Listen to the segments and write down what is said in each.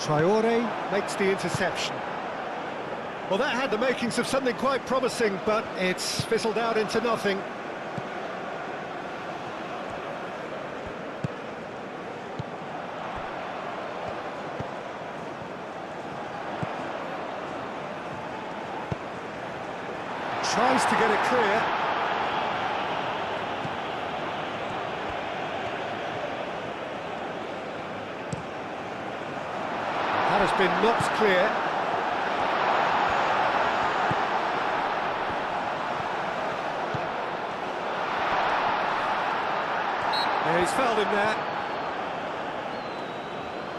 Traore makes the interception. Well, that had the makings of something quite promising, but it's fizzled out into nothing. Tries to get it clear. That has been knocked clear. Yeah, he's fouled him there.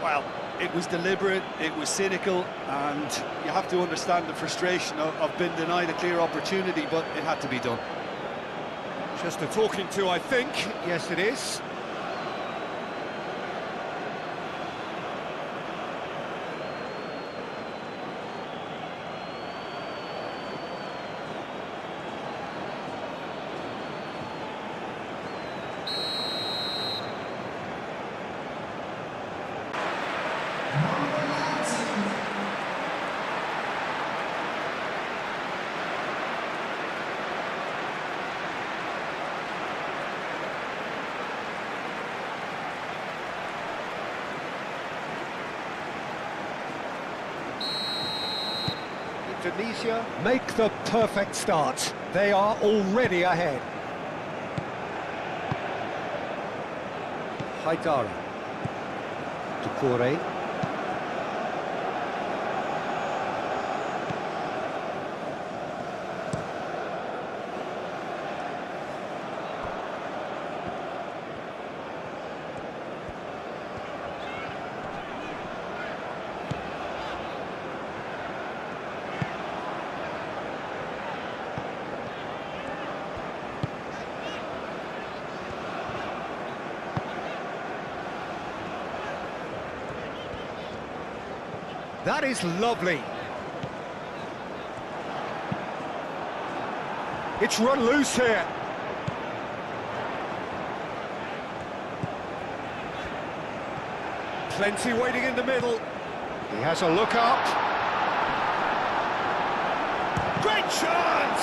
Well, it was deliberate, it was cynical, and you have to understand the frustration of being denied a clear opportunity, but it had to be done. Just a talking to, I think. Yes, it is. Indonesia make the perfect start. They are already ahead. Haidara. Doucouré. That is lovely. It's run loose here. Plenty waiting in the middle. He has a look up. Great chance!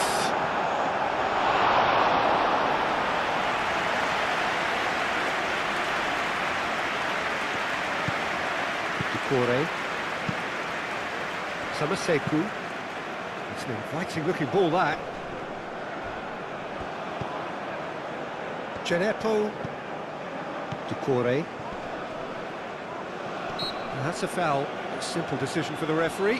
Doucouré. Samaseku. It's an inviting-looking ball, that. Genepo. Doucouré. That's a foul. A simple decision for the referee.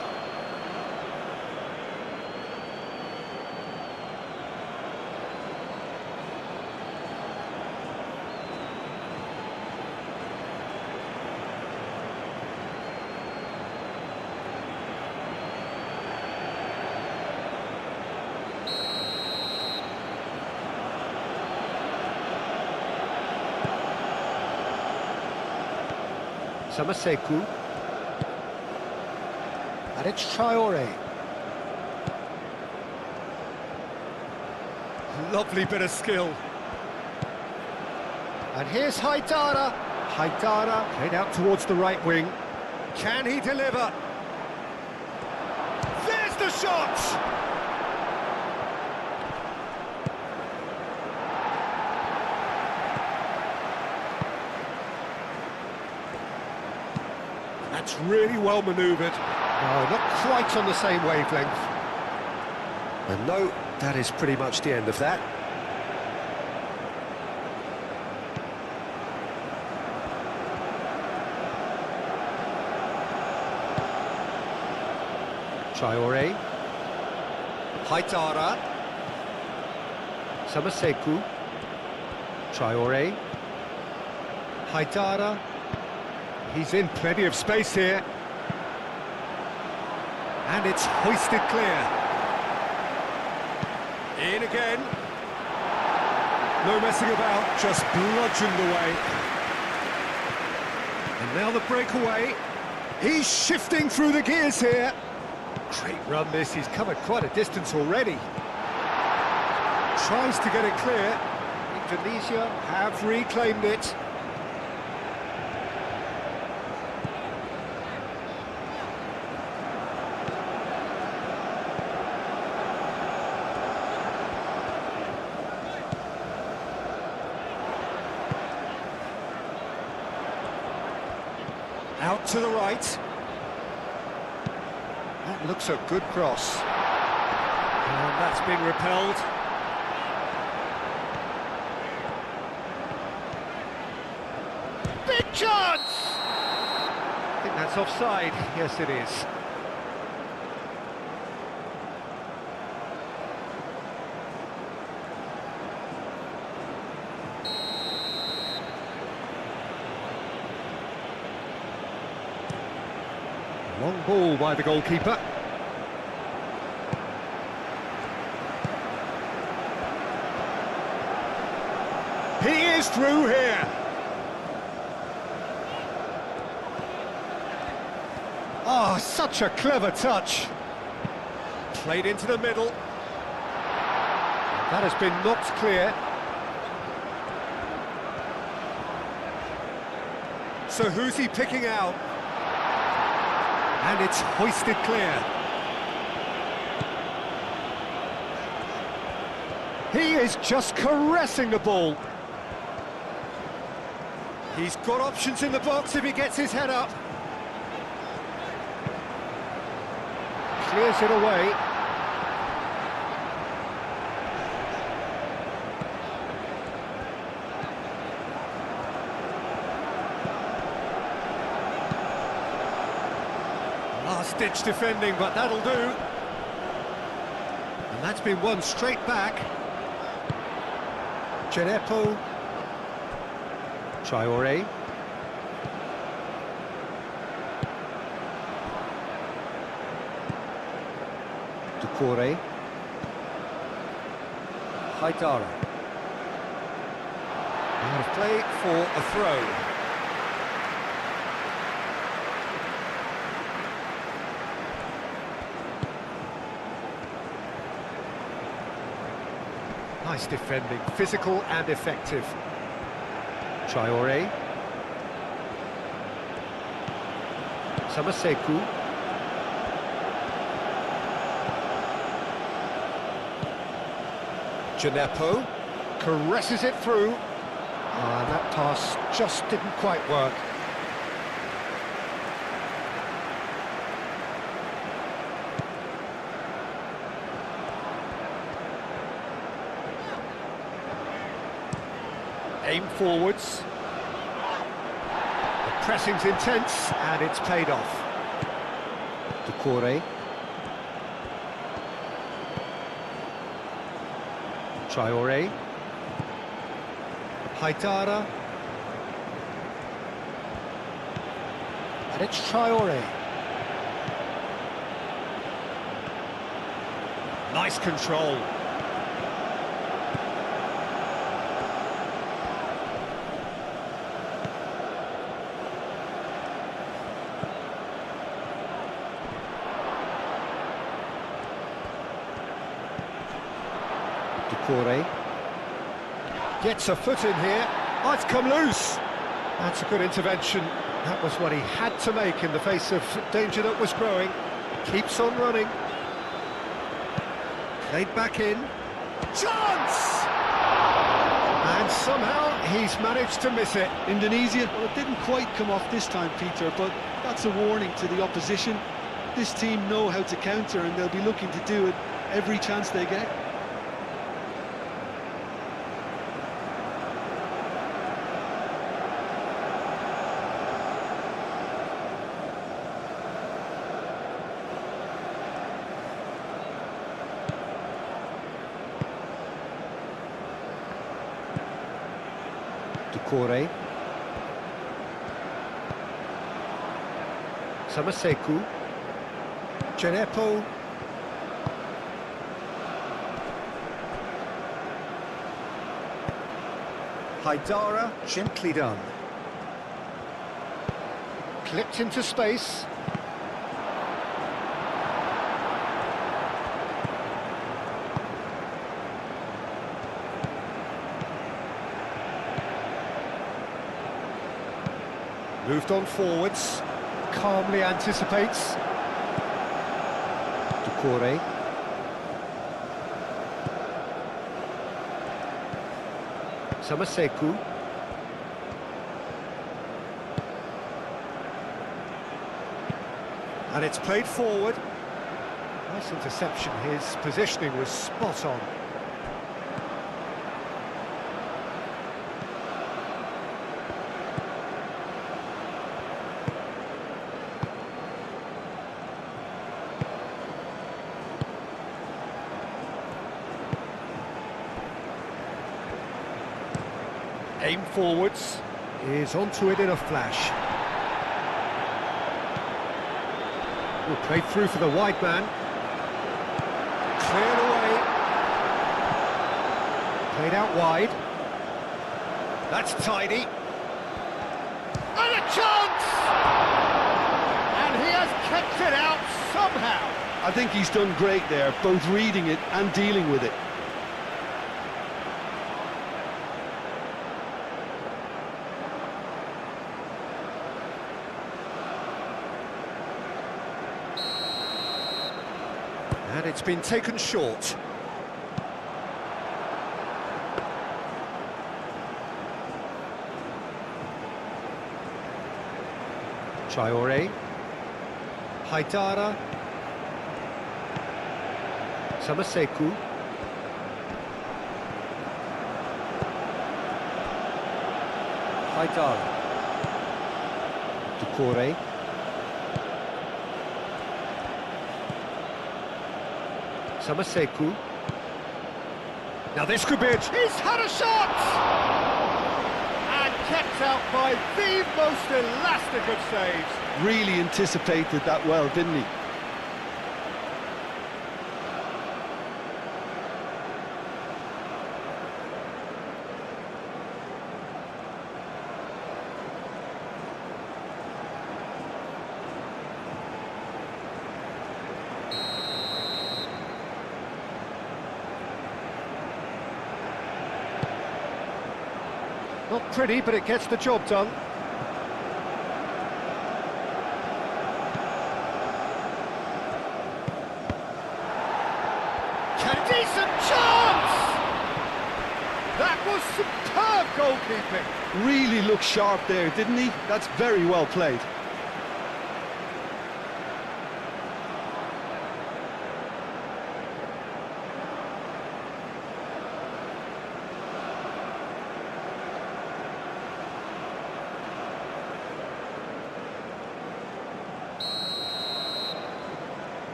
Samaseku. And it's Traore. Lovely bit of skill. And here's Haidara. Haidara played out towards the right wing. Can he deliver? There's the shot! That's really well manoeuvred. No, not quite on the same wavelength. And no, that is pretty much the end of that. Traore. Haidara. Samaseku. Traore. Haidara. He's in plenty of space here. And it's hoisted clear. In again. No messing about, just bludgeoned away. And now the breakaway. He's shifting through the gears here. Great run this, he's covered quite a distance already. Tries to get it clear. Indonesia have reclaimed it. Out to the right. That looks a good cross. And that's been repelled. Big chance! I think that's offside. Yes, it is. Long ball by the goalkeeper. He is through here. Oh, such a clever touch. Played into the middle. That has been knocked clear. So who's he picking out? And it's hoisted clear. He is just caressing the ball. He's got options in the box if he gets his head up. Clears it away. Last-ditch defending, but that'll do. And that's been won straight back. Genepo. Traoré. Ducore. Haidara. Out of play for a throw. Nice defending, physical and effective. Traoré. Samaseku. Genepo caresses it through. And that pass just didn't quite work. Aim forwards. The pressing's intense and it's paid off. Ducore. Traoré. Haidara. And it's Traoré. Nice control. Ducore. Gets a foot in here. Oh, it's come loose. That's a good intervention. That was what he had to make in the face of danger that was growing. Keeps on running. Played back in. Chance! And somehow he's managed to miss it. Indonesia, well, it didn't quite come off this time, Peter, but that's a warning to the opposition. This team know how to counter and they'll be looking to do it every chance they get. Ducore. Samaseku. Genepo. Haidara, gently done. Clipped into space. Moved on forwards, calmly anticipates. Ducore. Samaseku. And it's played forward. Nice interception, his positioning was spot on. Aim forwards, is onto it in a flash. Will play through for the wide man. Cleared away. Played out wide. That's tidy. And a chance! And he has kept it out somehow. I think he's done great there, both reading it and dealing with it. And it's been taken short. Traore. Haidara. Samaseku. Haidara. Ducore. Samaseku. Now this could be it. He's had a shot! And kept out by the most elastic of saves. Really anticipated that well, didn't he? Not pretty, but it gets the job done. Decent chance! That was superb goalkeeping. Really looked sharp there, didn't he? That's very well played.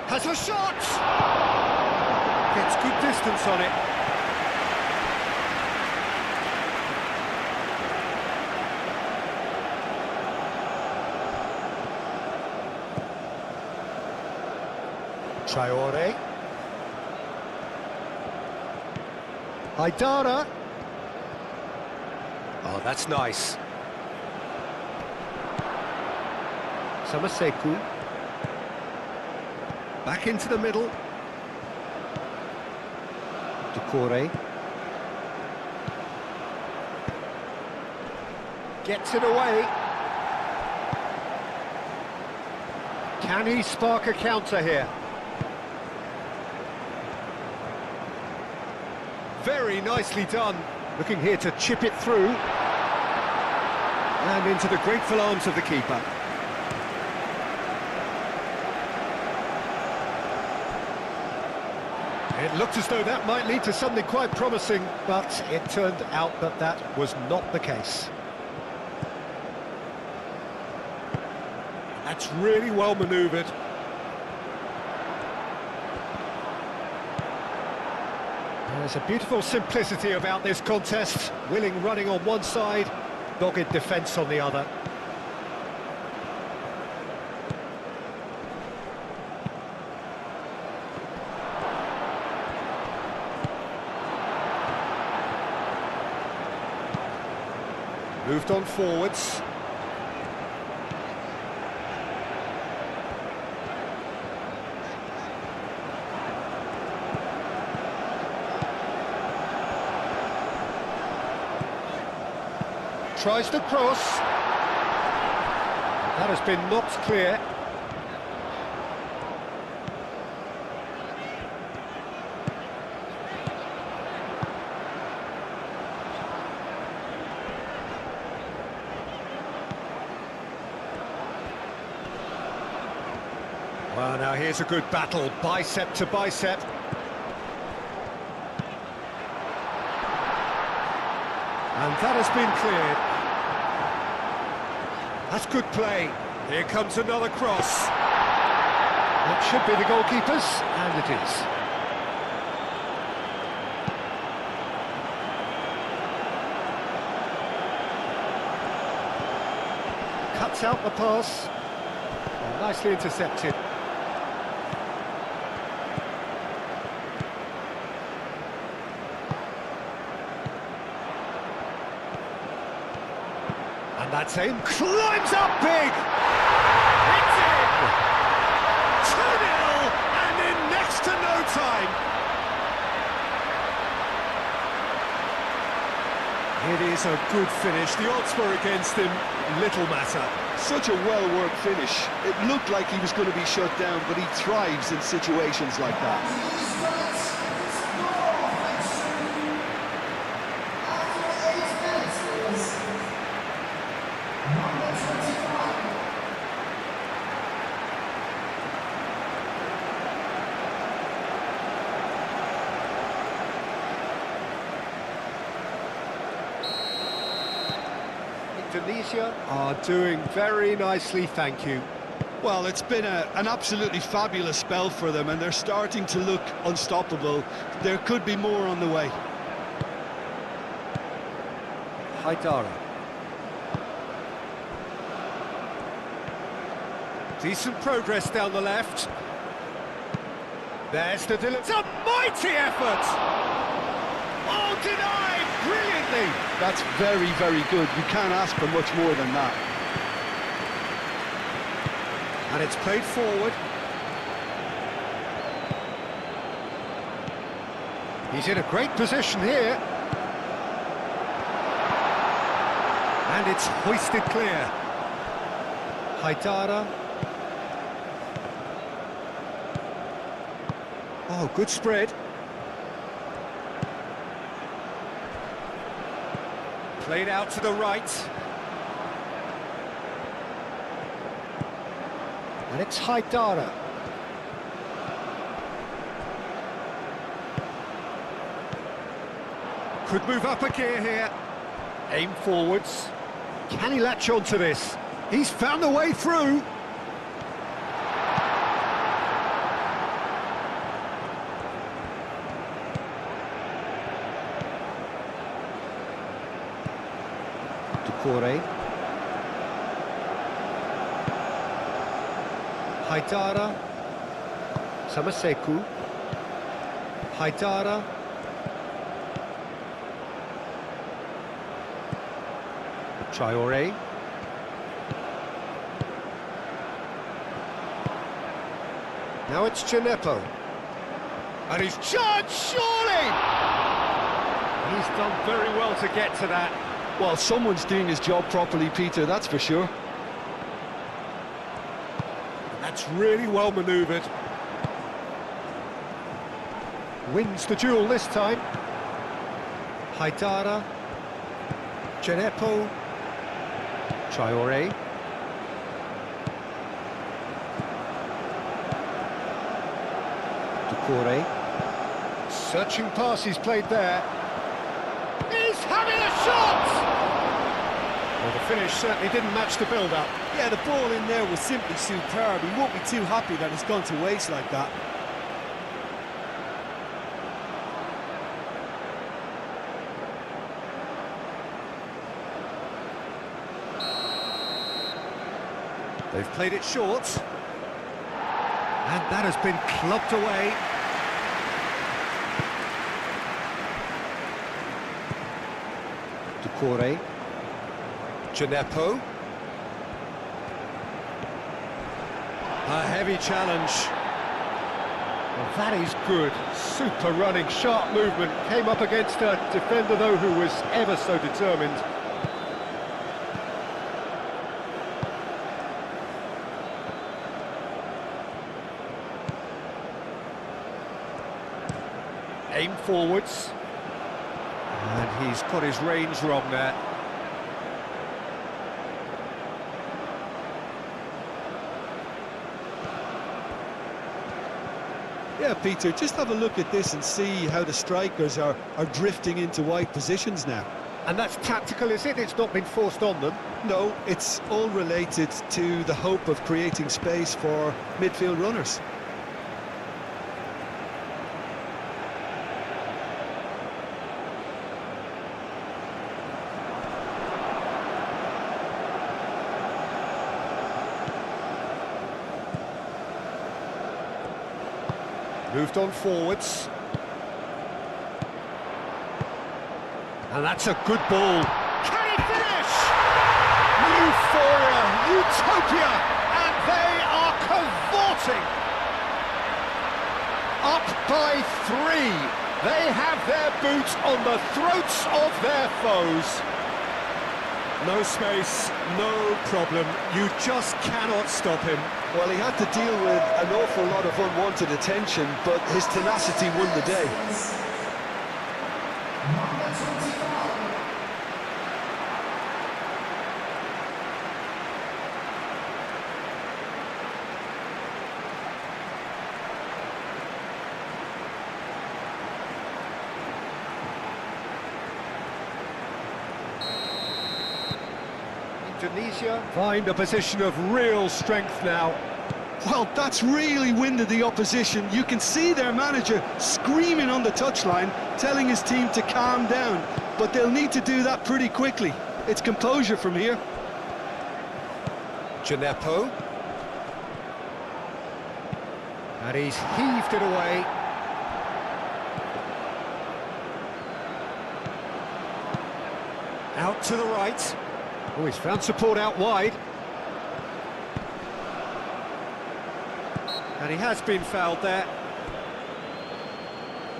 Has a shot! Gets good distance on it. Traore. Haidara. Oh, that's nice. Samaseku. Back into the middle. Ducore. Gets it away. Can he spark a counter here? Very nicely done. Looking here to chip it through. And into the grateful arms of the keeper. It looked as though that might lead to something quite promising, but it turned out that that was not the case. That's really well manoeuvred. There's a beautiful simplicity about this contest. Willing running on one side, dogged defence on the other. Moved on forwards. Tries the cross. That has been knocked clear. Now here's a good battle, bicep to bicep. And that has been cleared. That's good play. Here comes another cross. That should be the goalkeeper's, and it is. Cuts out the pass. Oh, nicely intercepted. And that's him. Climbs up big! It's in! 2-0 and in next to no time. It is a good finish. The odds were against him. Little matter. Such a well-worked finish. It looked like he was going to be shut down, but he thrives in situations like that. Indonesia are doing very nicely, thank you. Well, it's been an absolutely fabulous spell for them, and they're starting to look unstoppable. There could be more on the way. Haidara. Decent progress down the left. There's the delivery. It's a mighty effort! Oh, denied brilliantly! That's very, very good. You can't ask for much more than that. And it's played forward. He's in a great position here. And it's hoisted clear. Haidara. Oh, good spread. Played out to the right. And it's Haidara. Could move up a gear here. Aim forwards. Can he latch on to this? He's found a way through. Ducore. Haidara. Samaseku. Haidara. Traore. Now it's Gineppo. And he's charged, surely! He's done very well to get to that. Well, someone's doing his job properly, Peter, that's for sure. That's really well manoeuvred. Wins the duel this time. Haidara. Gineppo. Traore. Ducore. Searching pass he's played there. He's having a shot! Well, the finish certainly didn't match the build-up. Yeah, the ball in there was simply superb. He won't be too happy that it's gone to waste like that. They've played it short. And that has been clubbed away. Ducore. Gineppo. A heavy challenge. Well, that is good. Super running, sharp movement. Came up against a defender, though, who was ever so determined. Aim forwards. And he's got his range wrong there. Yeah, Peter, just have a look at this and see how the strikers are drifting into wide positions now. And that's tactical, is it? It's not been forced on them. No, it's all related to the hope of creating space for midfield runners. Moved on forwards. And that's a good ball. Can he finish? Euphoria, utopia, and they are cavorting. Up by 3. They have their boots on the throats of their foes. No space, no problem. You just cannot stop him. Well, he had to deal with an awful lot of unwanted attention, but his tenacity won the day. Indonesia find a position of real strength now. Well, that's really winded the opposition. You can see their manager screaming on the touchline, telling his team to calm down. But they'll need to do that pretty quickly. It's composure from here. Gineppo. And he's heaved it away. Out to the right. Oh, he's found support out wide. And he has been fouled there.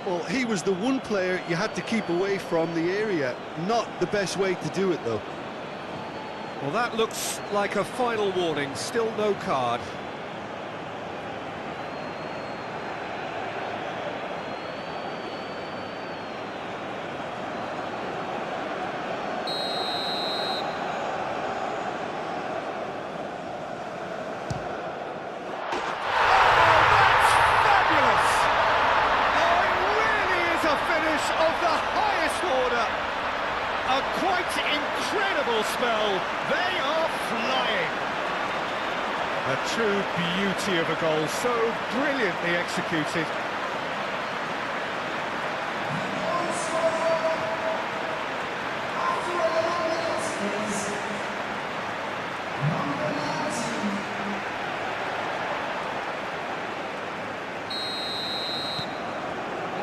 Well, he was the one player you had to keep away from the area. Not the best way to do it, though. Well, that looks like a final warning. Still no card. Of the highest order, a quite incredible spell. They are flying. A true beauty of a goal, so brilliantly executed.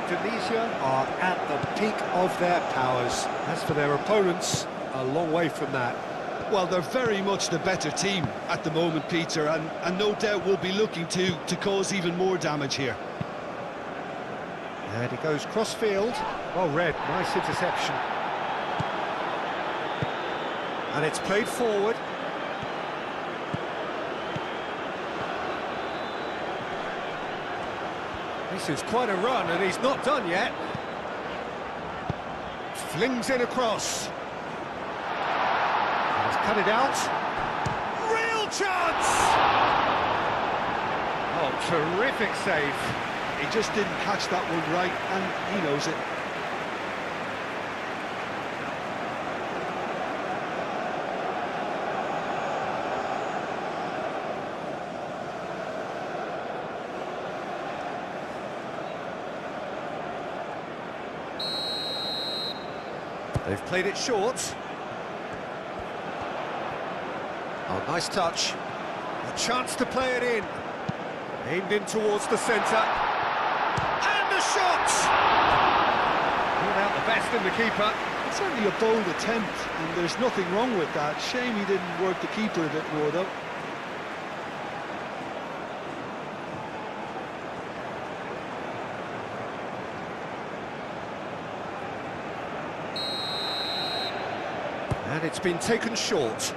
Indonesia are at the peak of their powers. As for their opponents, a long way from that. Well, they're very much the better team at the moment, Peter, and no doubt will be looking to cause even more damage here. And he goes cross-field. Well read, nice interception. And it's played forward. This is quite a run, and he's not done yet. Flings it across. He's cut it out. Real chance! Oh, terrific save. He just didn't catch that one right, and he knows it. They've played it short. Oh, nice touch. A chance to play it in. Aimed in towards the centre. And the shot! Brought out the best in the keeper. It's certainly a bold attempt, and there's nothing wrong with that. Shame he didn't work the keeper a bit more, though. And it's been taken short.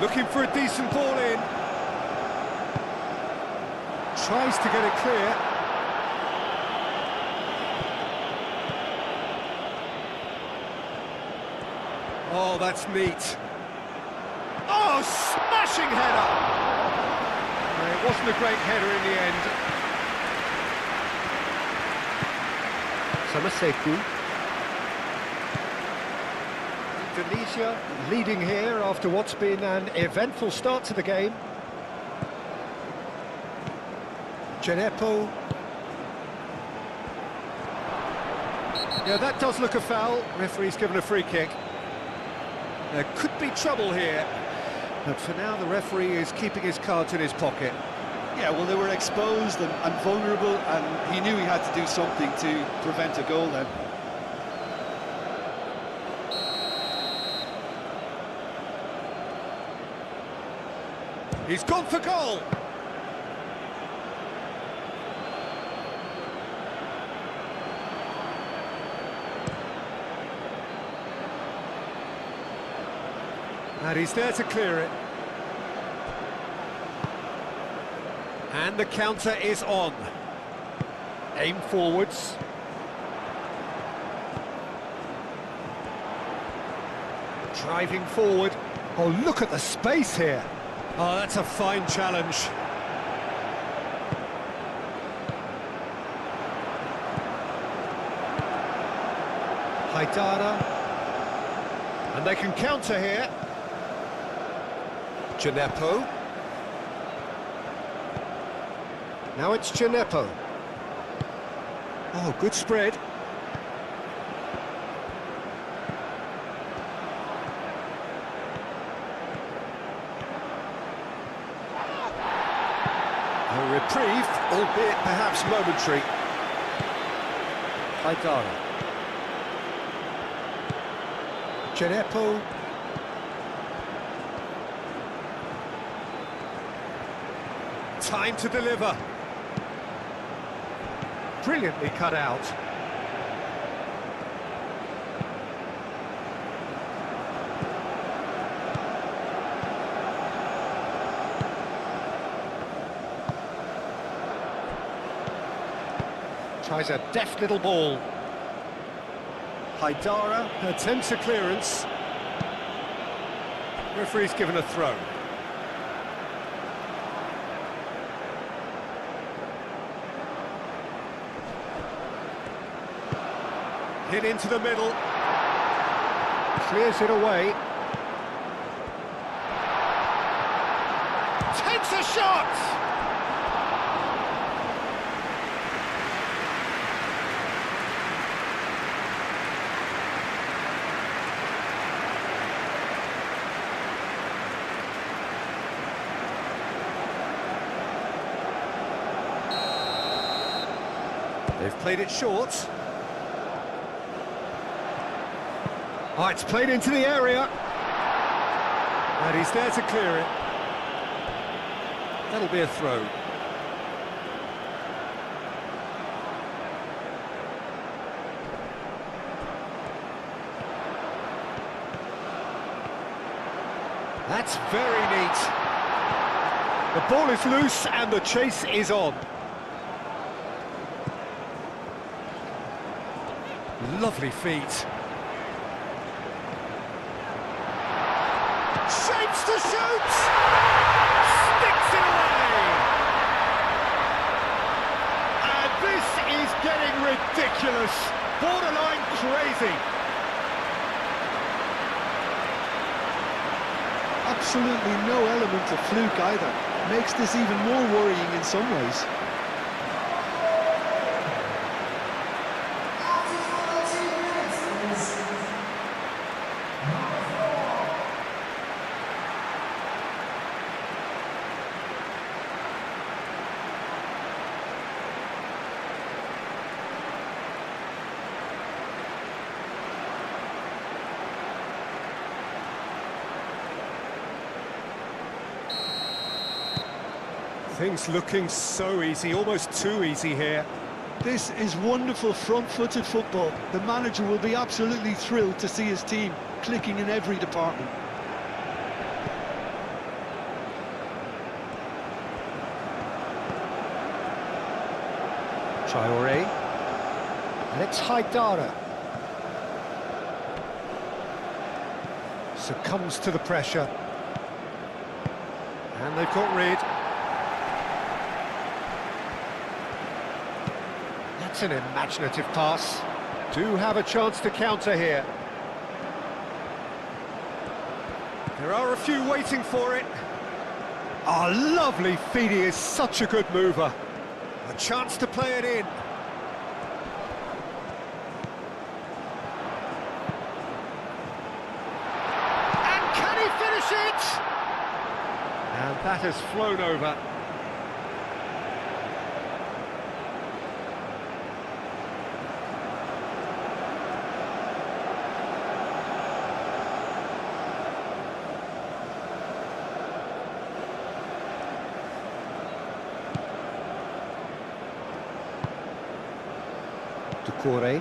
Looking for a decent ball in. Tries to get it clear. Oh, that's neat. Oh, smashing header! it wasn't a great header in the end. Samaseku. Indonesia leading here after what's been an eventful start to the game. Genepo. Yeah, that does look a foul. Referee's given a free kick. There could be trouble here, but for now the referee is keeping his cards in his pocket. Yeah, well, they were exposed and vulnerable, and he knew he had to do something to prevent a goal then. He's gone for goal! And he's there to clear it. And the counter is on. Aim forwards. Driving forward. Oh, look at the space here. Oh, that's a fine challenge. Haidara. And they can counter here. Genepo. Now it's Genepo. Oh, good spread. A reprieve, albeit perhaps momentary. Haidara. Genepo. Time to deliver. Brilliantly cut out. Tries a deft little ball. Haidara attempts a clearance. Referee's given a throw. Hit into the middle. Clears it away. Takes a shot! They've played it short. Oh, it's played into the area. And he's there to clear it. That'll be a throw. That's very neat. The ball is loose and the chase is on. Lovely feet. Shapes to shoot! Sticks it away! And this is getting ridiculous. Borderline crazy. Absolutely no element of fluke either. Makes this even more worrying in some ways. Things looking so easy, almost too easy here. This is wonderful front-footed football. The manager will be absolutely thrilled to see his team clicking in every department. Traoré. And it's Haidara. Succumbs to the pressure. And they've got rid. That's an imaginative pass. Do have a chance to counter here. There are a few waiting for it. Oh, lovely feed, he is such a good mover. A chance to play it in. And can he finish it? And that has flown over. Corey.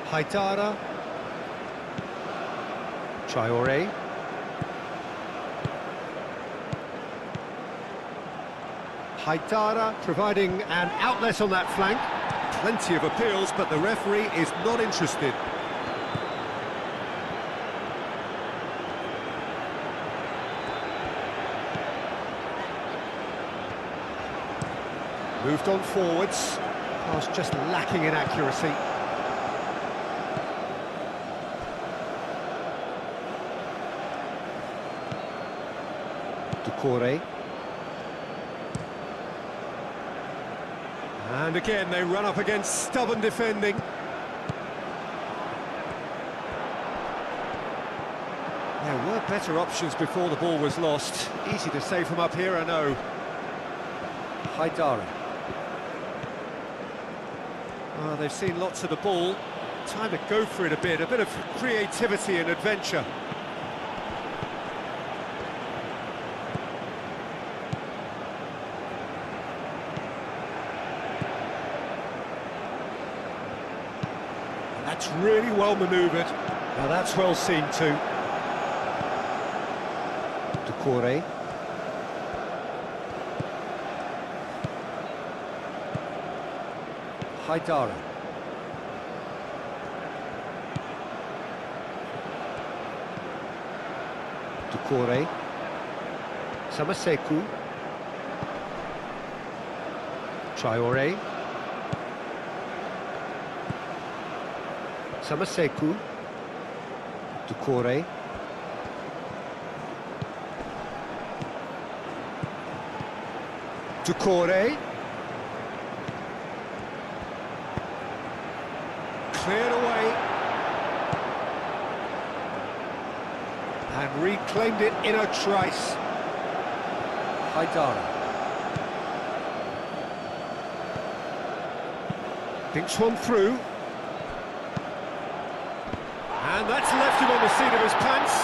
Haidara. Traore. Haidara providing an outlet on that flank. Plenty of appeals, but the referee is not interested. Moved on forwards. Pass just lacking in accuracy. Doucouré. And again, they run up against stubborn defending. There were better options before the ball was lost. Easy to say from up here, I know. Haidara. Oh, they've seen lots of the ball. Time to go for it a bit of creativity and adventure. And that's really well manoeuvred. Now that's well seen too. Doucouré. Haidara. Doucouré. Samaseku. Traore. Samaseku. Doucouré. Doucouré. Cleared away. And reclaimed it in a trice. Haidara. Thinks one through. And that's left him on the seat of his pants.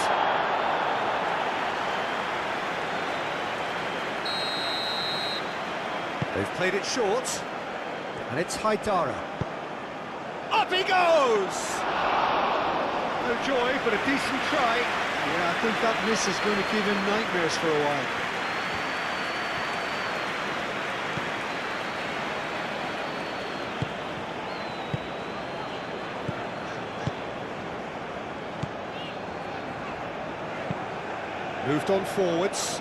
They've played it short. And it's Haidara. Up he goes! No joy, but a decent try. Yeah, I think that miss is going to give him nightmares for a while. Moved on forwards.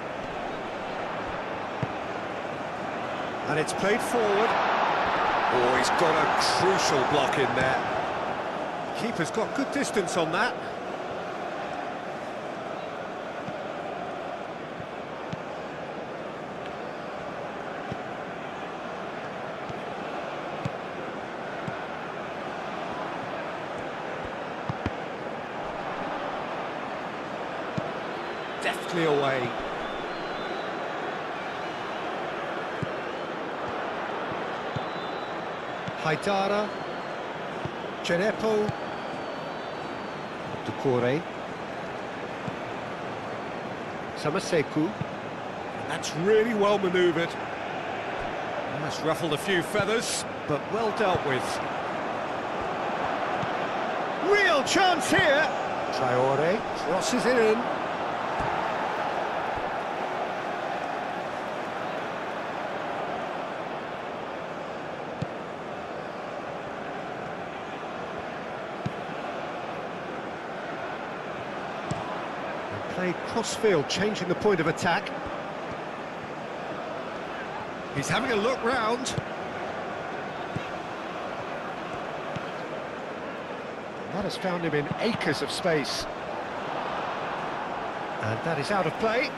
And it's played forward. Oh, he's got a crucial block in there. Keeper's got good distance on that. Deftly away. Haidara, Cerepo, Doucouré, Samaseku. That's really well manoeuvred. That's ruffled a few feathers, but well dealt with. Real chance here. Traore crosses it in. Played cross-field, changing the point of attack. He's having a look round. That has found him in acres of space. And that is out of play.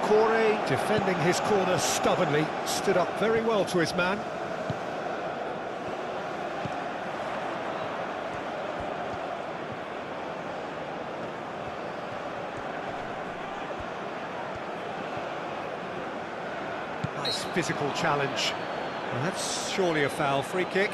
Corey defending his corner stubbornly, stood up very well to his man. Nice physical challenge. Well, that's surely a foul. Free kick.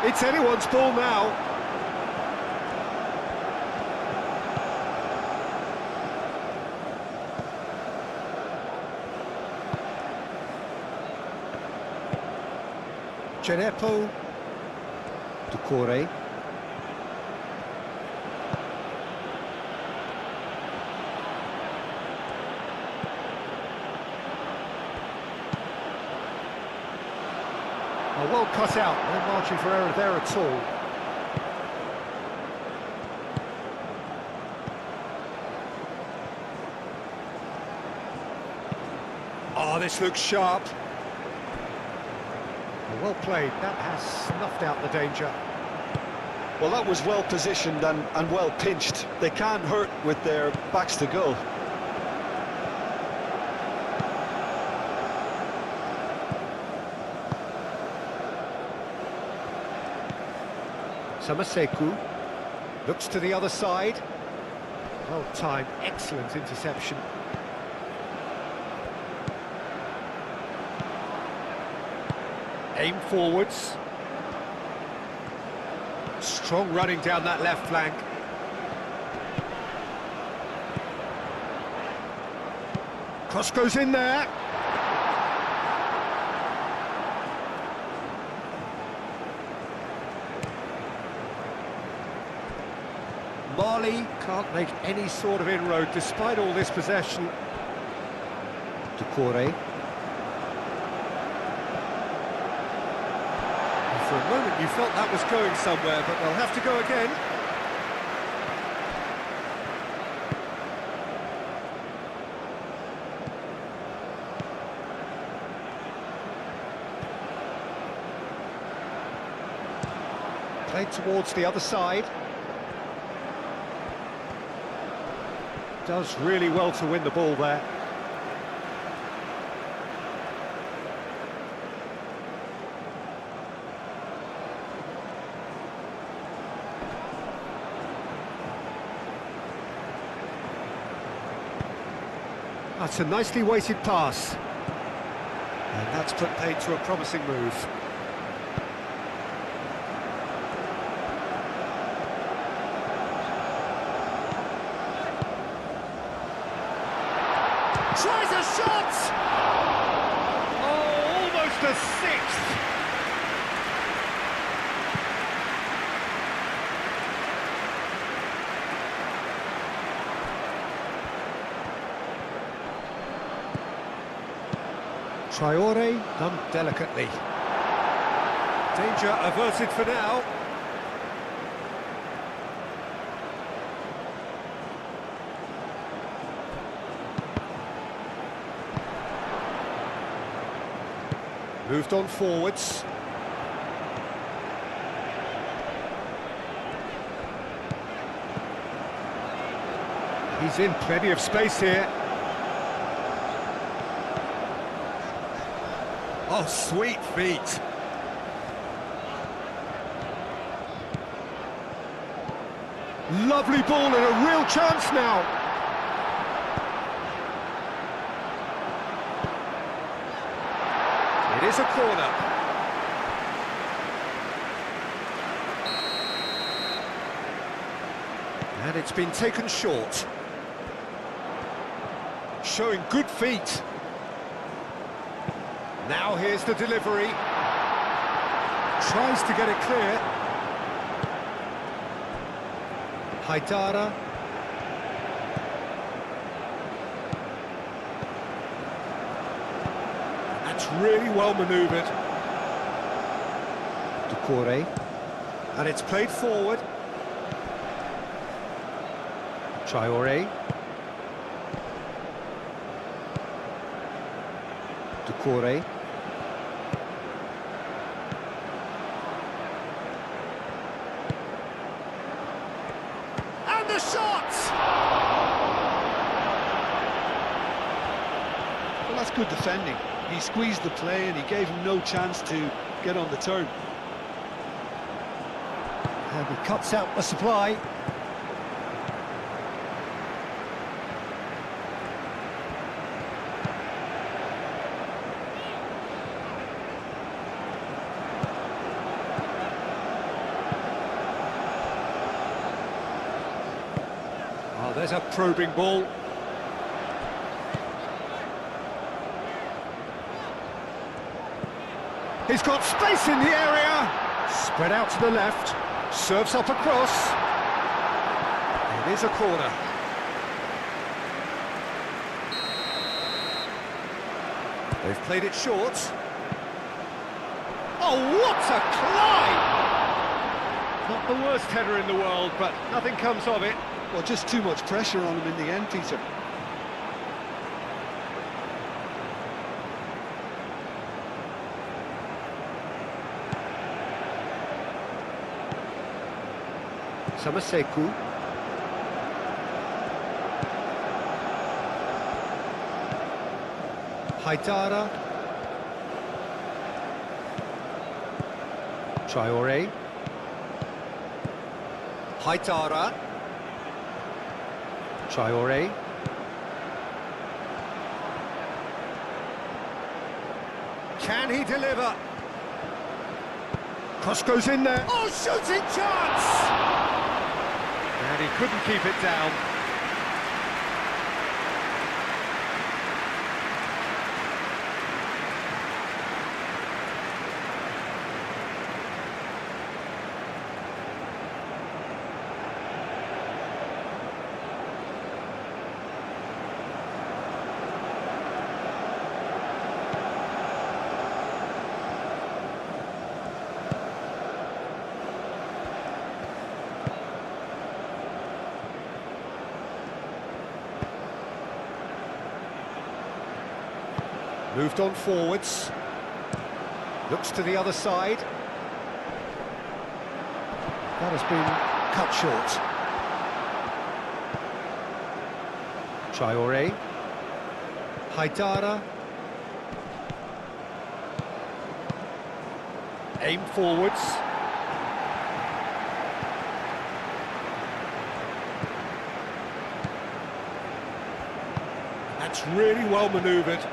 It's anyone's ball now. Cenepo. Ducore. Well cut out, no margin for error there at all. Oh, this looks sharp. Well played, that has snuffed out the danger. Well, that was well positioned and well pinched. They can't hurt with their backs to goal. Samaseku looks to the other side. Well timed, excellent interception. Aim forwards. Strong running down that left flank. Cross goes in there. Marley can't make any sort of inroad despite all this possession. Ducore. For a moment you felt that was going somewhere, but they'll have to go again. Played towards the other side. Does really well to win the ball there. That's a nicely weighted pass. And that's put paid to a promising move. Tries a shot! Oh, almost a sixth! Traore done delicately. Danger averted for now. Moved on forwards. He's in plenty of space here. Oh, sweet feet. Lovely ball and a real chance now. It is a corner. And it's been taken short. Showing good feet. Now here's the delivery. Tries to get it clear. Haidara. That's really well manoeuvred. Ducore. And it's played forward. Traore. Ducore. And the shot! Well, that's good defending. He squeezed the play and he gave him no chance to get on the turn. And he cuts out the supply. Oh, there's a probing ball. He's got space in the area. Spread out to the left. Serves up across. It is a corner. They've played it short. Oh, what a climb! Not the worst header in the world, but nothing comes of it. Well, just too much pressure on him in the end, Peter. Samaseku. Haidara. Traore. Haidara. Traore. Can he deliver? Cross goes in there. Oh, shooting chance! And he couldn't keep it down. Moved on forwards. Looks to the other side. That has been cut short. Traore. Haidara. Aim forwards. That's really well manoeuvred.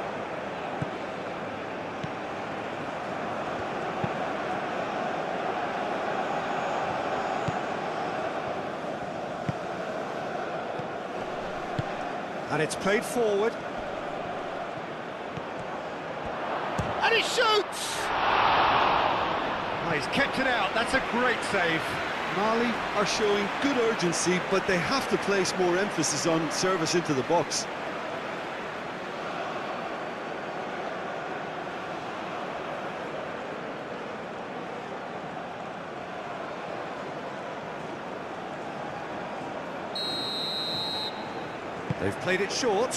And it's played forward. And he shoots! Oh, he's kept it out. That's a great save. Mali are showing good urgency, but they have to place more emphasis on service into the box. They've played it short.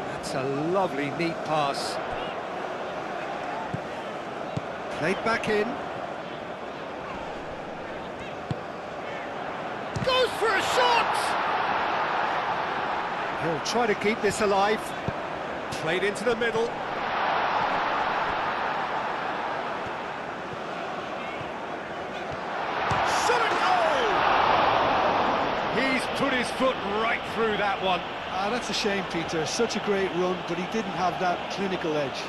That's a lovely, neat pass. Played back in. Goes for a shot! He'll try to keep this alive. Played into the middle. Shot and goal! He's put his his foot right through that one. Ah, that's a shame, Peter. Such a great run, but he didn't have that clinical edge.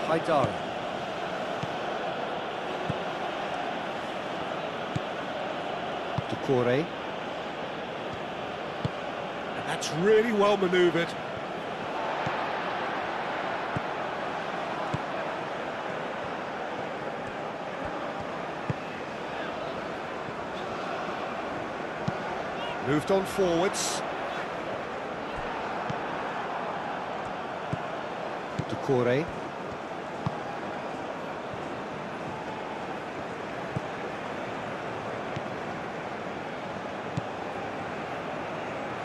Haidara. Doucouré. And that's really well manoeuvred. Moved on forwards. Doucouré.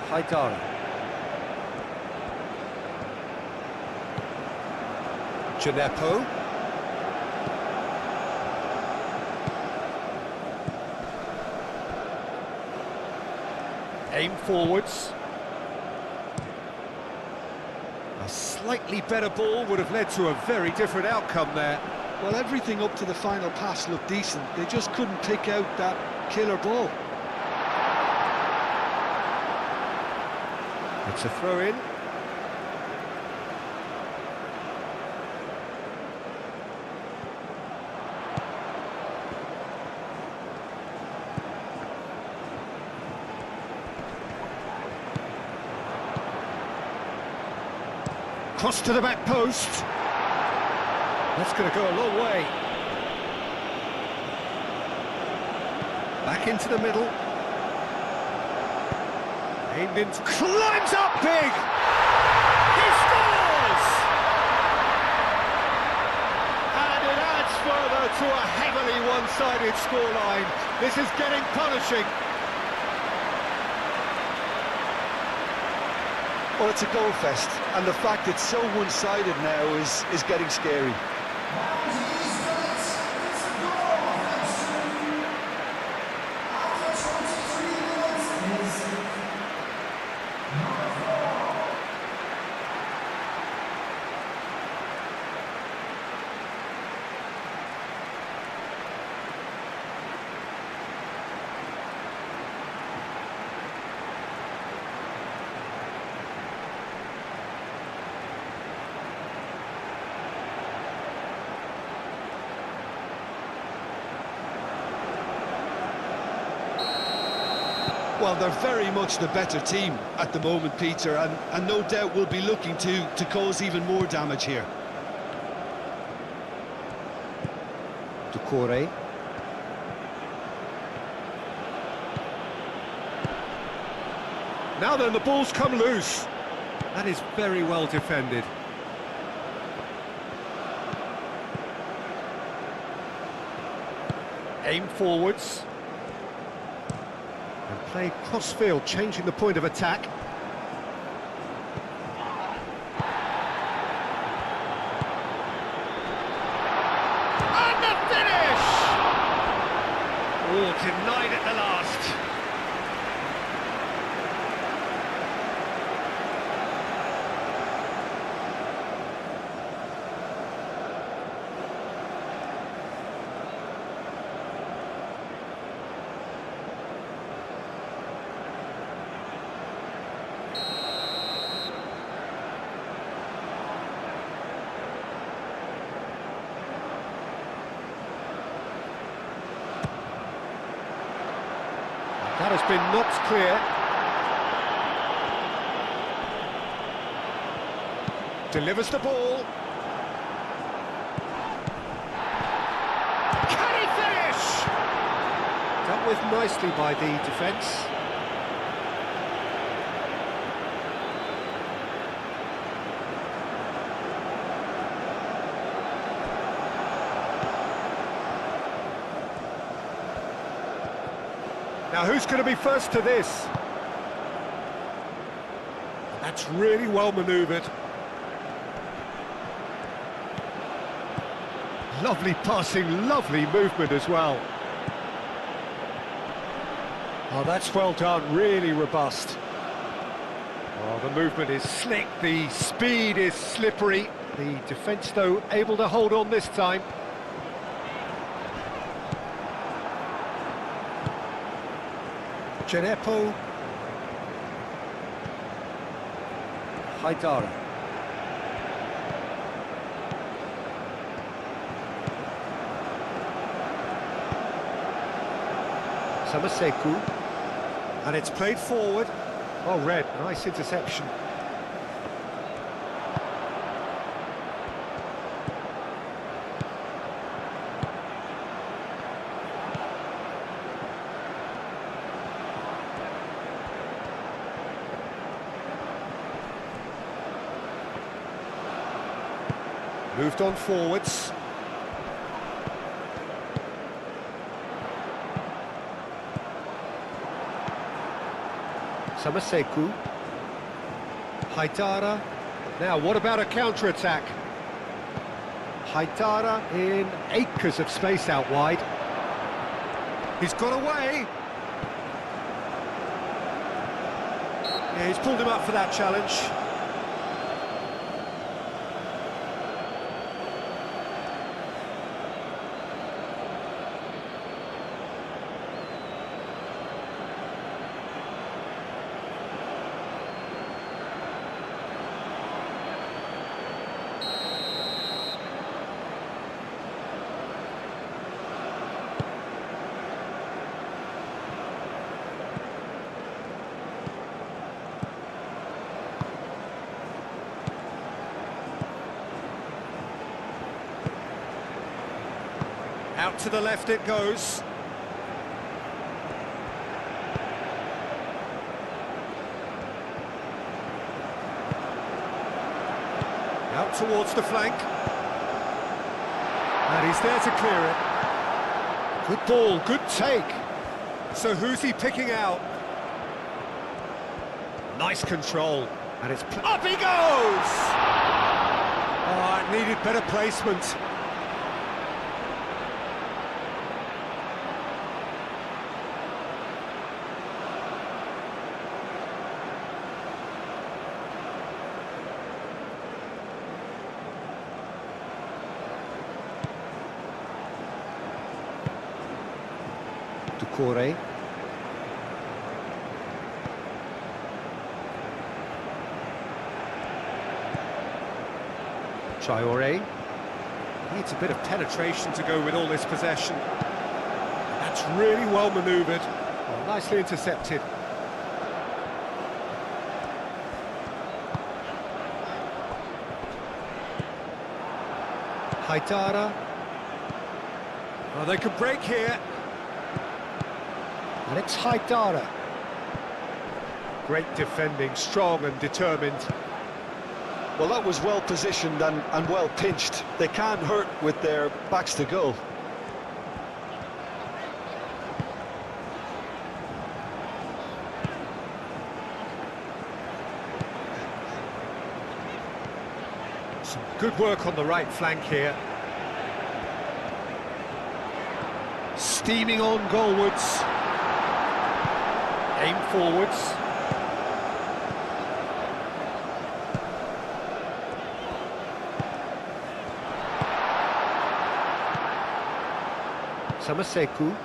Haidara. Gineppo. Aim forwards. A slightly better ball would have led to a very different outcome there. Well, everything up to the final pass looked decent. They just couldn't pick out that killer ball. It's a throw-in. Cross to the back post. That's going to go a long way. Back into the middle. Aimed in, climbs up big! He scores! And it adds further to a heavily one-sided scoreline. This is getting punishing. Well, it's a goal fest, and the fact it's so one-sided now is getting scary. Well, they're very much the better team at the moment, Peter, and no doubt will be looking to cause even more damage here. Doucouré. Now then, the ball's come loose. That is very well defended. Aim forwards. And play cross-field, changing the point of attack. And the finish! Oh, denied at the last. That has been knocked clear. Delivers the ball. Can he finish? Dealt with nicely by the defence. Now, who's going to be first to this? That's really well manoeuvred. Lovely passing, lovely movement as well. Oh, that's well done, really robust. Oh, the movement is slick, the speed is slippery. The defence, though, able to hold on this time. Genepo. Haidara. Samaseku. And it's played forward. Oh, Red, nice interception. Moved on forwards. Samaseku. Haidara. Now, what about a counter-attack? Haidara in acres of space out wide. He's got away. Yeah, he's pulled him up for that challenge. Out to the left it goes. Out towards the flank. And he's there to clear it. Good ball, good take. So who's he picking out? Nice control. And it's... Up he goes! Oh, it needed better placement. Corey. Traore. Needs a bit of penetration to go with all this possession. That's really well manoeuvred. Oh, nicely intercepted. Haidara. Oh, they could break here. And it's Haidara. Great defending, strong and determined. Well, that was well positioned and well pinched. They can't hurt with their backs to goal. Some good work on the right flank here. Steaming on goalwards. Aim forwards. Samaseku.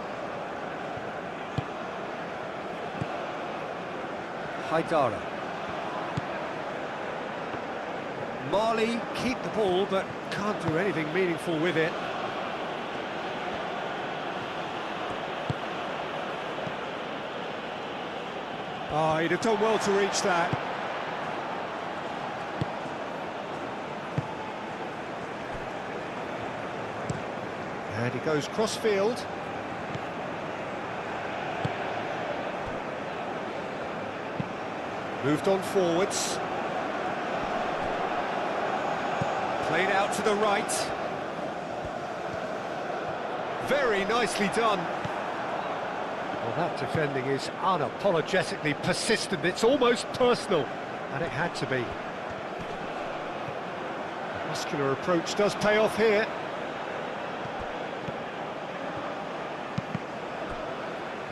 Haidara. Mali keep the ball but can't do anything meaningful with it. Oh, he'd have done well to reach that. And he goes cross-field. Moved on forwards. Played out to the right. Very nicely done. Well, that defending is unapologetically persistent. It's almost personal, and it had to be. The muscular approach does pay off here.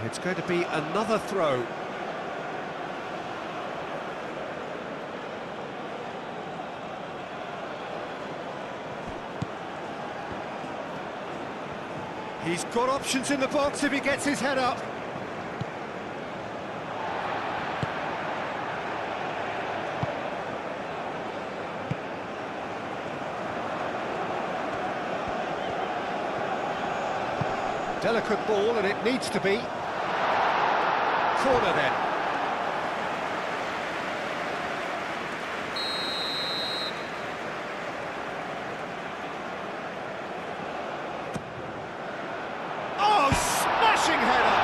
It's going to be another throw. He's got options in the box if he gets his head up. Delicate ball, and it needs to be. Corner then. Oh, smashing header!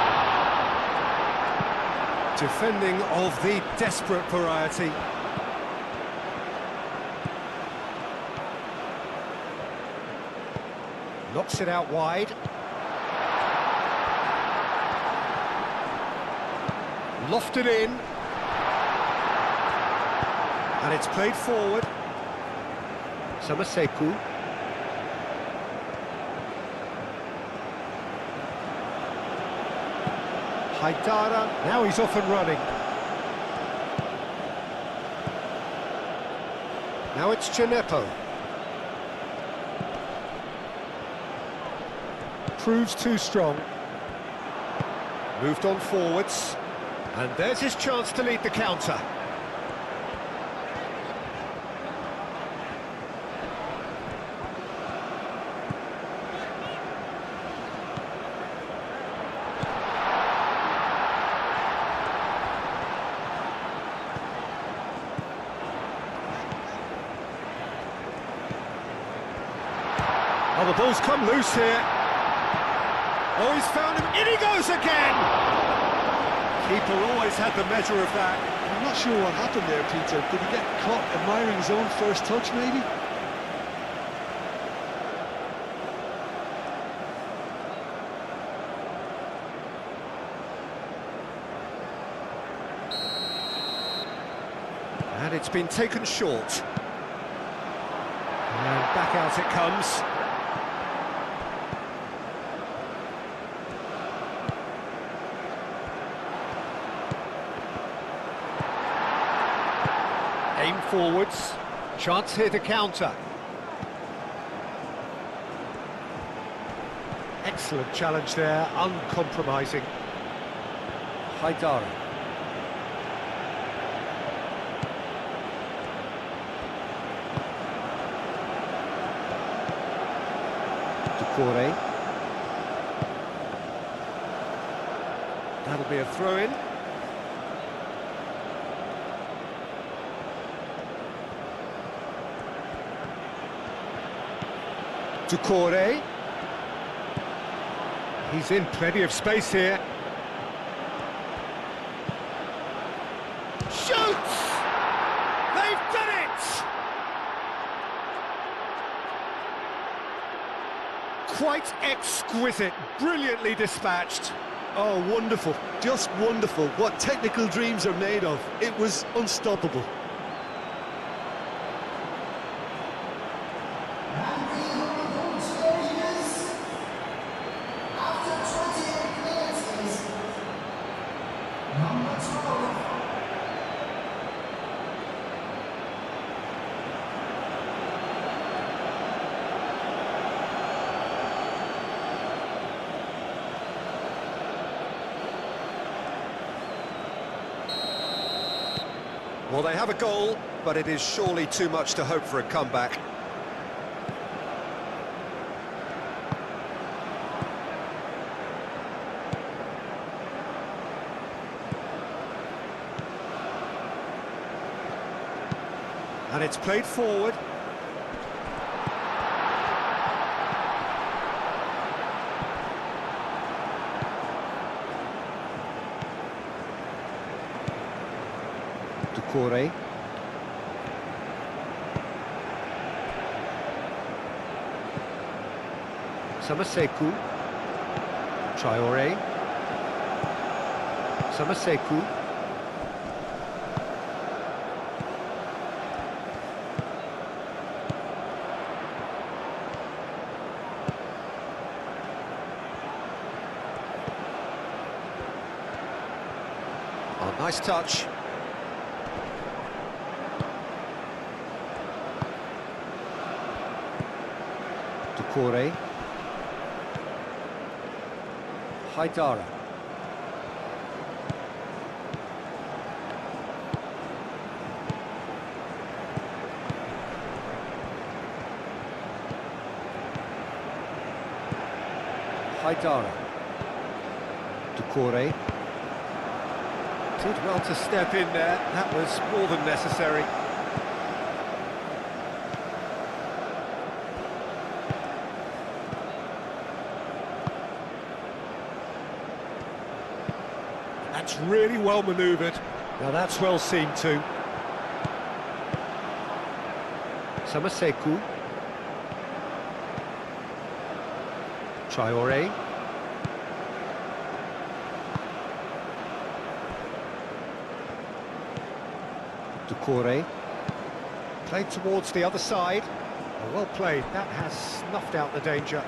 Defending of the desperate variety. Knocks it out wide. Lofted in, and it's played forward. Samaseku. Haidara, now he's off and running. Now it's Chinepo. Proves too strong. Moved on forwards. And there's his chance to lead the counter. Oh, the ball's come loose here. Oh, he's found him. In he goes again! Keeper always had the measure of that. I'm not sure what happened there, Peter. Did he get caught admiring his own first touch, maybe? And it's been taken short. And back out it comes. Aim forwards, chance here to counter. Excellent challenge there, uncompromising. Haidara. Ducore. That'll be a throw-in. Ducore. He's in plenty of space here. Shoots! They've done it! Quite exquisite, brilliantly dispatched. Oh, wonderful, just wonderful. What technical dreams are made of. It was unstoppable. Well, they have a goal, but it is surely too much to hope for a comeback. And it's played forward. Ducore. Samaseku. Traore. Samaseku. Nice touch. Ducore. Haidara. Haidara. Ducore. Did well to step in there. That was more than necessary. That's really well manoeuvred. Now that's well seen too. Samaseku. Traore. Ducore. Played towards the other side. Oh, well played. That has snuffed out the danger.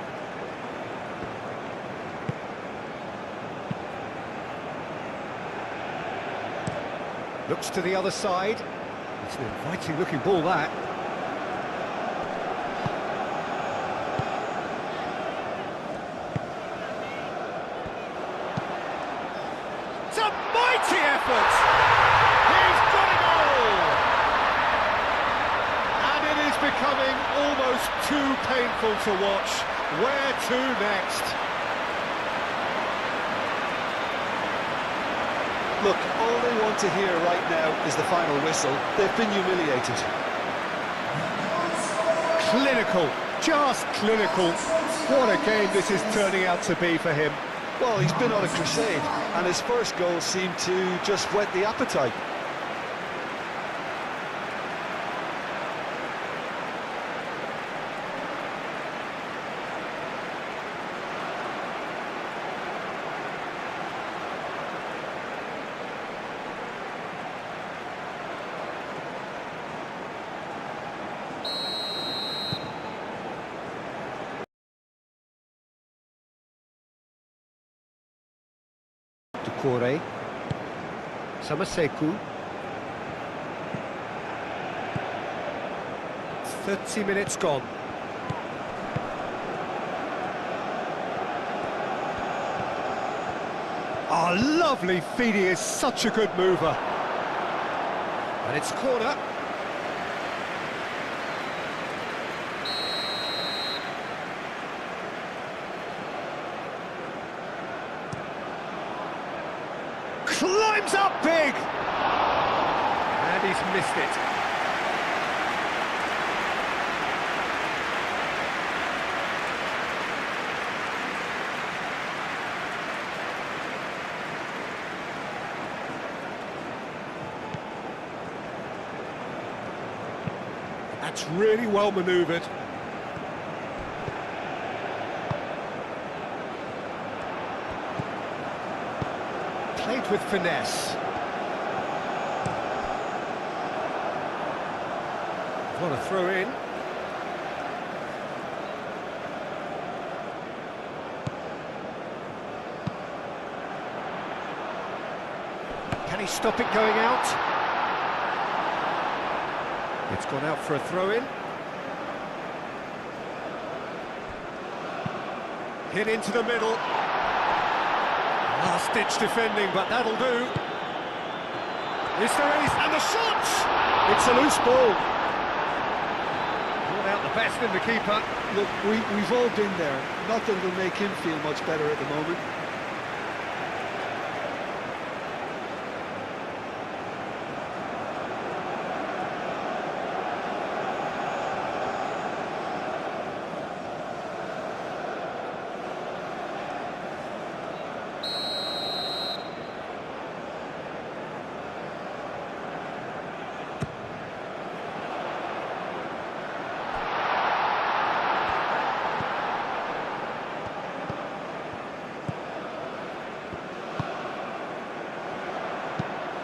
Looks to the other side. It's an inviting looking ball, that. It's a mighty effort! He's got it all! And it is becoming almost too painful to watch. Where to next? Look, all they want to hear right now is the final whistle. They've been humiliated. Clinical, just clinical. What a game this is turning out to be for him. Well, he's been on a crusade, and his first goal seemed to just whet the appetite. Ducore. Samaseku. 30 minutes gone. Oh, lovely feed, he is such a good mover. And it's corner. Climbs up big! And he's missed it. That's really well manoeuvred. Played with finesse. What a throw in. Can he stop it going out? It's gone out for a throw-in. Hit into the middle. Last-ditch defending, but that'll do. Is there any... And the shot! It's a loose ball. Brought out the best in the keeper. Look, we've all been there. Not that it'll make him feel much better at the moment.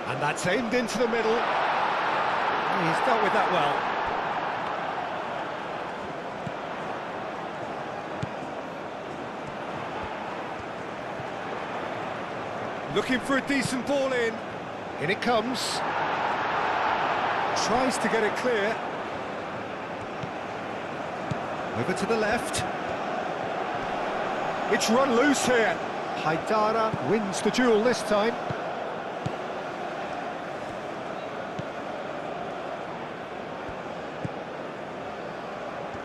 And that's aimed into the middle. He's dealt with that well. Looking for a decent ball in. In it comes. Tries to get it clear. Over to the left. It's run loose here. Haidara wins the duel this time.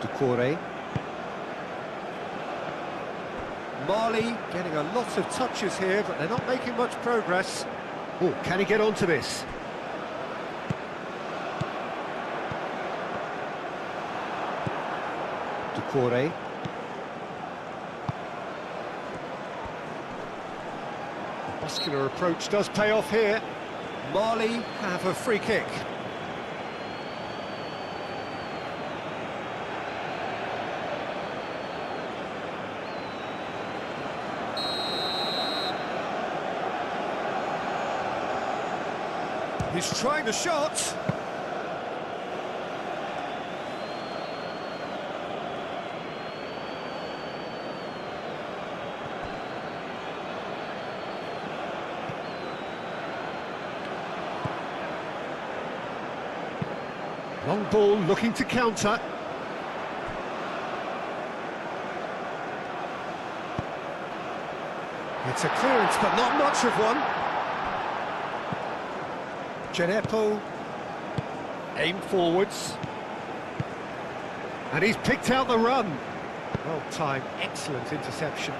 Ducore. Mali getting a lot of touches here, but they're not making much progress. Oh, can he get onto this? Ducore. Muscular approach does pay off here. Mali have a free kick. He's trying the shot. Long ball looking to counter. It's a clearance, but not much of one. Genepo aimed forwards. And he's picked out the run. Well timed, excellent interception.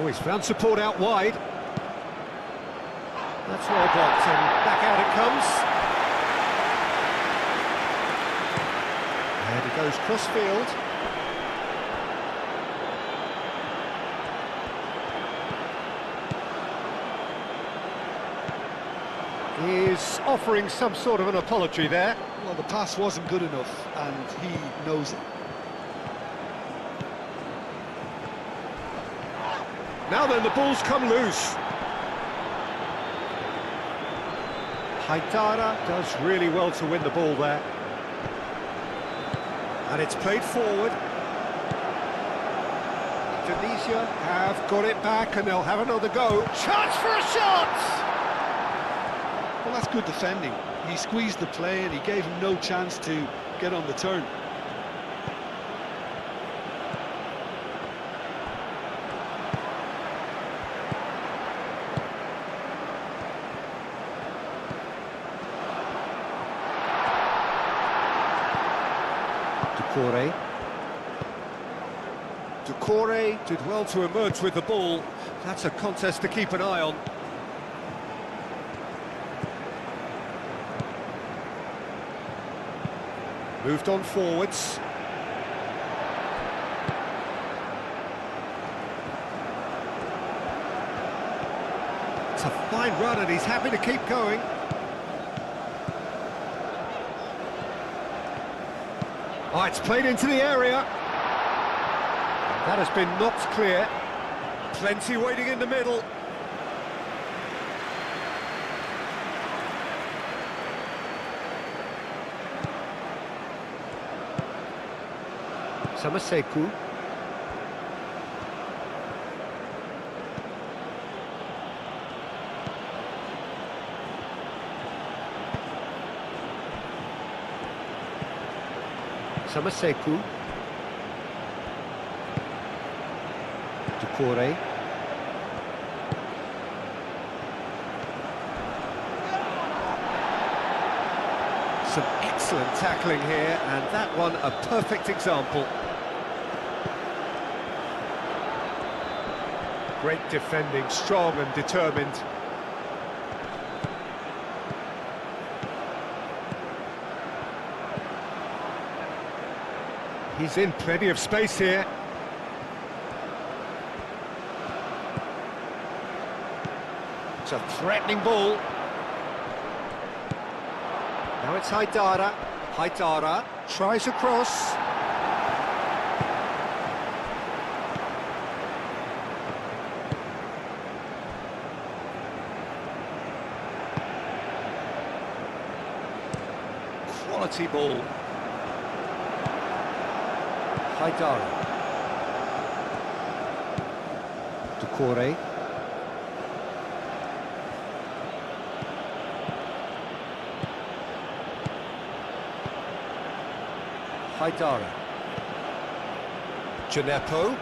Oh, he's found support out wide. That's well blocked, and back out it comes. And he goes cross-field. He's offering some sort of an apology there. Well, the pass wasn't good enough, and he knows it. Now then, the ball's come loose. Haidara does really well to win the ball there. And it's played forward. Indonesia have got it back and they'll have another go. Chance for a shot! Well, that's good defending. He squeezed the play and he gave him no chance to get on the turn. Ducore did well to emerge with the ball. That's a contest to keep an eye on. Moved on forwards. It's a fine run and he's happy to keep going. Oh, it's played into the area. That has been knocked clear. Plenty waiting in the middle. Samaseku. Samaseku. Ducore. Some excellent tackling here, and that one a perfect example. Great defending, strong and determined. He's in plenty of space here. It's a threatening ball. Now it's Haidara. Haidara tries a cross. quality ball. Haidara. Ducore. Haidara. Gineppo.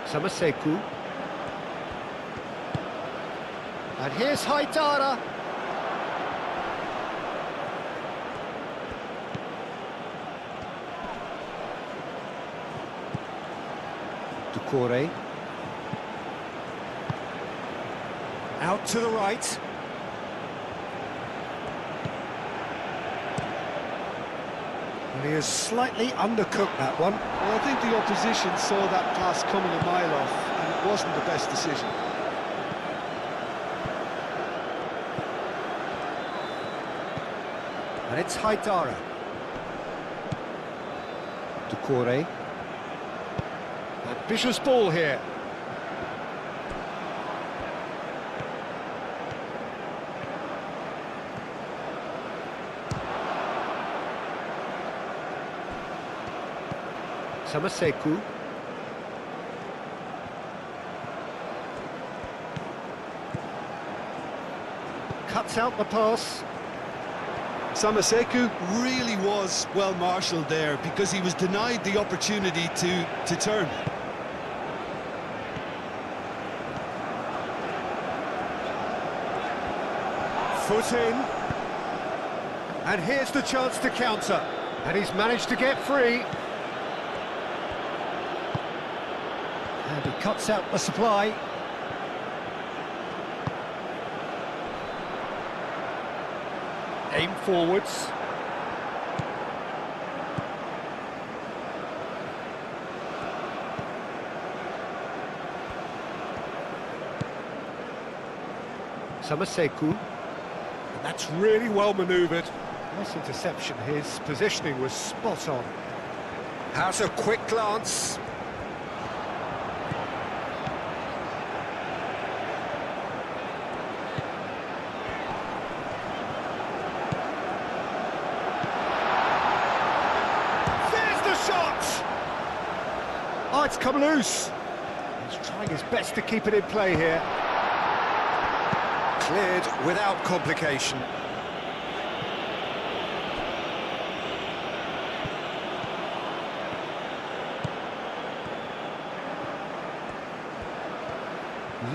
Samaseku. And here's Haidara. Ducore. Out to the right. And he has slightly undercooked that one. Well, I think the opposition saw that pass coming a mile off, and it wasn't the best decision. And it's Haidara. Ducore. Ambitious ball here. Samaseku. Cuts out the pass. Samaseku really was well marshalled there because he was denied the opportunity to turn. Foot in. And here's the chance to counter. And he's managed to get free. And he cuts out the supply. Aim forwards. Samaseku. And that's really well manoeuvred. Nice interception. His positioning was spot on. Has a quick glance. Oh, it's come loose. He's trying his best to keep it in play here. Cleared without complication.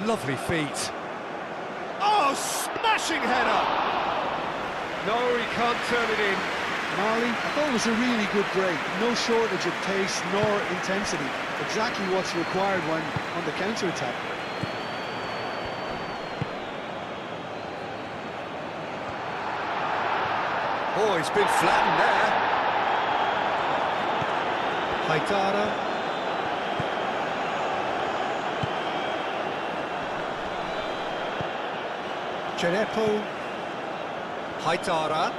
Lovely feet. Oh, smashing header! No, he can't turn it in. Marley, I thought it was a really good break. No shortage of pace nor intensity. Exactly what's required when on the counter-attack. Oh, he's been flattened there. Haidara. Gineppo. Haidara.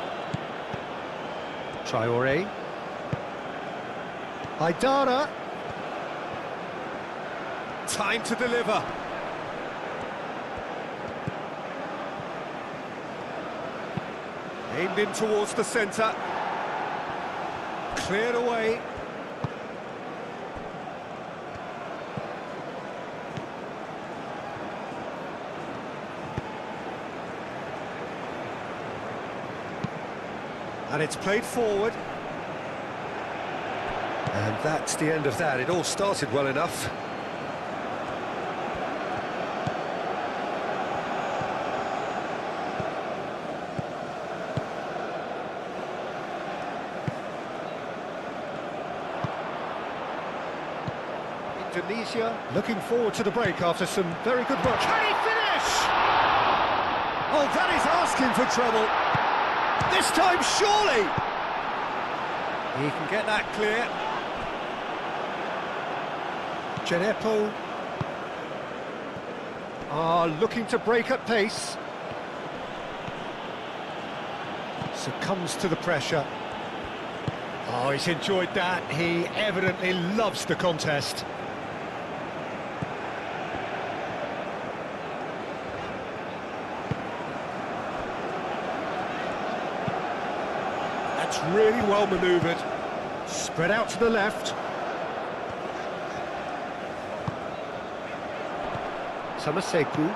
Traore. Haidara. Time to deliver. Aimed in towards the centre. Cleared away. And it's played forward. And that's the end of that. It all started well enough. Indonesia looking forward to the break after some very good work. Can he finish? Oh, that is asking for trouble. This time, surely! He can get that clear. Gineppo. Looking to break at pace. Succumbs to the pressure. Oh, he's enjoyed that. He evidently loves the contest. really well manoeuvred. Spread out to the left. Samaseku.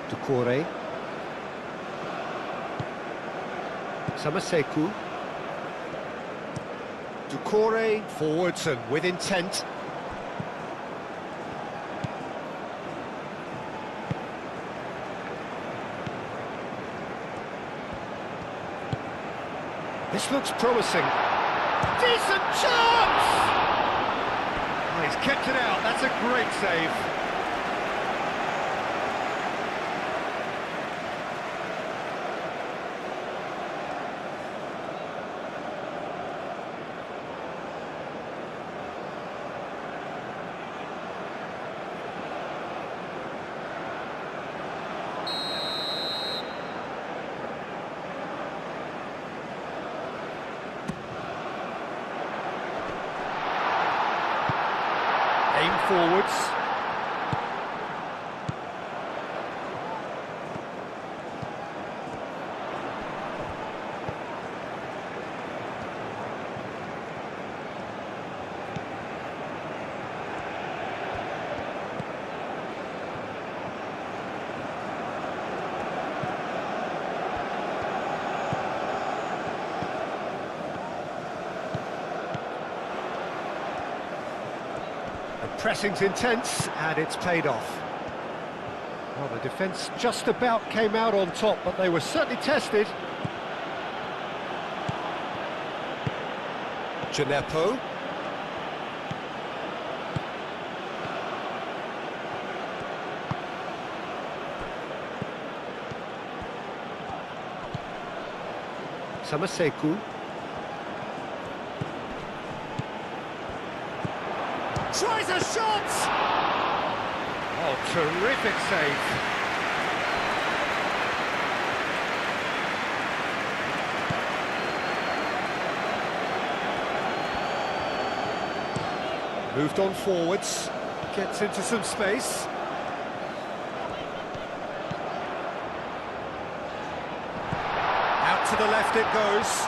Ducore. Samaseku. Ducore forwards and with intent. This looks promising. Decent chance! Oh, he's kept it out. That's a great save. Aim forwards. Pressing's intense, and it's paid off. Well, the defence just about came out on top, but they were certainly tested. Gineppo. Samaseku. Tries a shot! Oh, terrific save. Moved on forwards, gets into some space. Out to the left it goes.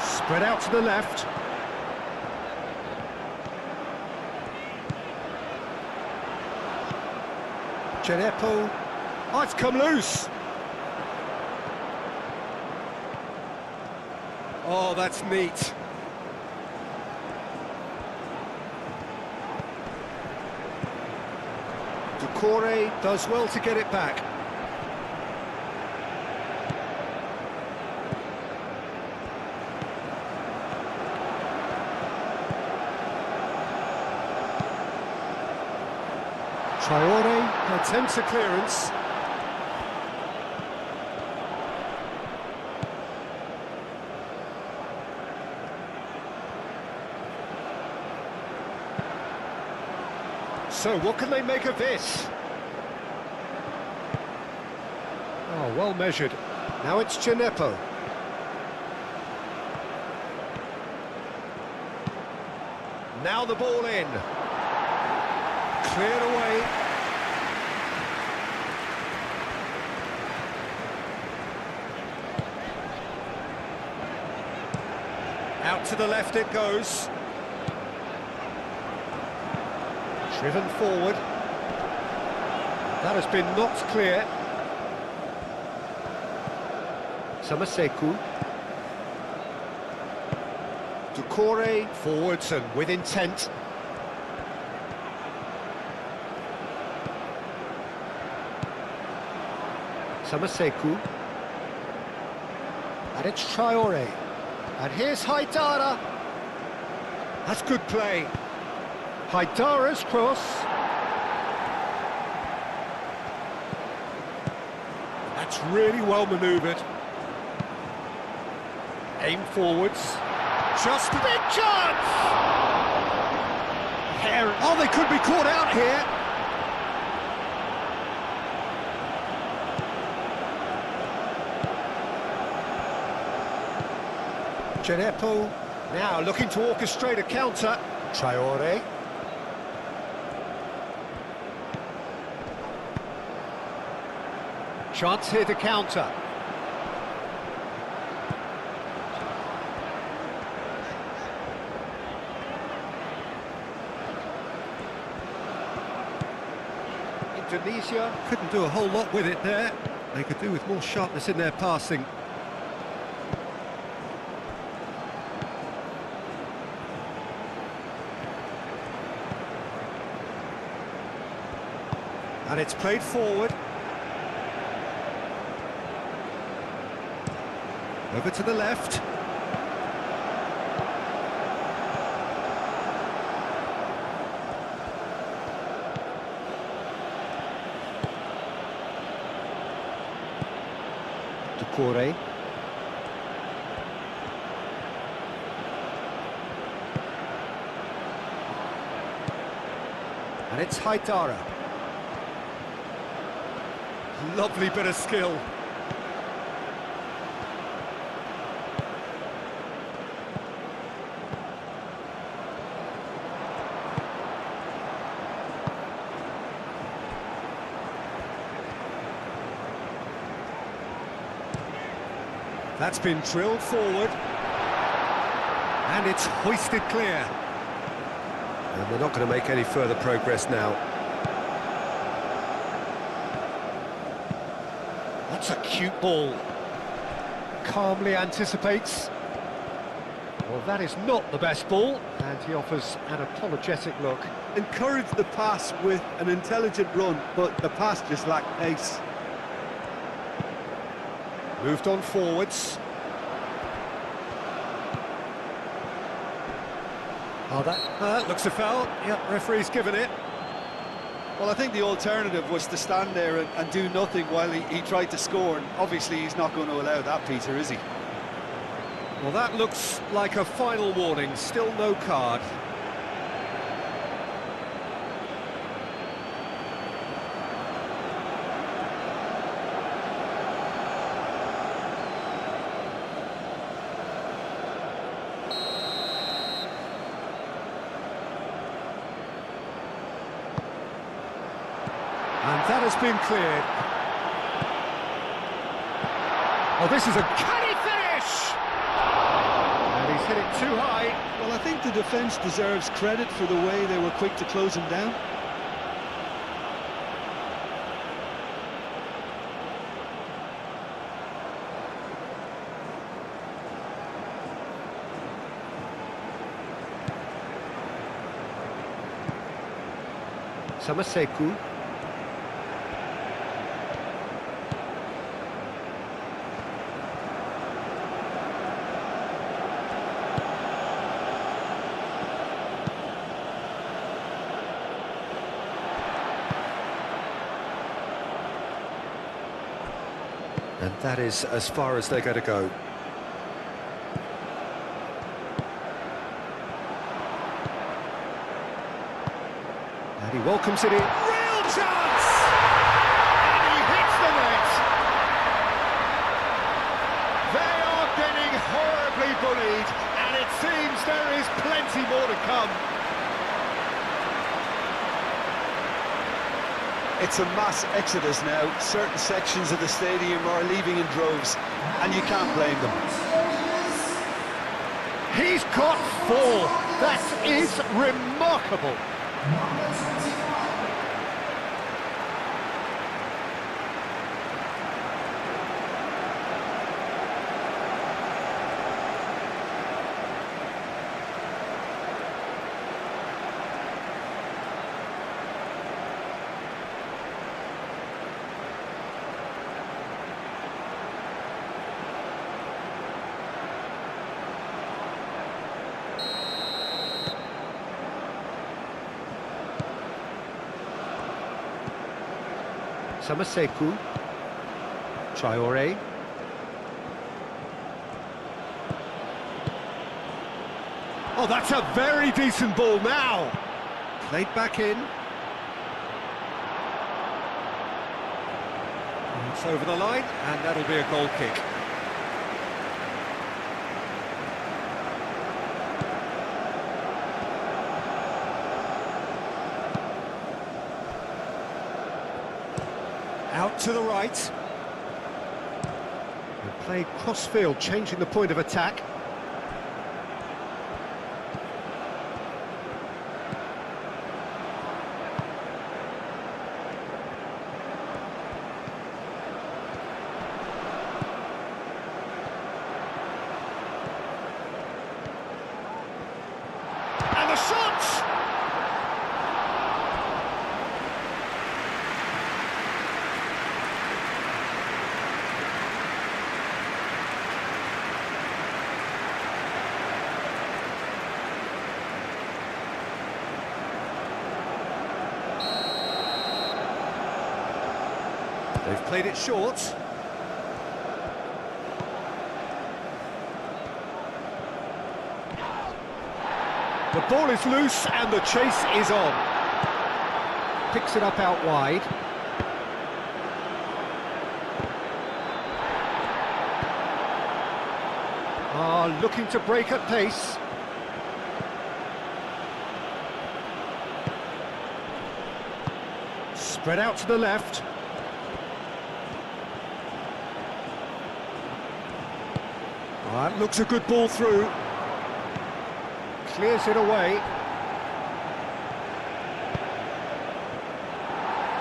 Spread out to the left. Gineppo. Oh, it's come loose. Oh, that's neat. Ducore does well to get it back. Traore attempts a clearance. So, what can they make of this? Oh, well measured. Now it's Gineppo. Now the ball in. Cleared away. Out to the left it goes. Driven forward. That has been knocked clear. Samaseku. Ducore forwards and with intent. Samaseku. And it's Traore. And here's Haidara. That's good play. Haidara's cross. That's really well manoeuvred. Aim forwards. Just a big chance! Here. Oh, they could be caught out here. Gineppo Now looking to orchestrate a counter. Traore. Chance here to counter. Indonesia couldn't do a whole lot with it there. They could do with more sharpness in their passing. And it's played forward. Over to the left. Decore. And it's Haidara. Lovely bit of skill. That's been drilled forward. And it's hoisted clear. And they're not going to make any further progress now. That's a cute ball. Calmly anticipates. Well, that is not the best ball, and he offers an apologetic look. Encourage the pass with an intelligent run, but the pass just lacked pace. Moved on forwards. Oh, that looks a foul. Yep, referee's given it. Well, I think the alternative was to stand there and do nothing while he tried to score, and obviously he's not going to allow that, Peter, is he? Well, that looks like a final warning. Still no card. And that has been cleared. Oh, this is a canny finish! And he's hit it too high. Well, I think the defence deserves credit for the way they were quick to close him down. Samaseku. And that is as far as they're going to go. And he welcomes it in. Real chance! And he hits the net! They are getting horribly bullied, and it seems there is plenty more to come. It's a mass exodus now. Certain sections of the stadium are leaving in droves, and you can't blame them. He's got 4. That is remarkable. Samaseku. Traore. Oh, that's a very decent ball now. Played back in. It's over the line, and that'll be a goal kick. Out to the right. And played cross-field, changing the point of attack. And the shot! They've played it short. The ball is loose and the chase is on. Picks it up out wide. Looking to break at pace. Spread out to the left. That looks a good ball through. Clears it away.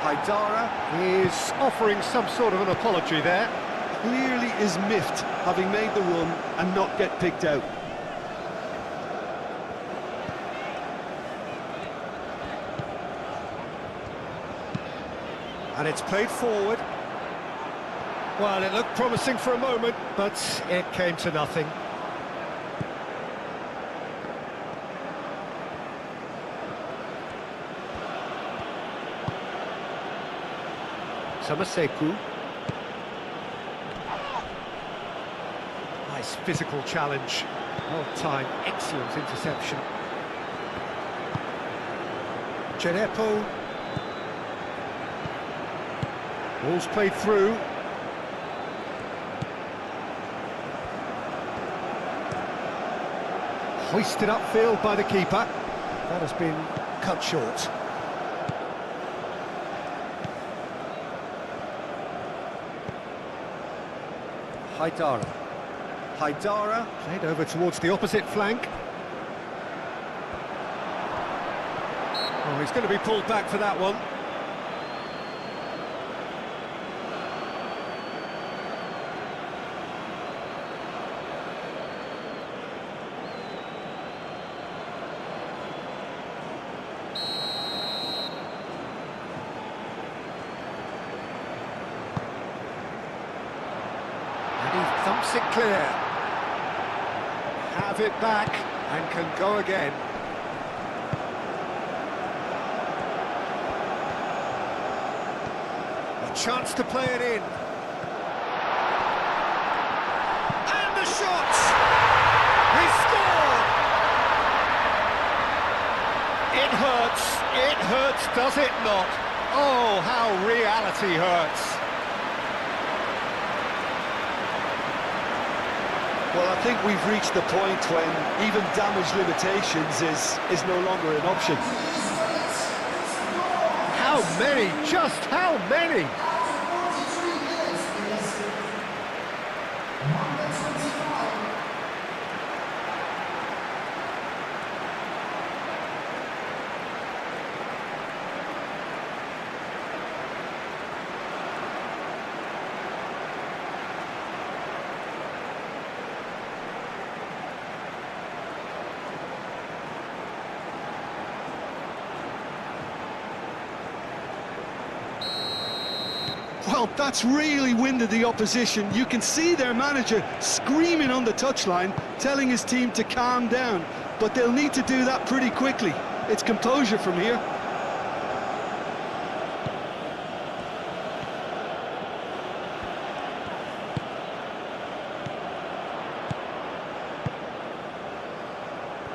Haidara is offering some sort of an apology there. Clearly is miffed, having made the run and not get picked out. And it's played forward. Well, it looked promising for a moment, but it came to nothing. Samaseku. Nice physical challenge. Well timed, excellent interception. Genepo. Ball's played through. Hoisted upfield by the keeper. That has been cut short. Haidara played over towards the opposite flank. Oh, he's going to be pulled back for that one. Thumps it clear. Have it back and can go again. A chance to play it in. And the shot! He scored! It hurts, does it not? Oh, how reality hurts. Well, I think we've reached the point when even damage limitations is no longer an option. How many? Just how many? Well, that's really winded the opposition. You can see their manager screaming on the touchline, telling his team to calm down. But they'll need to do that pretty quickly. It's composure from here.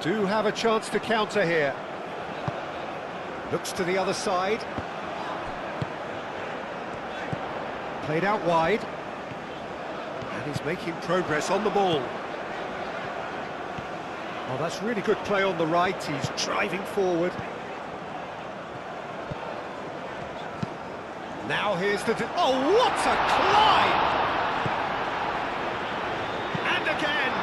Do have a chance to counter here. Looks to the other side. Played out wide. And he's making progress on the ball. Oh, that's really good play on the right. He's driving forward. Now here's the... Oh, what a climb! And again!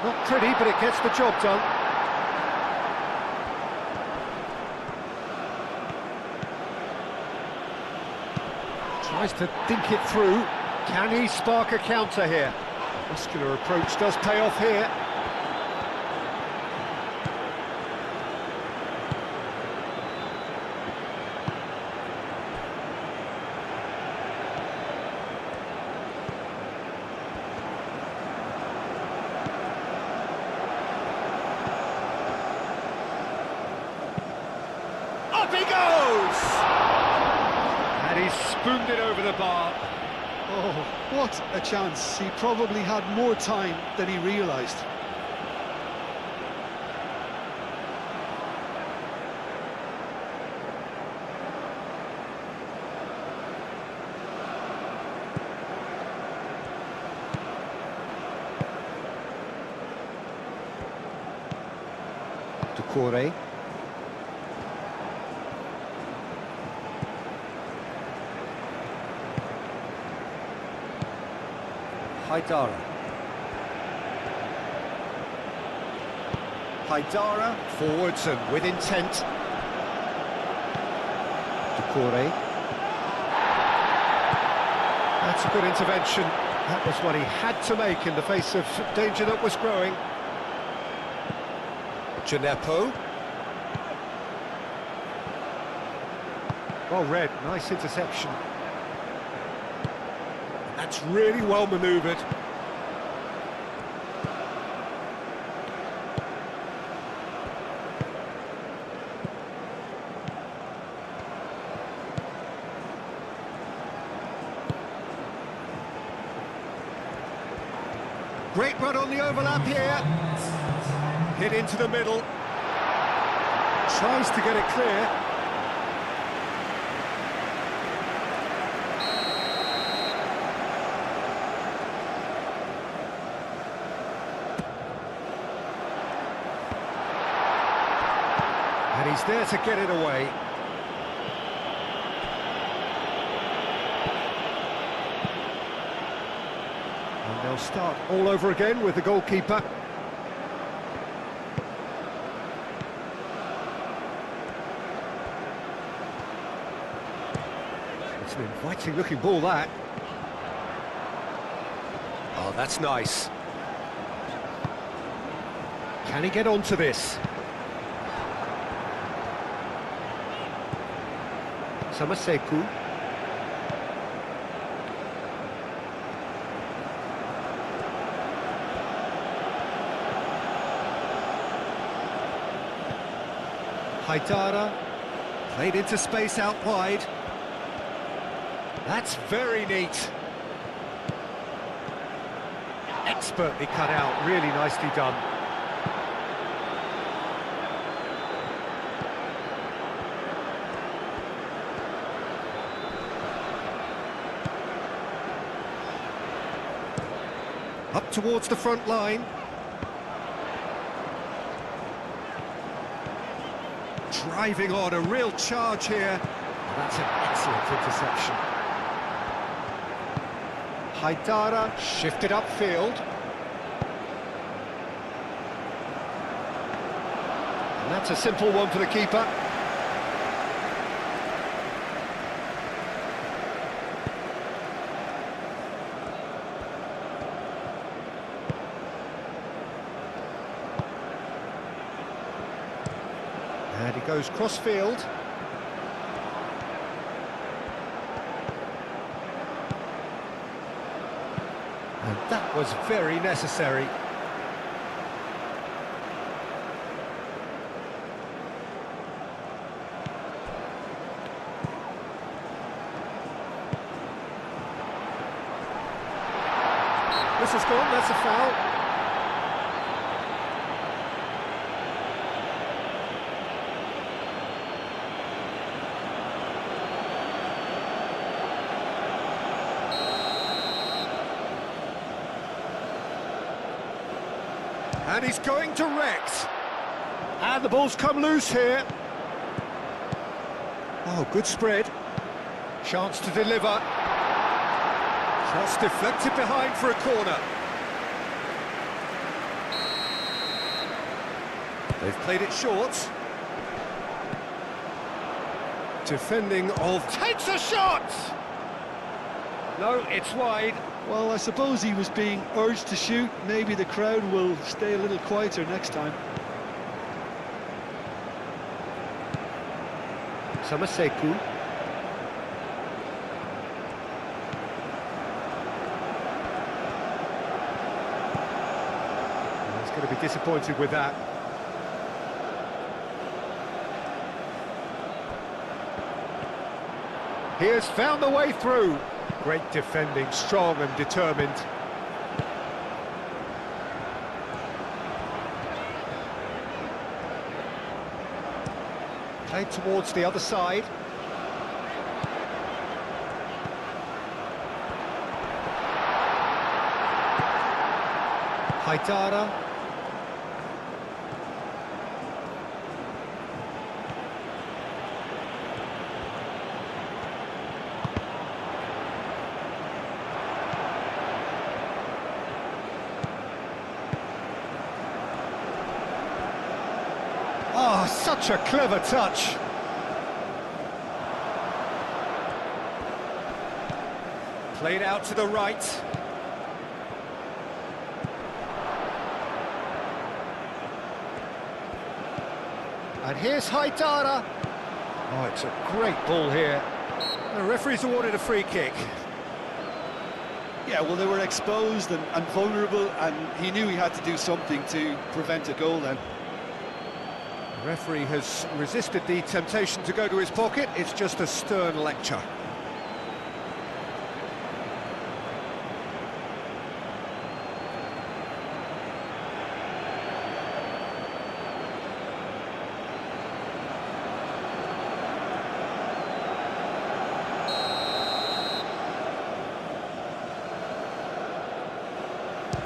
Not pretty, but it gets the job done. Tries to dink it through. Can he spark a counter here? Muscular approach does pay off here. Up he goes! And he's spooned it over the bar. Oh, what a chance. He probably had more time than he realised. Ducore. Haidara forwards and with intent. Ducore. That's a good intervention. That was what he had to make in the face of danger that was growing. Gineppo. Well read, nice interception. That's really well manoeuvred. Great run on the overlap here. Hit into the middle. Tries to get it clear. And he's there to get it away. And they'll start all over again with the goalkeeper. It's an inviting looking ball, that. Oh, that's nice. Can he get onto this? Samaseku. Haidara, played into space out wide. That's very neat. Expertly cut out, really nicely done. Up towards the front line. Driving on, a real charge here. That's an excellent interception. Haidara shifted upfield. And that's a simple one for the keeper. And he goes cross-field. And that was very necessary. This has gone, that's a foul. And he's going direct. And the ball's come loose here. Oh, good spread. Chance to deliver. Just deflected behind for a corner. They've played it short. Defending of... takes a shot! No, it's wide. Well, I suppose he was being urged to shoot. Maybe the crowd will stay a little quieter next time. Samaseku. He's going to be disappointed with that. He has found the way through. Great defending, strong and determined. Played towards the other side. Haidara. Oh, such a clever touch. Played out to the right. And here's Haidara. Oh, it's a great ball here. The referee's awarded a free kick. Yeah, well, they were exposed and vulnerable, and he knew he had to do something to prevent a goal then. The referee has resisted the temptation to go to his pocket. It's just a stern lecture.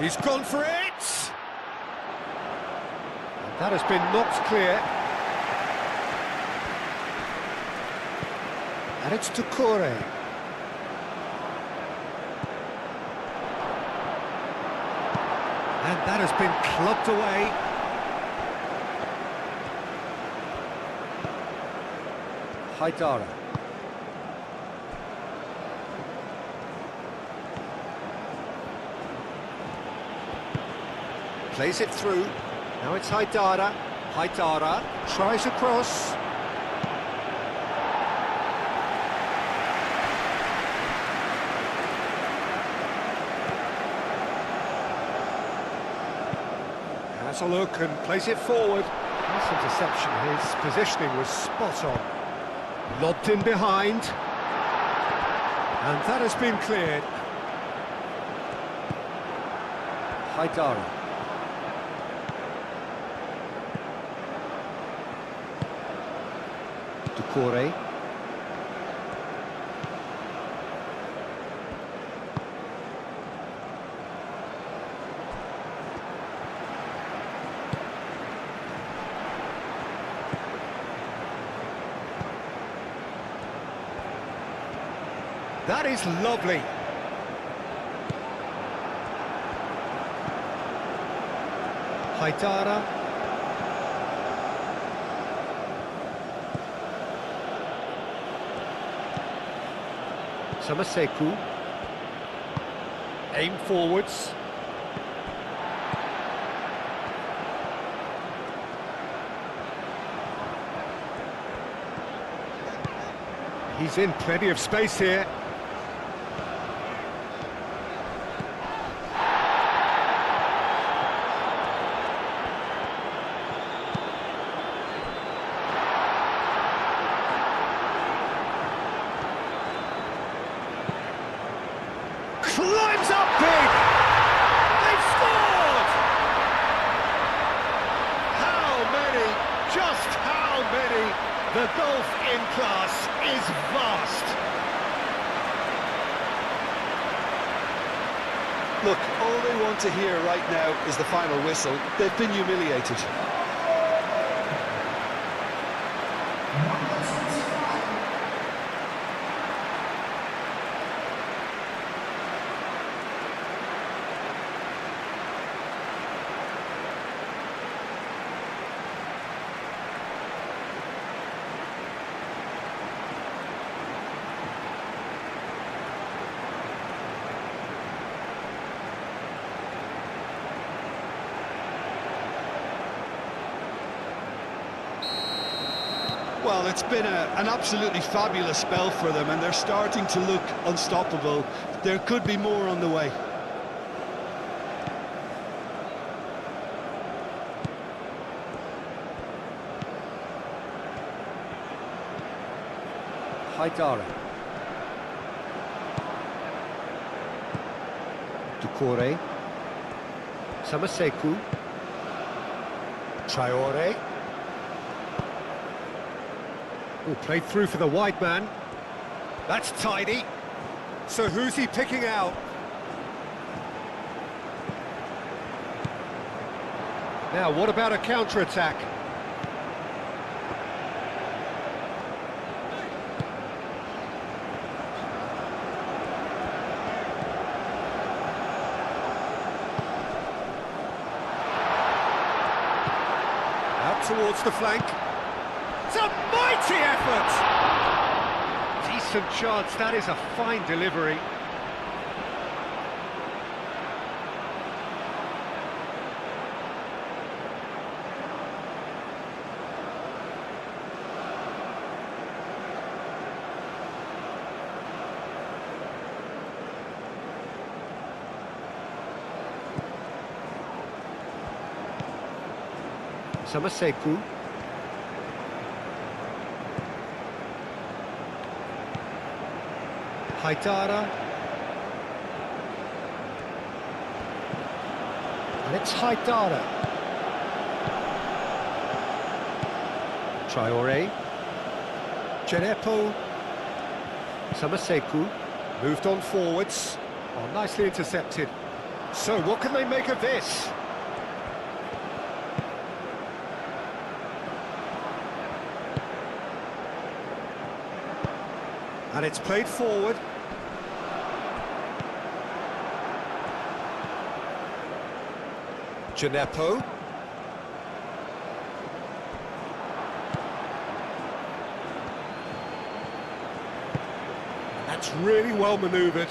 He's gone for it! That has been knocked clear. And it's to Kore. And that has been clubbed away. Haidara. Plays it through. Now it's Haidara. Haidara tries across. Has a look and plays it forward. Nice interception. His positioning was spot on. Lobbed in behind. And that has been cleared. Haidara. Kore. That is lovely. Haidara. Samaseku. Aim forwards. He's in plenty of space here. Climbs up big! The gulf in class is vast. Look, all they want to hear right now is the final whistle. They've been humiliated. Well, it's been an absolutely fabulous spell for them, and they're starting to look unstoppable. There could be more on the way. Haidara. Doucouré. Samaseku. Traoré. Oh, played through for the wide man. That's tidy. So who's he picking out? Now, what about a counter-attack? Out towards the flank. It's a mighty effort! Decent chance, that is a fine delivery. Samaseku. Haidara. And it's Haidara. Traoré. Jenepo. Samaseku. Moved on forwards. Oh, nicely intercepted. So what can they make of this? And it's played forward. Jenepo. That's really well manoeuvred.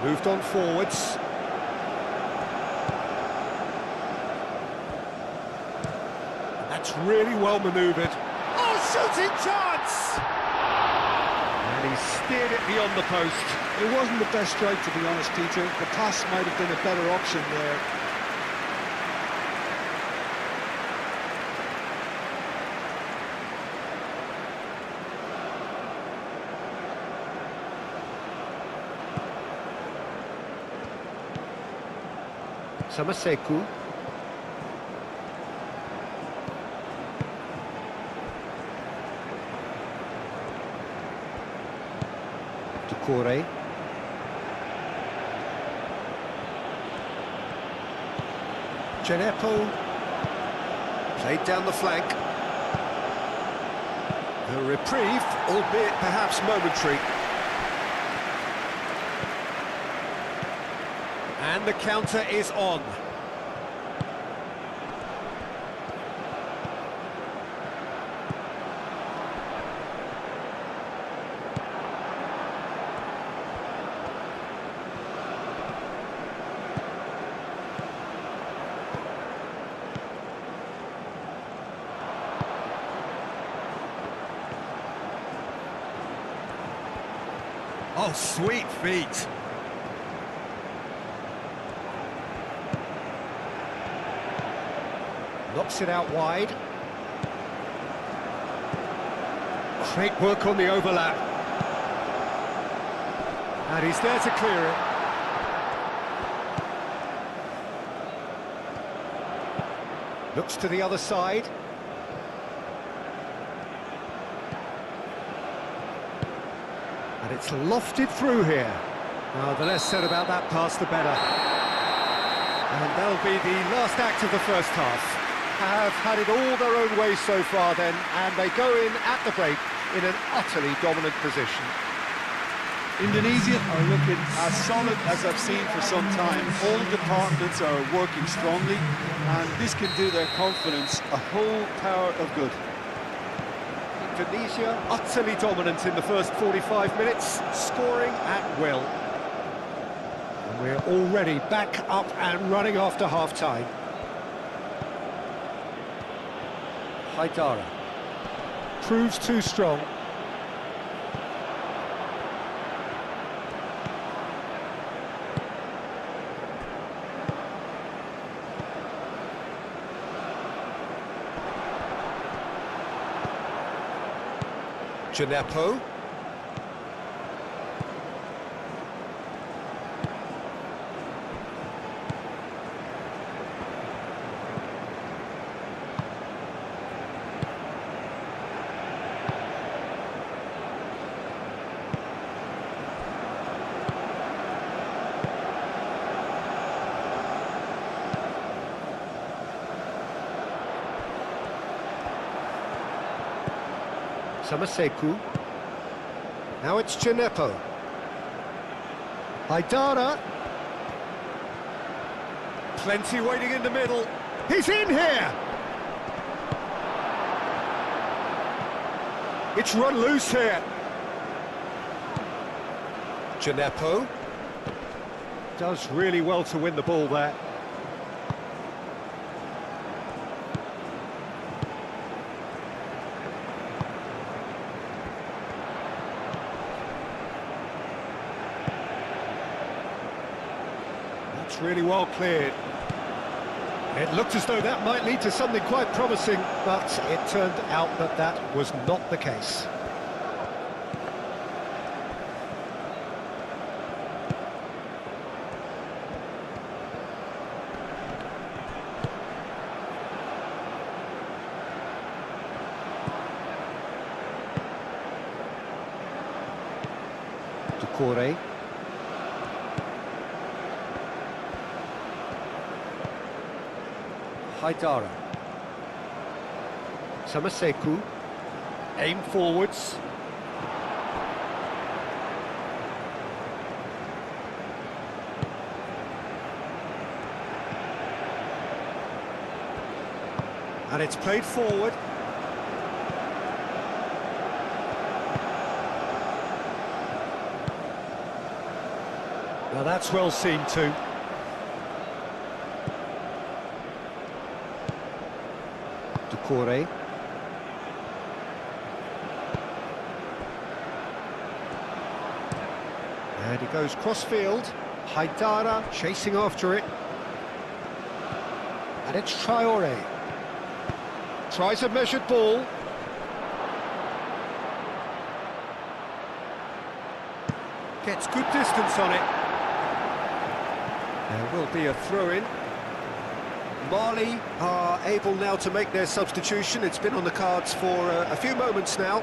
Moved on forwards. That's really well manoeuvred. Oh, shooting chance! And he steered it beyond the post. It wasn't the best strike, to be honest, Peter. The pass might have been a better option there. Samaseku. Doucouré. Jenepo. Played down the flank. A reprieve, albeit perhaps momentary. And the counter is on. Oh, sweet feet. Knocks it out wide. Great work on the overlap. And he's there to clear it. Looks to the other side. And it's lofted through here. The less said about that pass, the better. And that'll be the last act of the first half. Have had it all their own way so far then, and they go in at the break in an utterly dominant position. Indonesia are looking as solid as I've seen for some time. All departments are working strongly, and this can do their confidence a whole power of good. Indonesia utterly dominant in the first 45 minutes, scoring at will. And we're already back up and running after half-time. Haidara proves too strong. Gineppo. Samaseku. Now it's Gineppo. Haidara. Plenty waiting in the middle. He's in here! It's run loose here. Gineppo. Does really well to win the ball there. Really well cleared. It looked as though that might lead to something quite promising, but it turned out that that was not the case. Ducore. Haidara. Samaseku. Aim forwards. And it's played forward. Now that's well seen too. Ducore. And he goes cross-field. Haidara chasing after it. And it's Traore. Tries a measured ball. Gets good distance on it. There will be a throw-in. Mali are able now to make their substitution. It's been on the cards for a few moments now.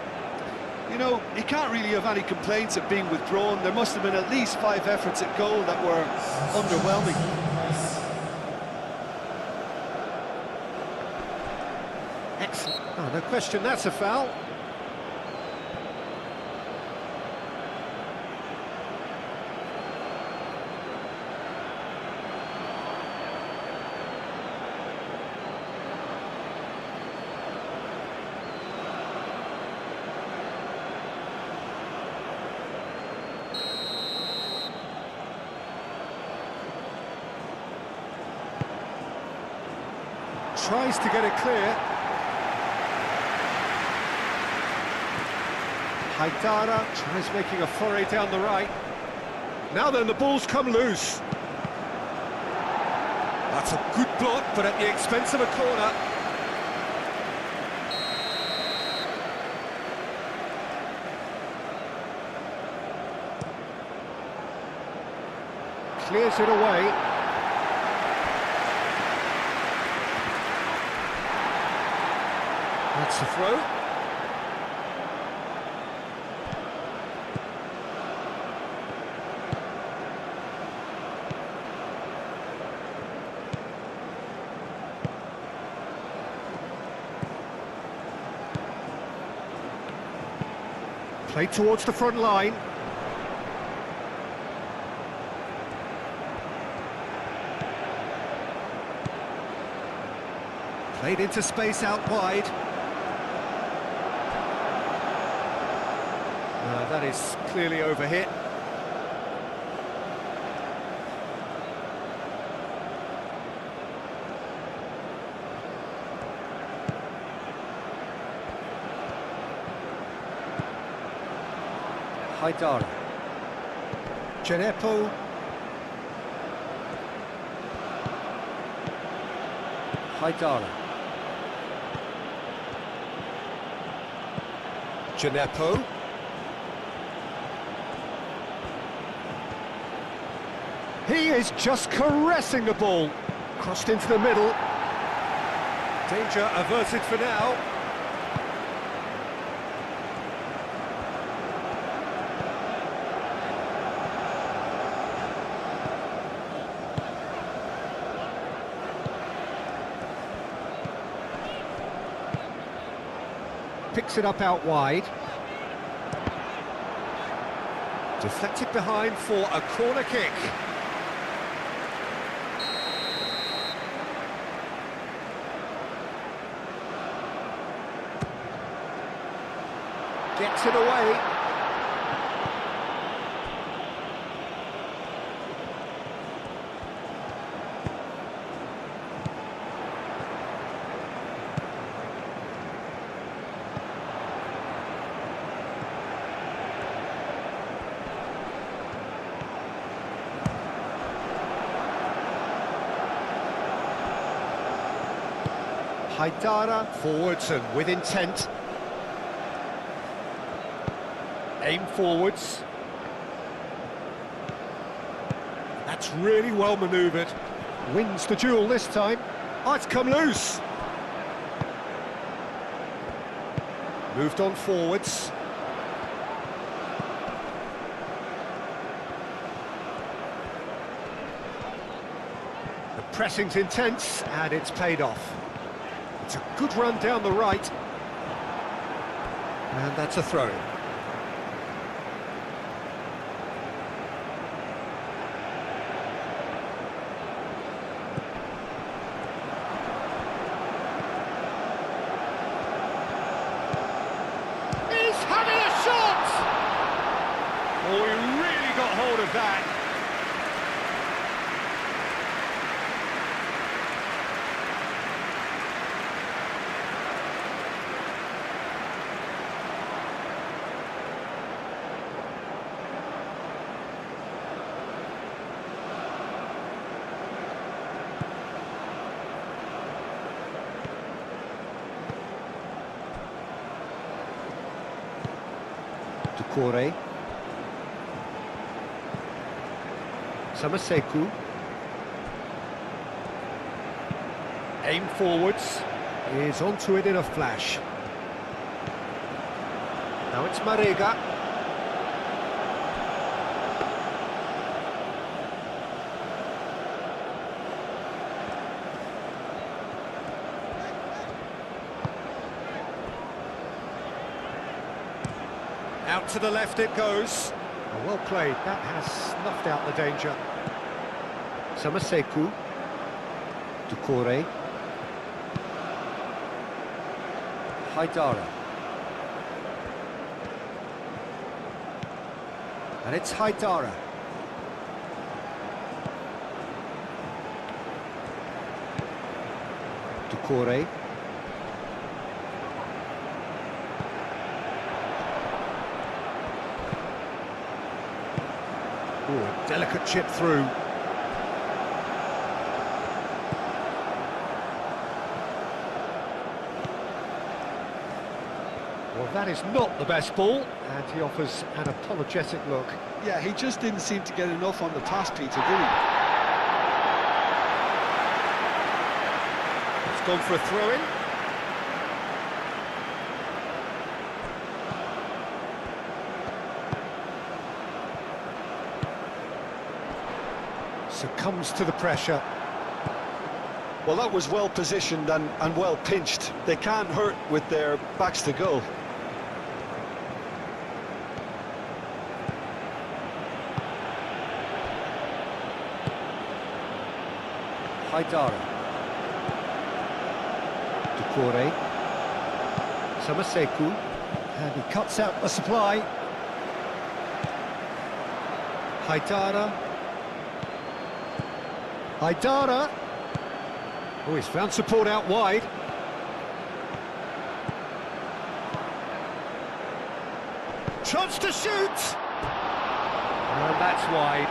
You know, you can't really have any complaints of being withdrawn. There must have been at least 5 efforts at goal that were underwhelming. Excellent. Oh, no question, that's a foul. Tries to get it clear. Haidara tries making a foray down the right. Now then, the ball's come loose. That's a good block, but at the expense of a corner. Clears it away. That's the throw. Played towards the front line. Played into space out wide. That is clearly overhit. Haidara. Genepo. Haidara. Genepo. He is just caressing the ball. Crossed into the middle. Danger averted for now. Picks it up out wide. Deflected behind for a corner kick. Gets it away. Haidara forwards and with intent. Aim forwards. That's really well manoeuvred. Wins the duel this time. Oh, it's come loose. Moved on forwards. The pressing's intense and it's paid off. It's a good run down the right. And that's a throw-in. He's having a shot! Oh, he really got hold of that. Ducore. Samaseku. Aim forwards. Is onto it in a flash. Now it's Marega. Out to the left it goes. Well played, that has snuffed out the danger. Samaseku. Ducore. Haidara. And it's Haidara. Ducore. Ooh, a delicate chip through. Well, that is not the best ball, and he offers an apologetic look. Yeah, he just didn't seem to get enough on the pass, Peter, did he? It's gone for a throw-in. succumbs to the pressure. Well, that was well positioned and well pinched. They can't hurt with their backs to goal. Haidara. Ducore. Samaseku. And he cuts out the supply. Haidara. Haidara. Oh, he's found support out wide. Chance to shoot! And that's wide.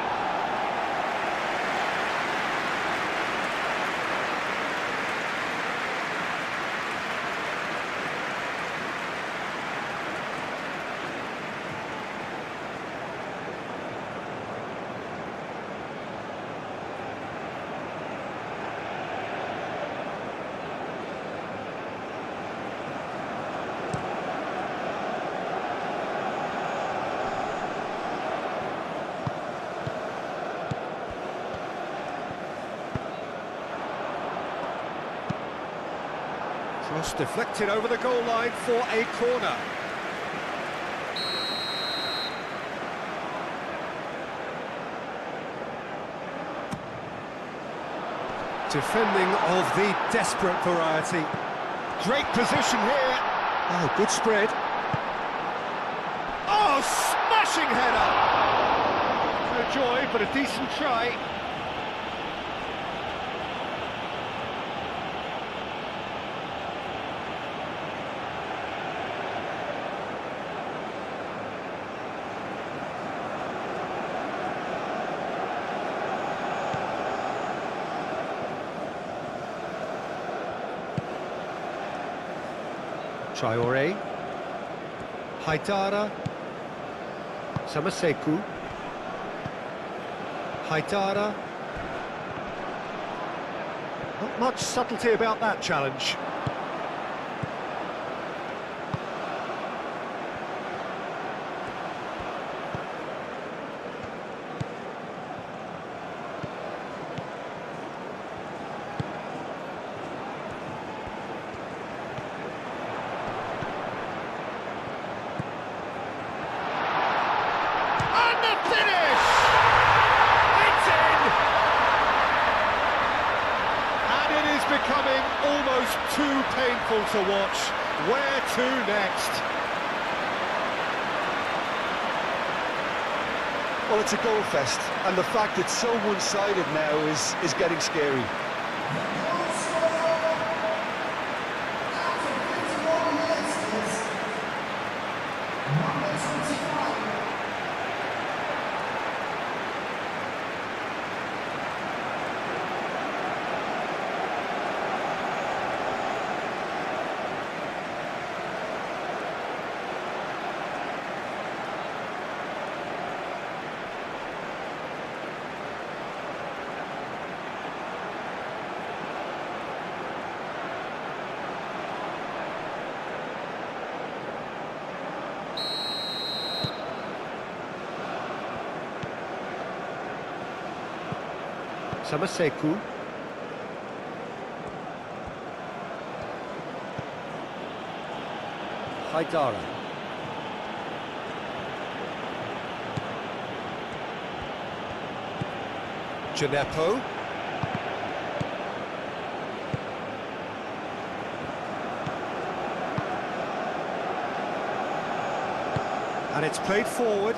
Cross deflected over the goal line for a corner. Defending of the desperate variety. Great position here. Oh, good spread. Oh, smashing header! No joy, but a decent try. Traore, Haidara, Samaseku, Haidara. Not much subtlety about that challenge. Becoming almost too painful to watch. Where to next? Well, it's a goal fest, and the fact it's so one-sided now is getting scary. Samaseku. Haidara. Gineppo. And it's played forward.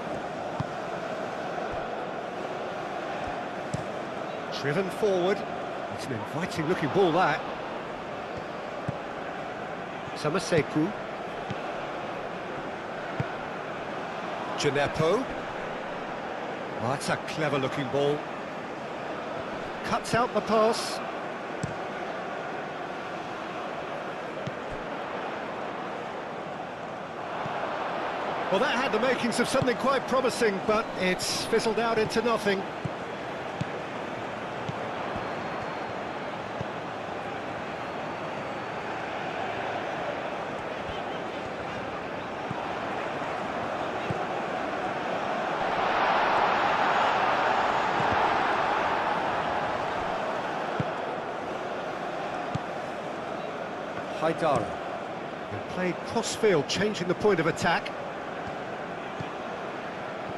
Driven forward. It's an inviting looking ball, that. Samaseku. Gineppo. Oh, that's a clever looking ball. Cuts out the pass. Well, that had the makings of something quite promising, but it's fizzled out into nothing. Haidara. They played cross-field, changing the point of attack.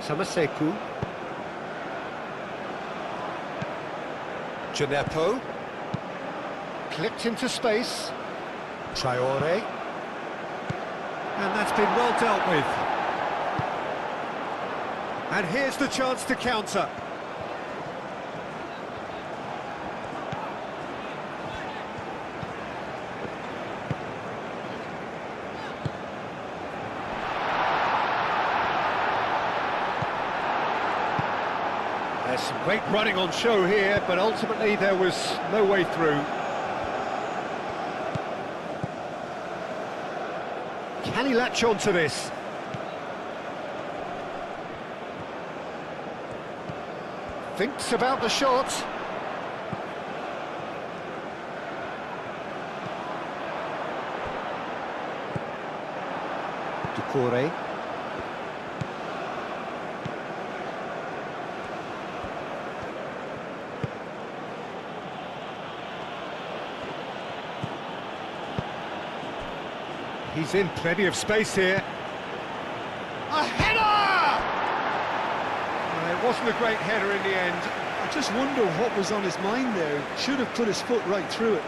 Samaseku. Janepo. Clipped into space. Traore. And that's been well dealt with. And here's the chance to counter. There's some great running on show here, but ultimately there was no way through. Can he latch on to this? Thinks about the shot. Decore. He's in plenty of space here. A header! Well, it wasn't a great header in the end. I just wonder what was on his mind there. Should have put his foot right through it.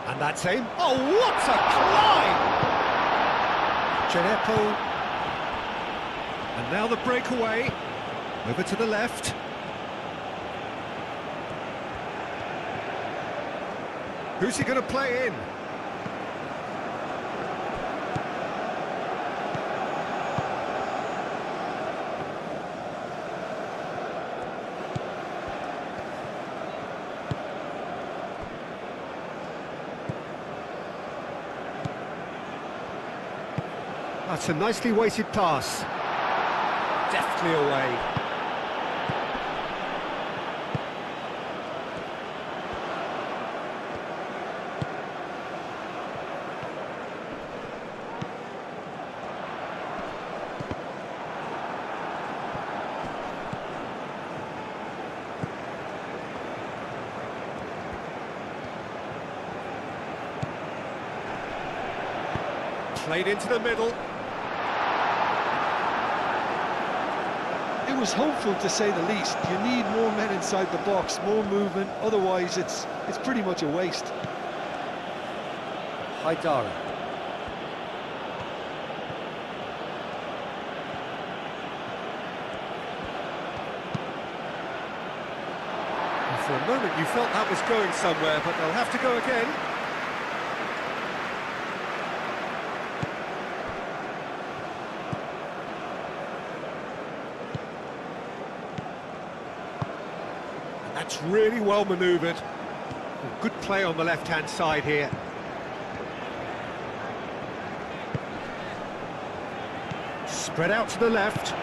And that's him. Oh, what a climb! Janepo. And now the breakaway. Over to the left. Who's he going to play in? That's a nicely weighted pass. Deftly away. Played into the middle. It was hopeful, to say the least. You need more men inside the box, more movement, otherwise it's pretty much a waste. Haidara. For a moment you felt that was going somewhere, but they'll have to go again. That's really well manoeuvred. Good play on the left-hand side here. Spread out to the left.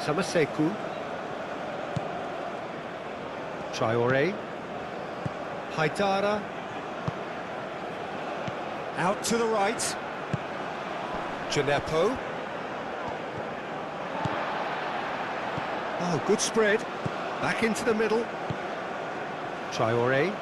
Samaseku. Traore. Haidara. Out to the right. Janepo. Oh, good spread. Back into the middle. Traore.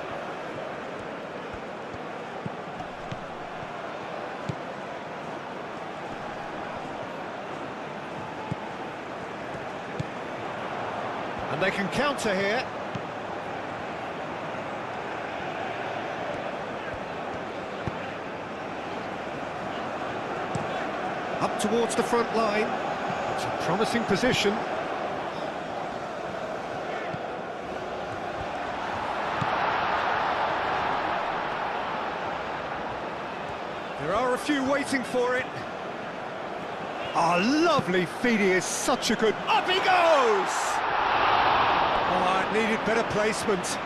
And they can counter here. Up towards the front line. It's a promising position. There are a few waiting for it. Oh, lovely feed, he is such a good... Up he goes! Oh, it needed better placement.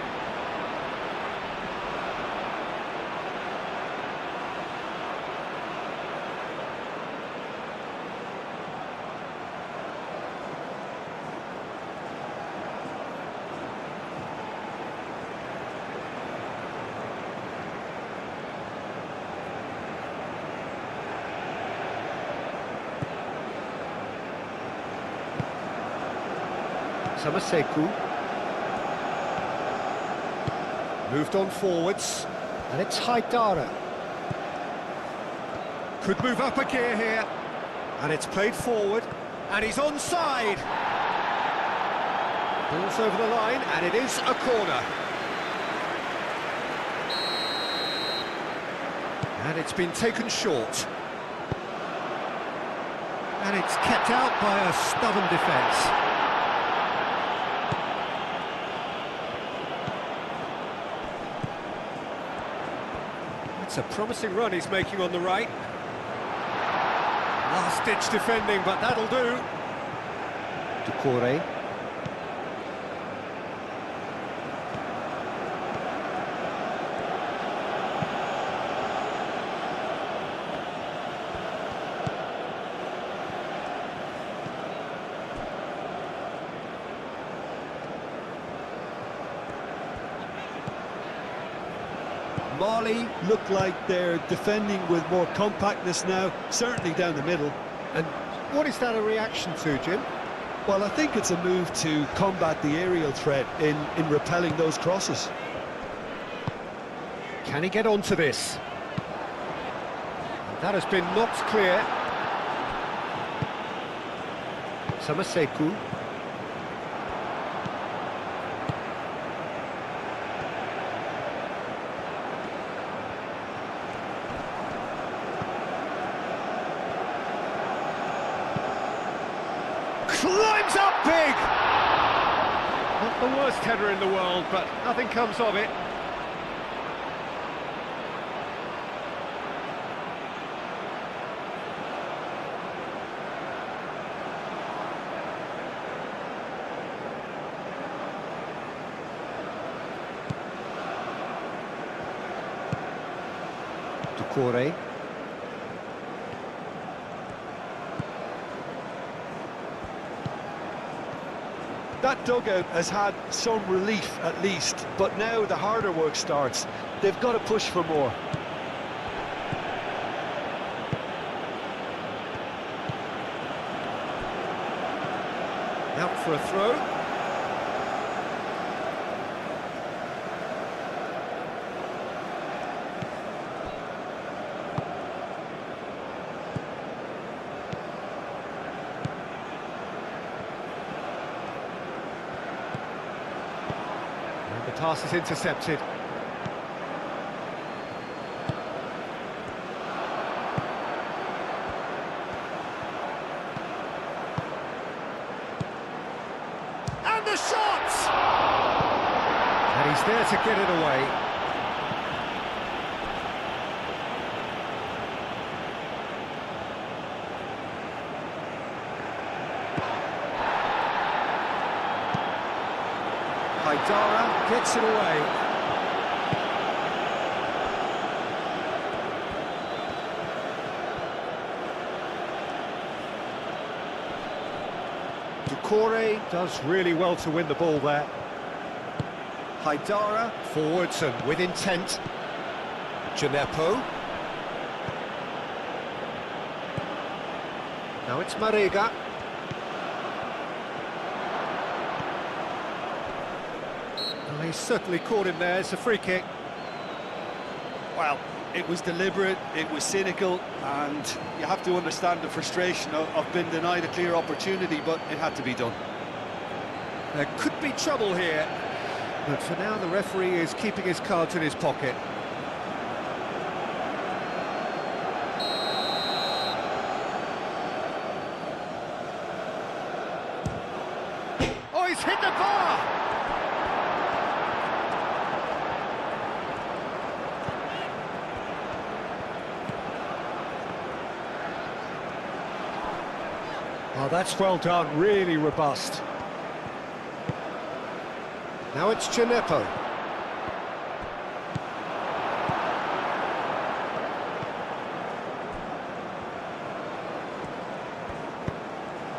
Samaseku. Moved on forwards, and it's Haidara. Could move up a gear here, and it's played forward, and he's onside. Ball's over the line, and it is a corner. And it's been taken short. And it's kept out by a stubborn defence. It's a promising run he's making on the right. Last-ditch defending, but that'll do. Ducore. Mali look like they're defending with more compactness now, certainly down the middle. And what is that a reaction to, Jim? Well, I think it's a move to combat the aerial threat in repelling those crosses. Can he get onto this? And that has been knocked clear. Samaseku. Climbs up big! Not the worst header in the world, but nothing comes of it. Ducore. That dugout has had some relief at least, but now the harder work starts. They've got to push for more. Out for a throw. The pass is intercepted. And the shot! And he's there to get it away. Haidara gets it away. Ducore does really well to win the ball there. Haidara forwards and with intent. Gineppo. Now it's Marega. Well, he's certainly caught him there. It's a free kick. Well, it was deliberate, it was cynical, and you have to understand the frustration of being denied a clear opportunity, but it had to be done. There could be trouble here, but for now the referee is keeping his cards in his pocket. Oh, he's hit the bar! Oh, that's well done, really robust. Now it's Gineppo.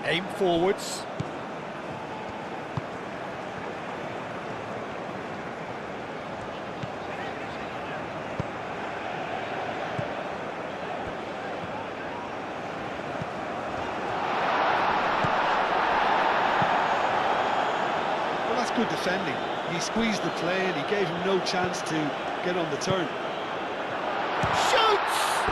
Aim forwards. Well, that's good defending. He squeezed the play and he gave him no chance to get on the turn. Shoots!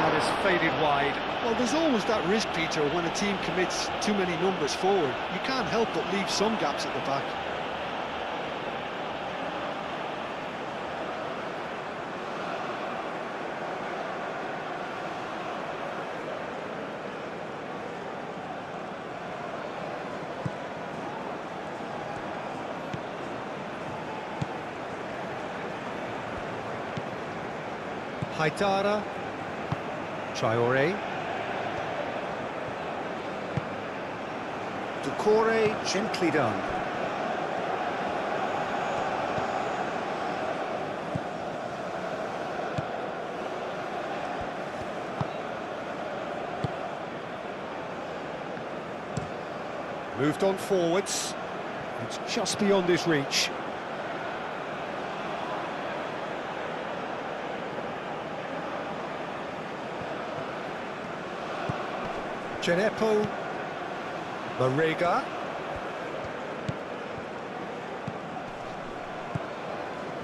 That is faded wide. Well, there's always that risk, Peter, when a team commits too many numbers forward. You can't help but leave some gaps at the back. Haidara. Traore. Doucouré, gently done. Moved on forwards. It's just beyond his reach. Gineppo. Marega.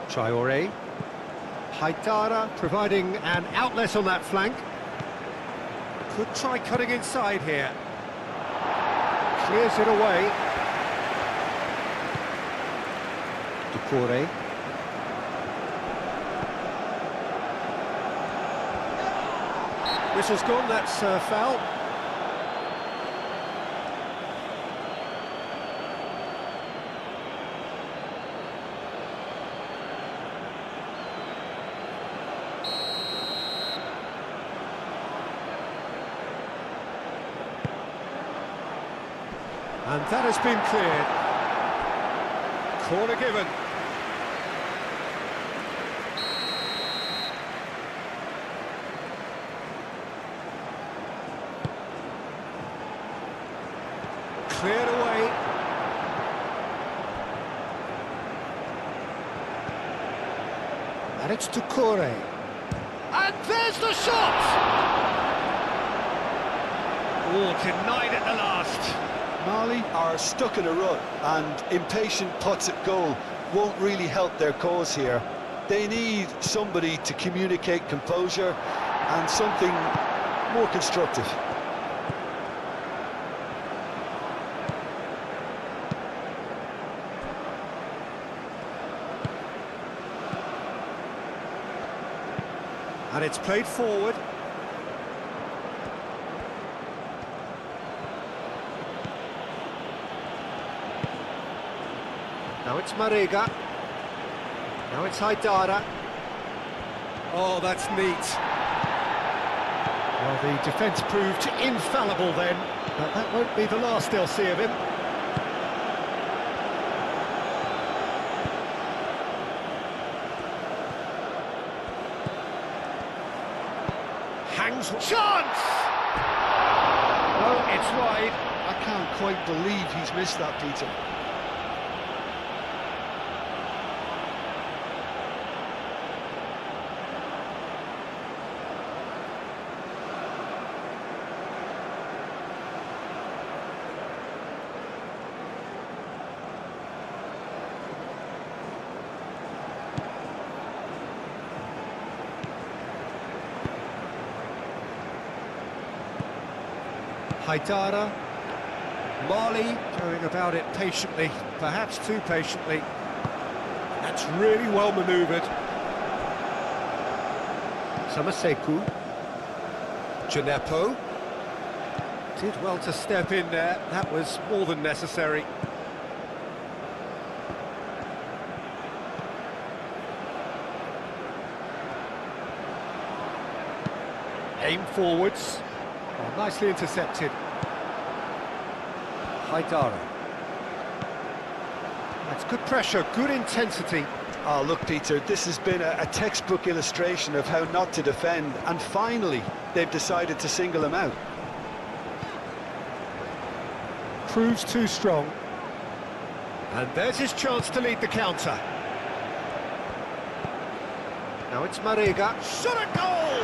Traore. Haidara providing an outlet on that flank. Could try cutting inside here. Clears it away. Doucouré. Whistle's gone, that's foul. And that has been cleared. Corner given. Cleared away. And it's Doucouré. And there's the shot! Oh, denied at the last. Mali are stuck in a rut, and impatient putts at goal won't really help their cause here. They need somebody to communicate composure and something more constructive. And it's played forward. Now it's Marega. Now it's Haidara. Oh, that's neat. Well, the defence proved infallible then, but that won't be the last they'll see of him. Hangs... Chance! Oh, it's wide. I can't quite believe he's missed that, Peter. Haidara. Mali going about it patiently, perhaps too patiently. That's really well manoeuvred. Samaseku. Gineppo. Did well to step in there, that was more than necessary. Aim forwards. Oh, nicely intercepted. Haidara. That's good pressure, good intensity. Oh, look, Peter, this has been a textbook illustration of how not to defend, and finally, they've decided to single him out. Proves too strong. And there's his chance to lead the counter. Now it's Marega. Shot a goal!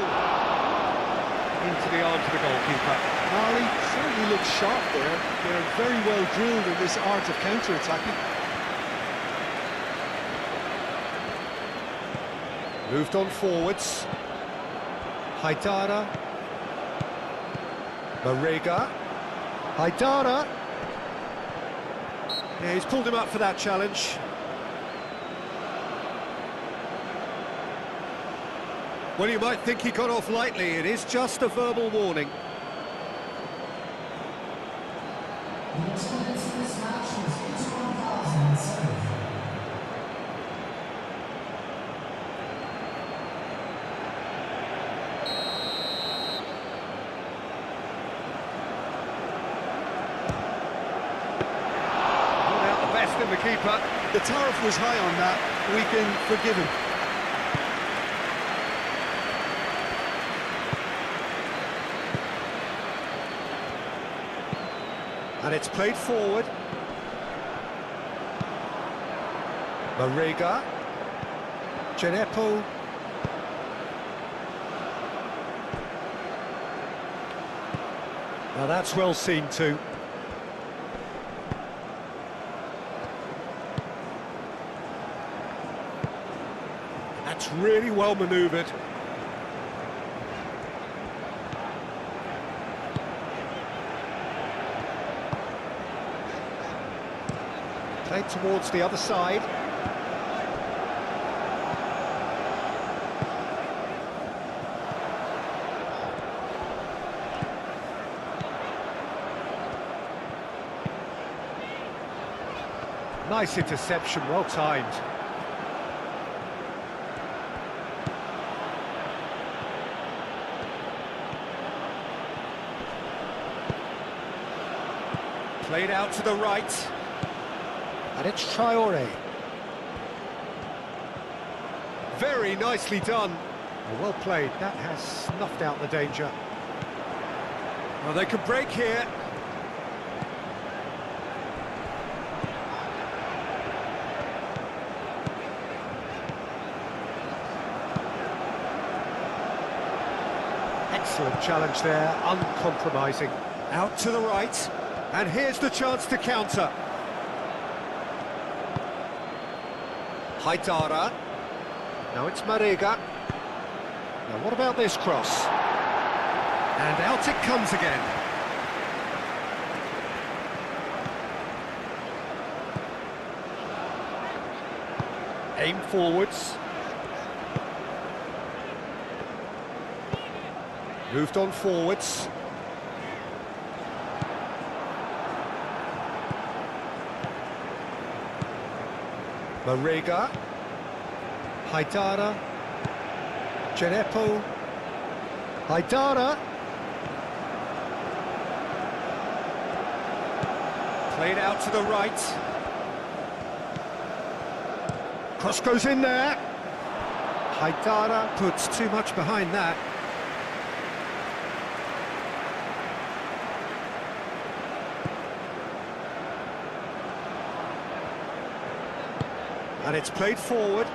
Into the arms of the goalkeeper. Mali certainly looks sharp there. They're very well drilled in this art of counter-attacking. Moved on forwards. Haidara. Marega. Haidara. Yeah, he's pulled him up for that challenge. Well, you might think he got off lightly. It is just a verbal warning. The keeper. The tariff was high on that. We can forgive him. And it's played forward. Marega. Genepo. Now that's well seen too. That's really well manoeuvred. Played towards the other side. Nice interception, well timed. Played out to the right. And it's Traore. Very nicely done. Well played. That has snuffed out the danger. Well, they could break here. Excellent challenge there, uncompromising. Out to the right. And here's the chance to counter. Haidara. Now it's Marega. Now what about this cross? And out it comes again. Aim forwards. Moved on forwards. Marega, Haidara, Genepo, Haidara. Played out to the right. Cross goes in there. Haidara puts too much behind that. And it's played forward.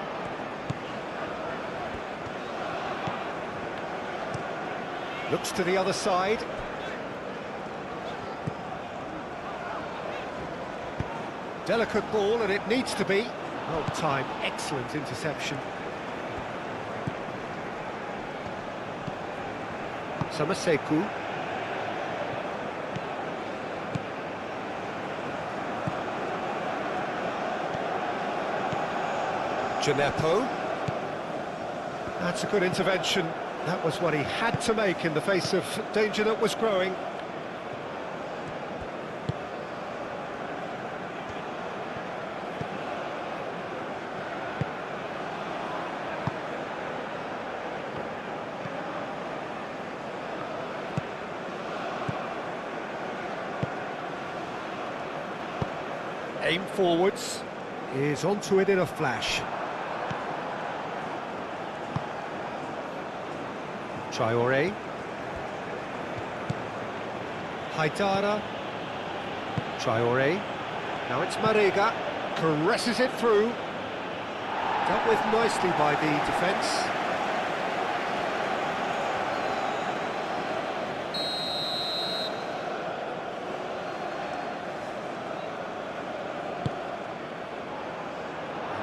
Looks to the other side. Delicate ball, and it needs to be. Well timed, excellent interception. Samaseku. Genepo. That's a good intervention. That was what he had to make in the face of danger that was growing. Aim forwards. Is onto it in a flash. Traore. Haidara. Traore. Now it's Marega. Caresses it through. Dealt with nicely by the defence.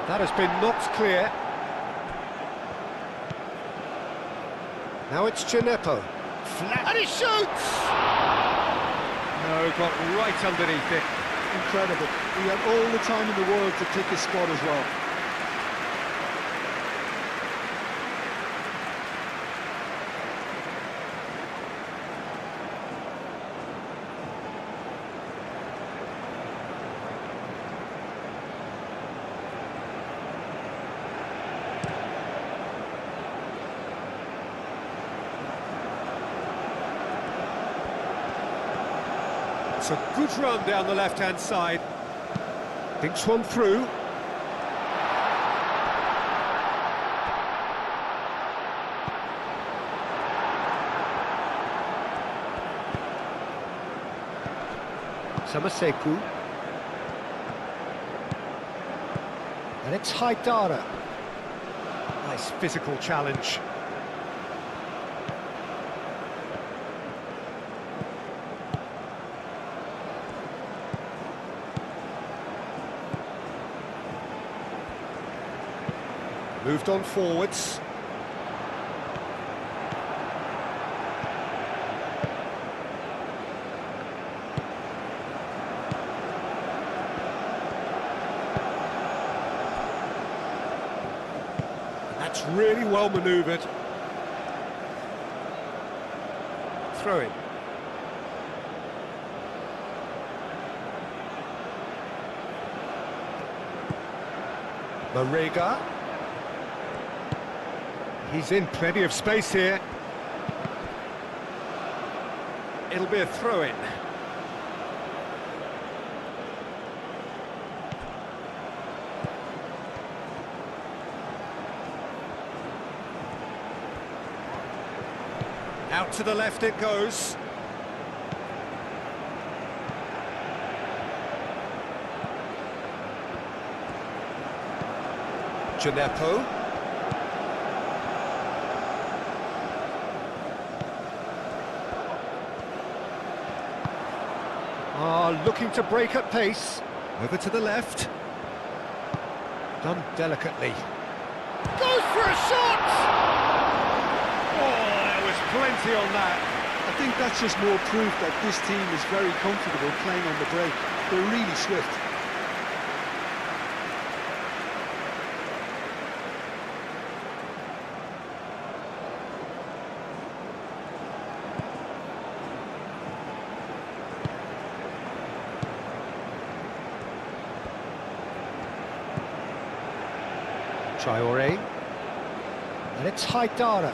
That has been knocked clear. Now it's Gineppo. Flat. And he shoots! No, got right underneath it. Incredible. He had all the time in the world to pick his spot as well. It's a good run down the left-hand side. Thinks one through. Samaseku. And it's Haidara. Nice physical challenge. Moved on forwards. That's really well manoeuvred. Throw in. Marega. He's in plenty of space here. It'll be a throw-in. Out to the left it goes. Gineppo. Looking to break at pace. Over to the left. Done delicately. Goes for a shot! Oh, there was plenty on that. I think that's just more proof that this team is very comfortable playing on the break. They're really swift. Traore. And it's Haidara.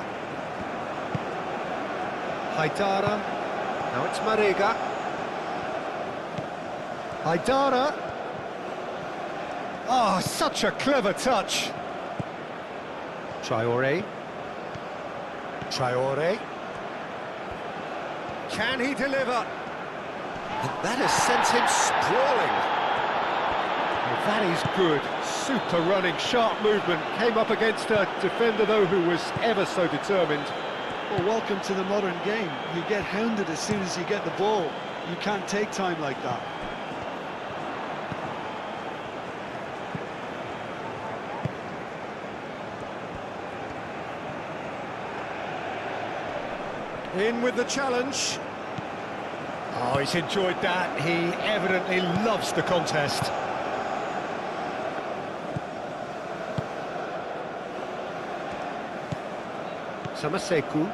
Haidara. Now it's Marega. Haidara. Oh, such a clever touch. Traore. Traore. Can he deliver? And that has sent him sprawling. Well, that is good. Super running, sharp movement. Came up against a defender, though, who was ever so determined. Well, welcome to the modern game. You get hounded as soon as you get the ball. You can't take time like that. In with the challenge. Oh, he's enjoyed that. He evidently loves the contest. Samaseku.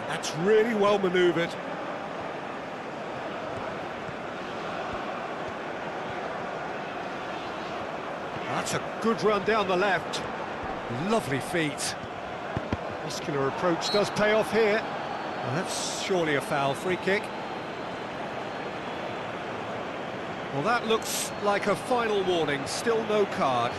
That's really well manoeuvred. That's a good run down the left. Lovely feet. Muscular approach does pay off here. Well, that's surely a foul. Free kick. Well, that looks like a final warning. Still no card.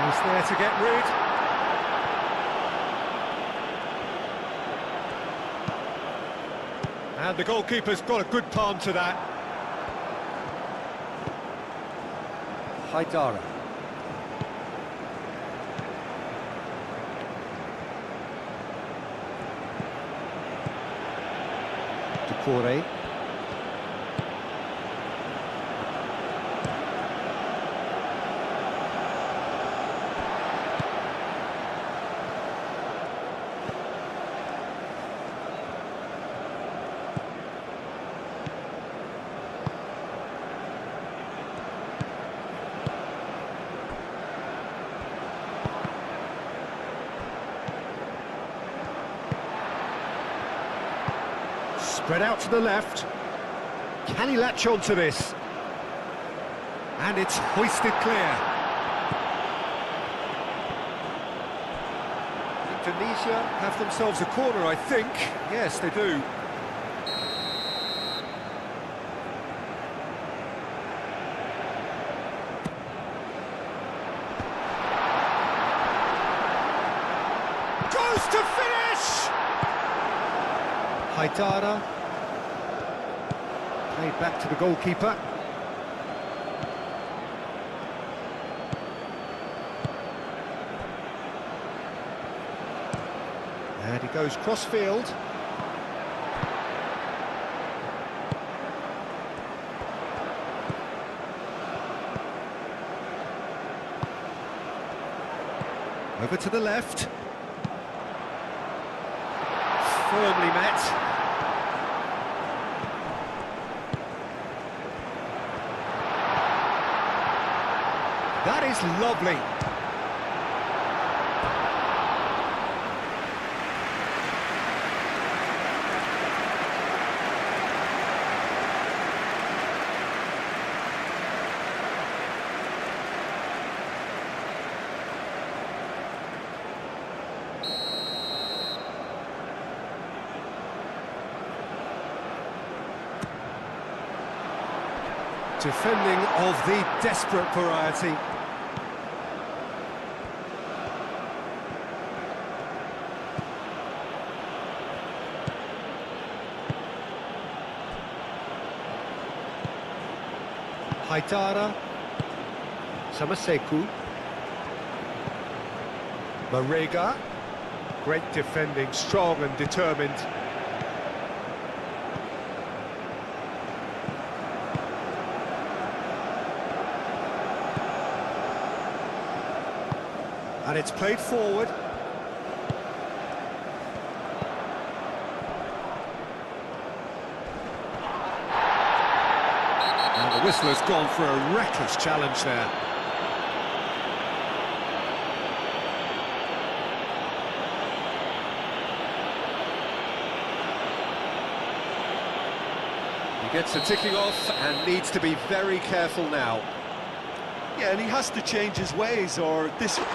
He's there to get rid. And the goalkeeper's got a good palm to that. Haidara. Ducouré. Spread out to the left. Can he latch on to this? And it's hoisted clear. Indonesia have themselves a corner, I think. Yes, they do. Goes to finish! Haidara. Played back to the goalkeeper. And he goes cross-field. Over to the left. Firmly met. That is lovely. Defending of the desperate variety. Haidara, Samaseku, Marega, great defending, strong and determined. And it's played forward. The whistler's gone for a reckless challenge there. He gets a ticking off and needs to be very careful now. Yeah, and he has to change his ways, or this... That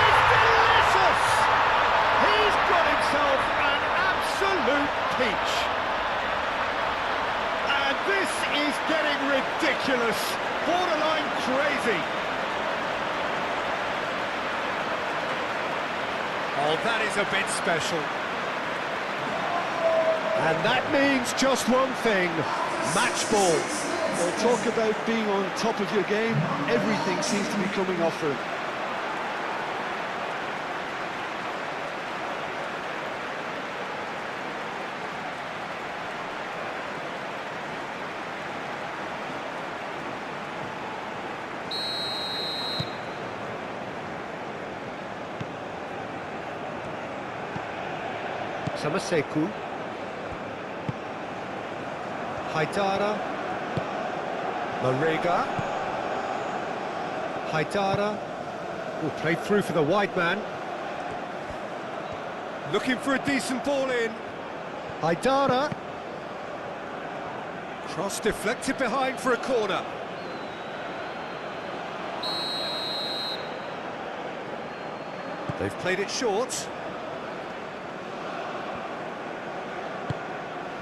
is delicious! He's got himself an absolute peach. And this is getting ridiculous, borderline crazy. Oh, that is a bit special. And that means just one thing, match ball. Well, talk about being on top of your game, everything seems to be coming off for him. Samaseku. Haidara. Marega. Haidara. Oh, played through for the wide man. Looking for a decent ball in. Haidara. Cross deflected behind for a corner. They've played it short.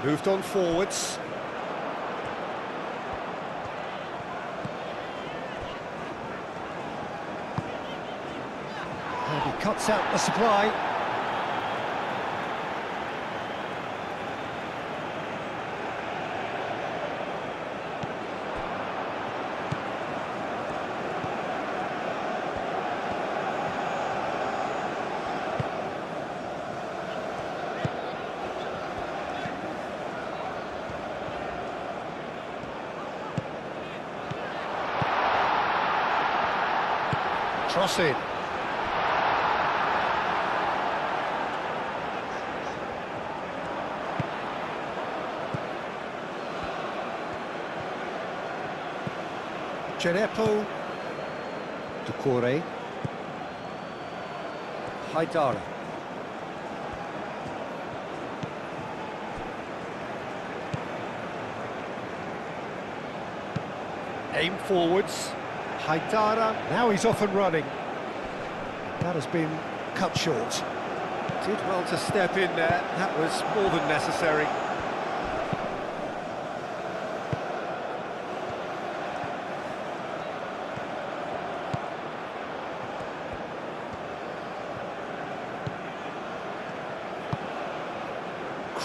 Moved on forwards. And he cuts out the supply. Cross in. Cerepo. Ducore. Haidara. Aim forwards. Haidara, now he's off and running. That has been cut short. Did well to step in there, that was more than necessary.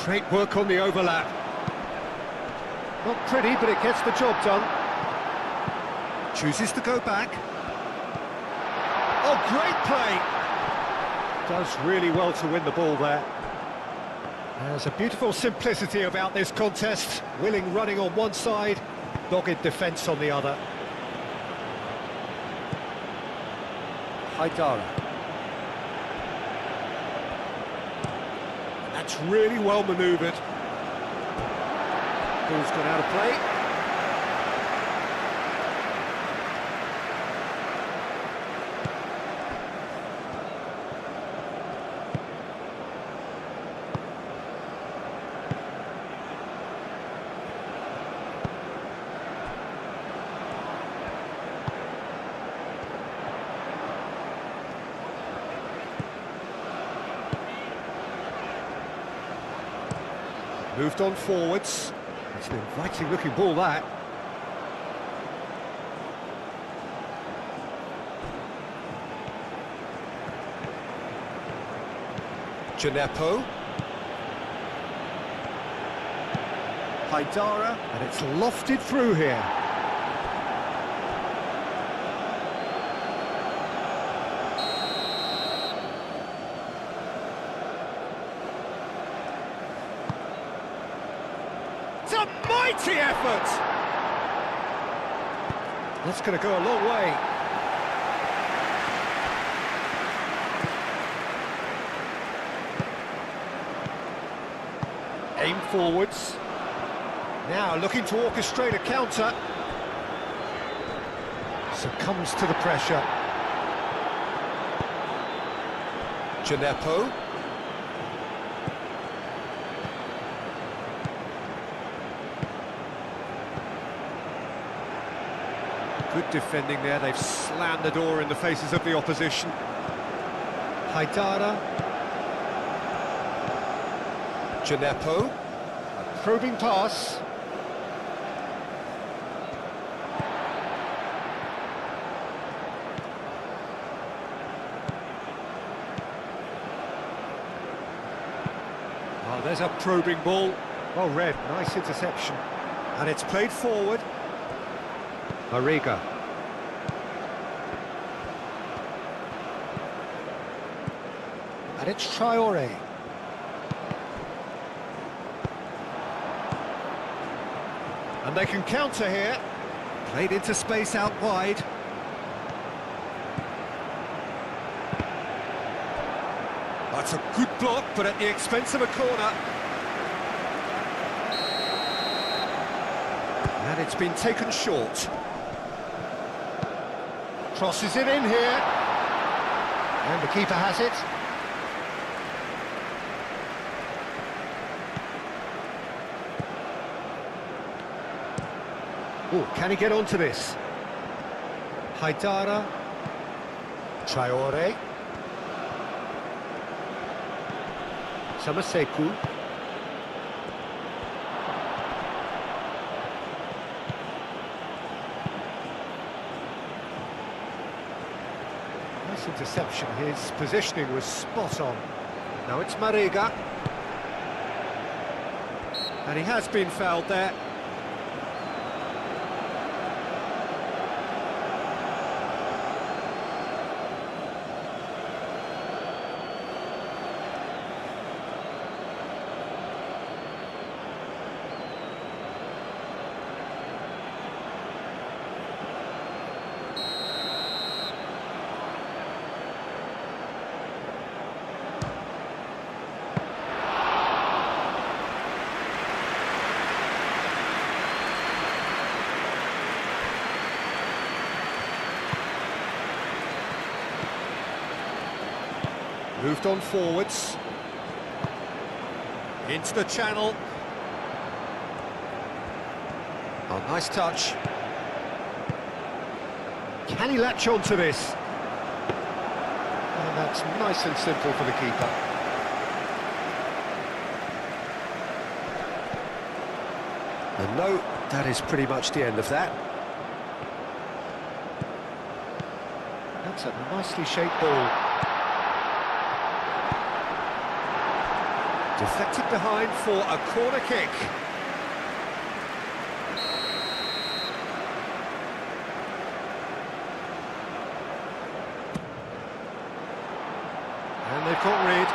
Great work on the overlap. Not pretty, but it gets the job done. Chooses to go back. Oh, great play! Does really well to win the ball there. There's a beautiful simplicity about this contest. Willing running on one side, dogged defence on the other. Haidara. That's really well manoeuvred. Ball's gone out of play. Moved on forwards. It's an inviting looking ball, that. Cerepo. Haidara, and it's lofted through here. It's a mighty effort! That's going to go a long way. Aim forwards. Now looking to orchestrate a counter. Succumbs to the pressure. Cerepo. Good defending there, they've slammed the door in the faces of the opposition. Haidara. Cerepo. A probing pass. Oh, there's a probing ball. Well read, nice interception. And it's played forward. Marega. And it's Traore. And they can counter here. Played into space out wide. That's a good block, but at the expense of a corner. And it's been taken short. Crosses it in here. And the keeper has it. Oh, can he get onto this? Haidara. Traore. Samaseku. Nice interception. His positioning was spot on. Now it's Marega. And he has been fouled there. Moved on forwards. Into the channel. Oh, nice touch. Can he latch on to this? And that's nice and simple for the keeper. And no, that is pretty much the end of that. That's a nicely shaped ball. Deflected behind for a corner kick. And they've got rid.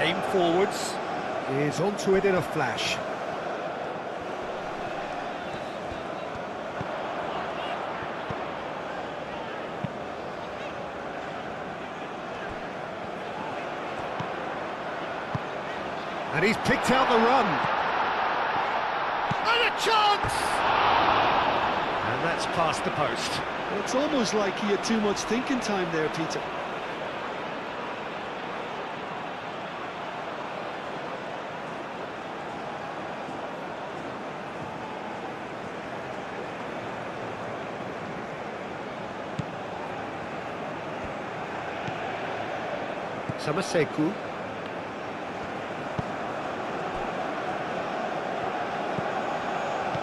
Aim forwards, is onto it in a flash. And he's picked out the run. And a chance! And that's past the post. It's almost like he had too much thinking time there, Peter. Samaseku.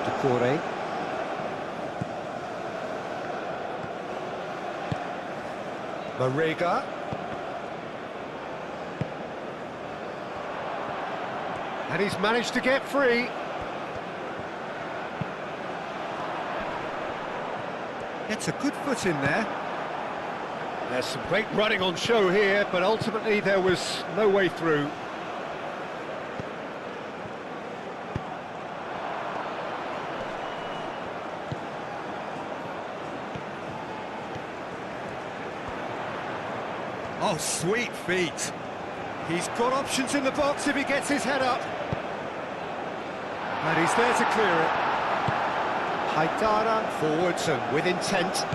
Decore. Marega. And he's managed to get free. Gets a good foot in there. There's some great running on show here, but ultimately there was no way through. Oh, sweet feet. He's got options in the box if he gets his head up. And he's there to clear it. Haidara forwards and with intent.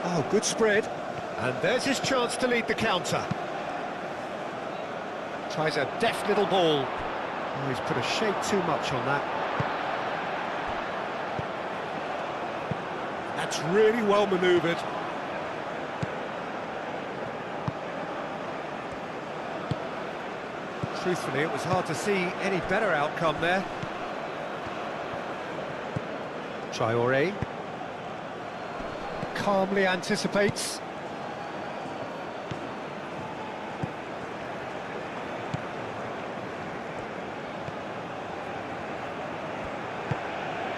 Oh, good spread. And there's his chance to lead the counter. Tries a deft little ball. Oh, he's put a shade too much on that. That's really well manoeuvred. Truthfully, it was hard to see any better outcome there. Traore calmly anticipates.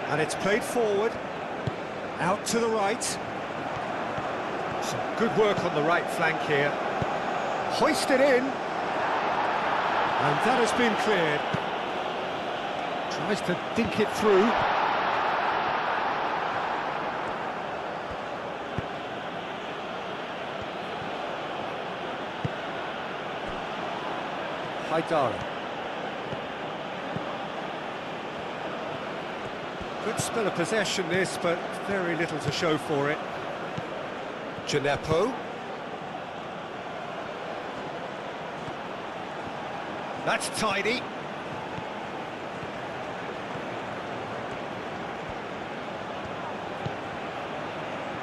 And it's played forward, out to the right. Some good work on the right flank here. Hoisted in. And that has been cleared. Tries to dink it through. Haidara. Good spell of possession this, but very little to show for it. Gineppo. That's tidy.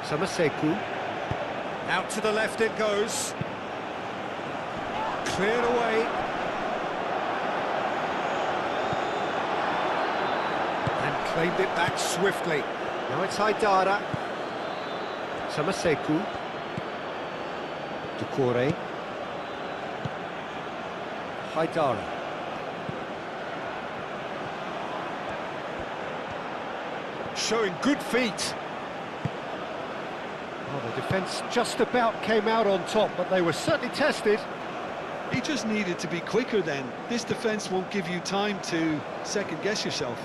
Samaseku. Out to the left it goes. Cleared away. And claimed it back swiftly. Now it's Haidara. Samaseku. Ducore. Haidara. Showing good feet. Oh, the defence just about came out on top, but they were certainly tested. He just needed to be quicker then. This defence won't give you time to second-guess yourself.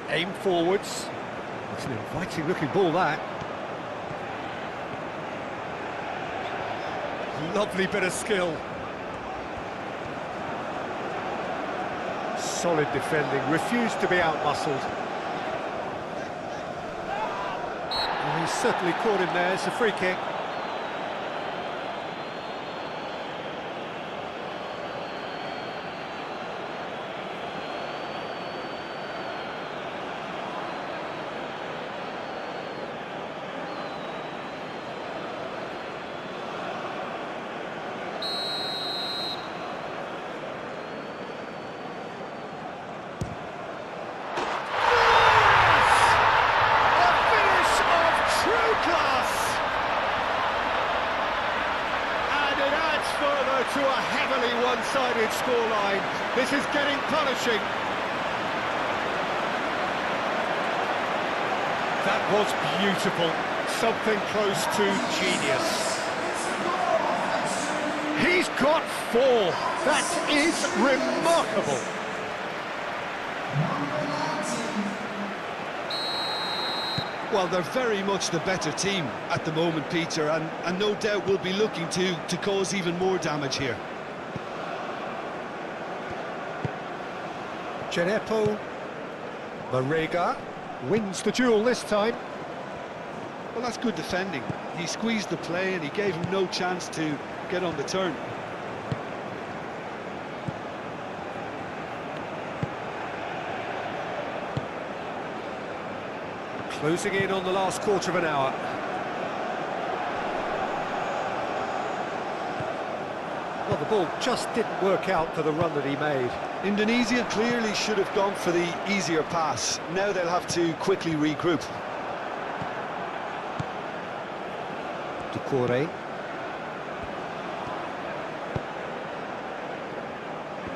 Aim forwards. It's an inviting-looking ball, that. Lovely bit of skill. Solid defending, refused to be out-muscled. And he's certainly caught him there. It's a free kick. To a heavily one-sided scoreline. This is getting punishing. That was beautiful. Something close to genius. He's got 4. That is remarkable. Well, they're very much the better team at the moment, Peter, and no doubt will be looking to cause even more damage here. Gineppo. Marega wins the duel this time. Well, that's good defending. He squeezed the play and he gave him no chance to get on the turn. Closing in on the last quarter of an hour. Well, the ball just didn't work out for the run that he made. Indonesia clearly should have gone for the easier pass. Now they'll have to quickly regroup. Ducore.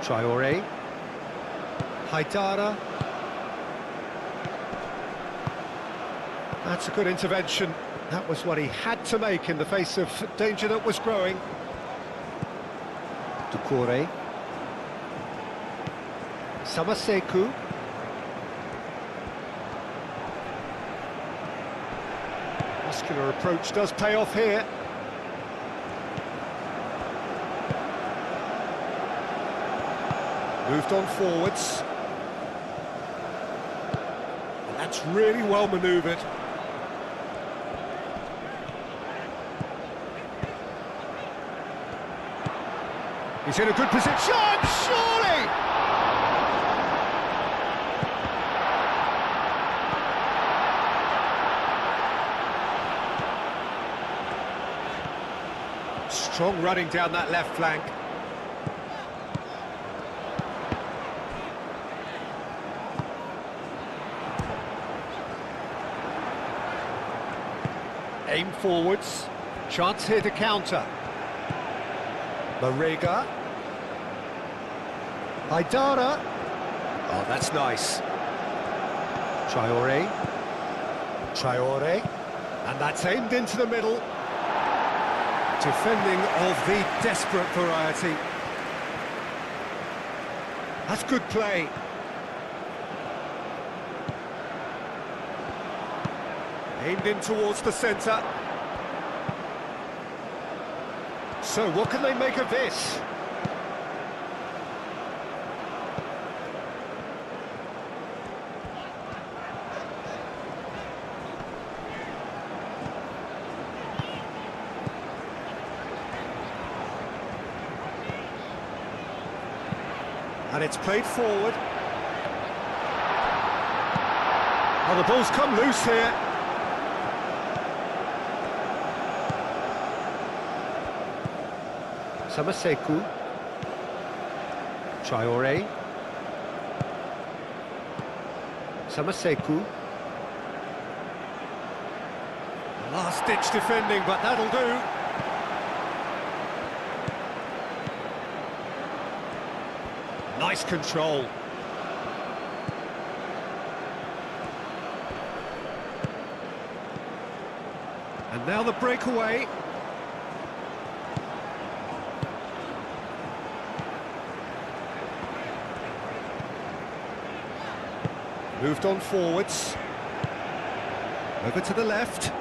Traore. Haidara. That's a good intervention. That was what he had to make in the face of danger that was growing. Ducore. Samaseku. Muscular approach does pay off here. Moved on forwards. And that's really well manoeuvred. He's in a good position, surely! Strong running down that left flank. Aim forwards, chance here to counter. Marega. Haidara. Oh, that's nice. Traore. Traore. And that's aimed into the middle. Defending of the desperate variety. That's good play. Aimed in towards the centre. So what can they make of this? And it's played forward. Oh, the ball's come loose here. Samaseku. Traore. Samaseku. Last-ditch defending, but that'll do. Nice control. And now the breakaway. Moved on forwards. Over to the left.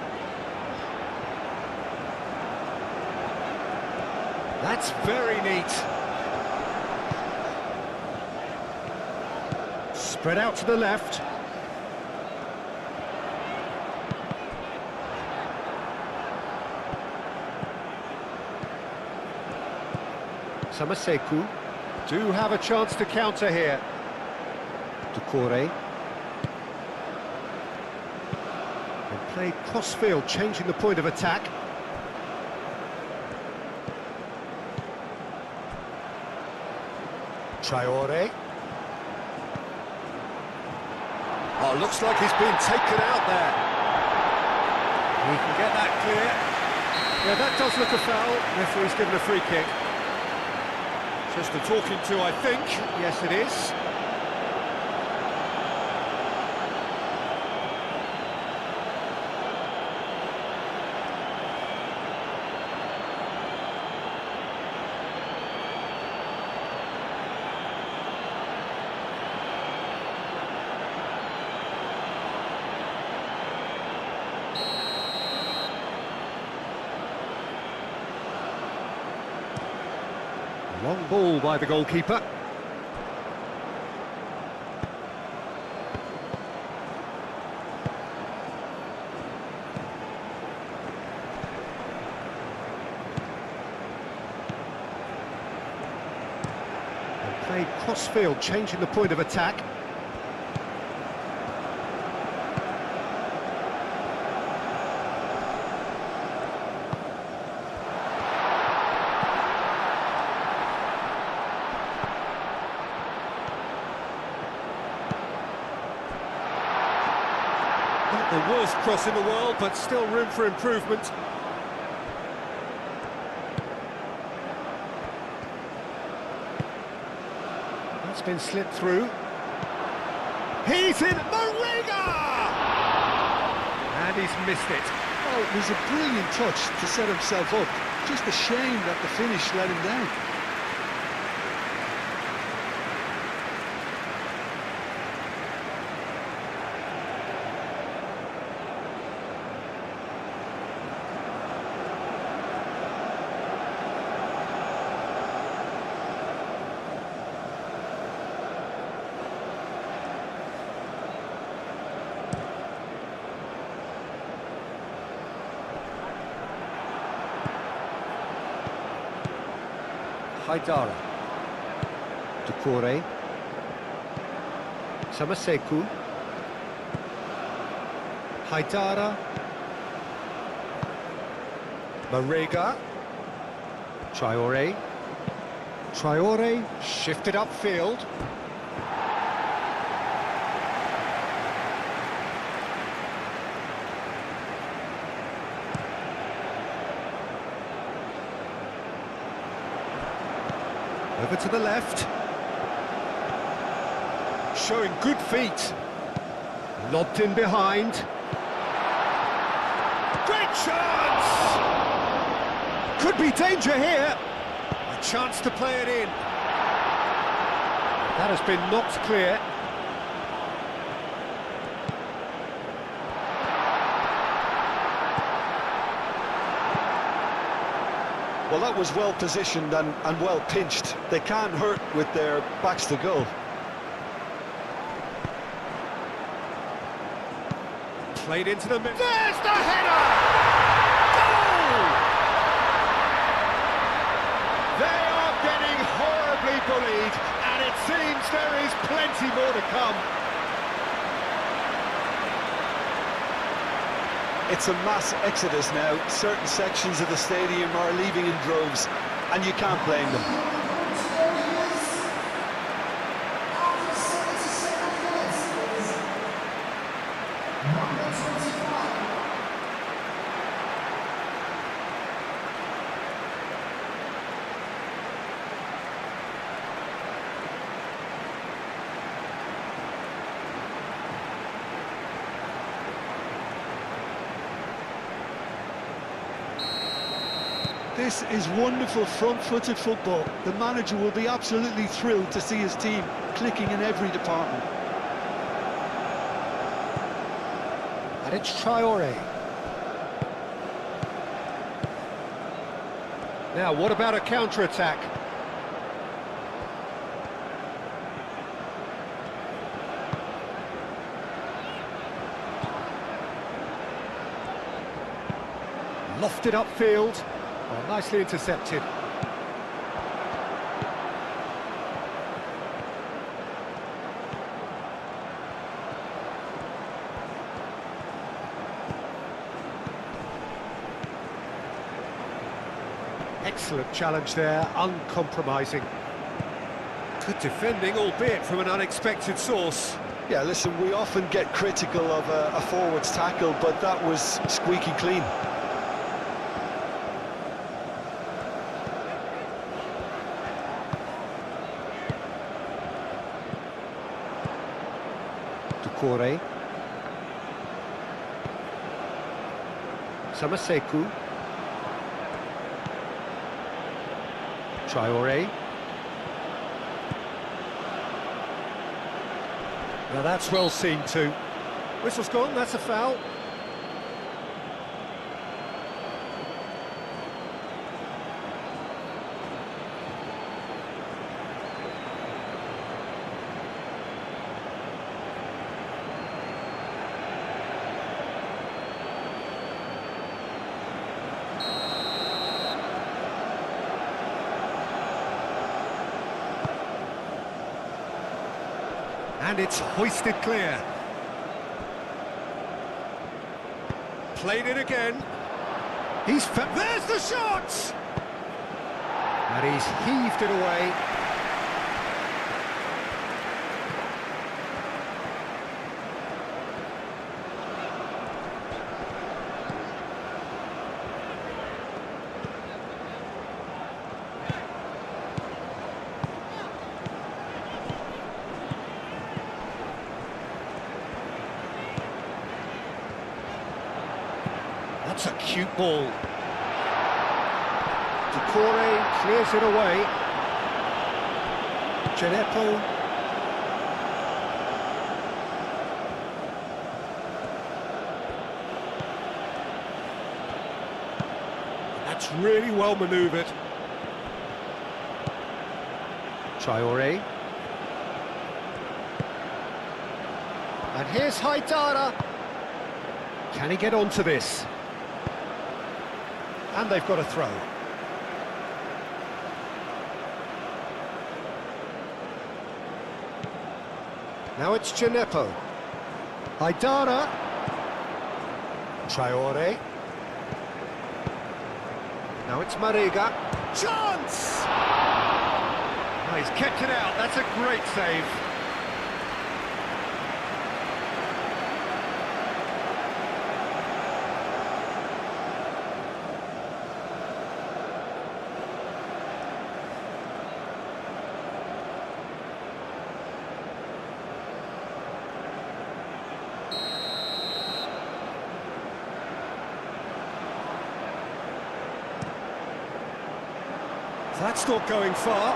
That's very neat. Spread out to the left. Samaseku do have a chance to counter here. Ducore. And played cross-field, changing the point of attack. Traore. Oh, looks like he's been taken out there. He can get that clear. Yeah, that does look a foul. Referee's given a free kick. Just a talking to, I think. Yes, it is. Long ball by the goalkeeper. And played cross-field, changing the point of attack. Not the worst cross in the world, but still room for improvement. That's been slipped through. He's in, Mariga! And he's missed it. Oh, it was a brilliant touch to set himself up. Just a shame that the finish let him down. Haidara. Ducore. Samaseku. Haidara. Mariga. Traore. Traore shifted upfield. Over to the left. Showing good feet. Lobbed in behind. Great chance! Could be danger here. A chance to play it in. That has been knocked clear. Well, that was well positioned and well pinched. They can't hurt with their backs to goal. Played into the middle. There's the header! Goal! They are getting horribly bullied, and it seems there is plenty more to come. It's a mass exodus now. Certain sections of the stadium are leaving in droves, and you can't blame them. This is wonderful front-footed football. The manager will be absolutely thrilled to see his team clicking in every department. And it's Traore. Now, what about a counter-attack? Lofted upfield. Oh, nicely intercepted. Excellent challenge there, uncompromising. Good defending, albeit from an unexpected source. Yeah, listen, we often get critical of a forward's tackle, but that was squeaky clean. Kore. Samaseku. Traore. Now that's well seen too. Whistle's gone, that's a foul. And it's hoisted clear. Played it again. There's the shot! And he's heaved it away. That's a cute ball. Decore clears it away. Genepo. That's really well manoeuvred. Traore. And here's Haidara. Can he get onto this? And they've got a throw. Now it's Genepo. Haidara. Traore. Now it's Mariga. Chance! Oh, he's kept it out. That's a great save. That's not going far.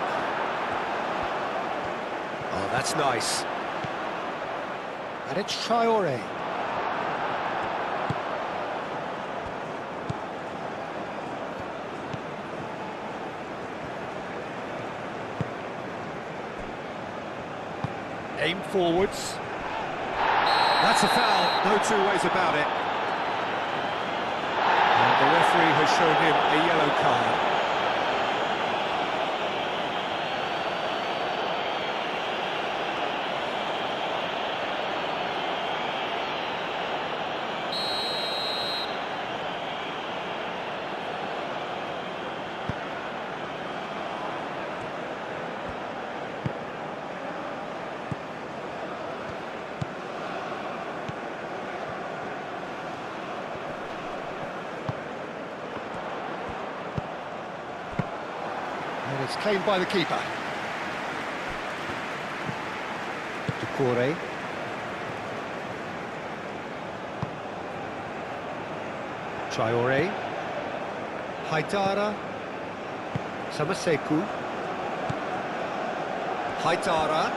Oh, that's nice. And it's Traore. Aim forwards. That's a foul, no two ways about it. And the referee has shown him a yellow card. And it's claimed by the keeper. Traore. Traore. Haidara. Samaseku. Haidara.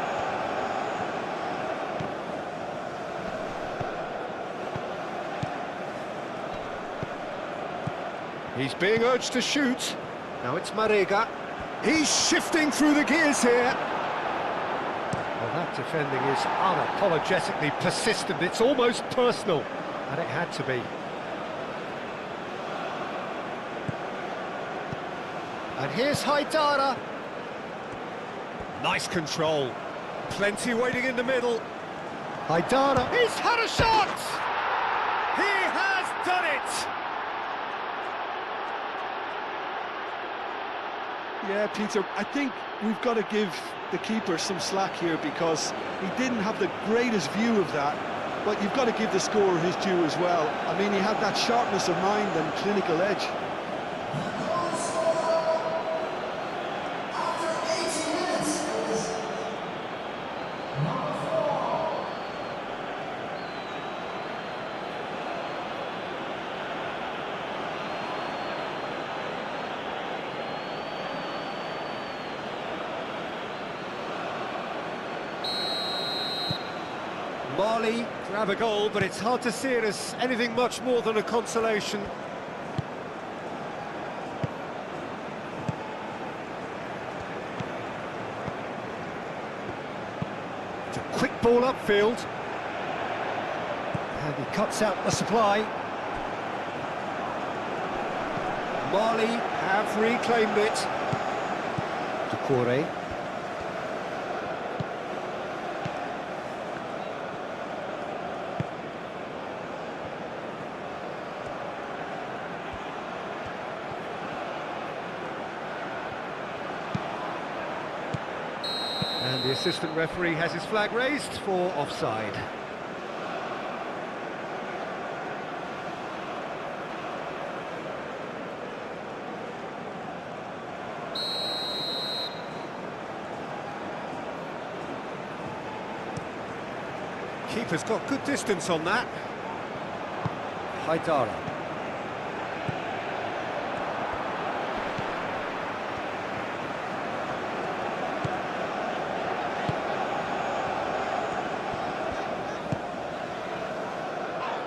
He's being urged to shoot. Now it's Marega. He's shifting through the gears here. Well, that defending is unapologetically persistent. It's almost personal, and it had to be. And here's Haidara. Nice control. Plenty waiting in the middle. Haidara. He's had a shot! He has done it! Yeah, Peter, I think we've got to give the keeper some slack here because he didn't have the greatest view of that, but you've got to give the scorer his due as well. I mean, he had that sharpness of mind and clinical edge. Marley grab a goal, but it's hard to see it as anything much more than a consolation. It's a quick ball upfield. And he cuts out the supply. Marley have reclaimed it. Traore. And the assistant referee has his flag raised for offside. Keeper's got good distance on that. Haidara.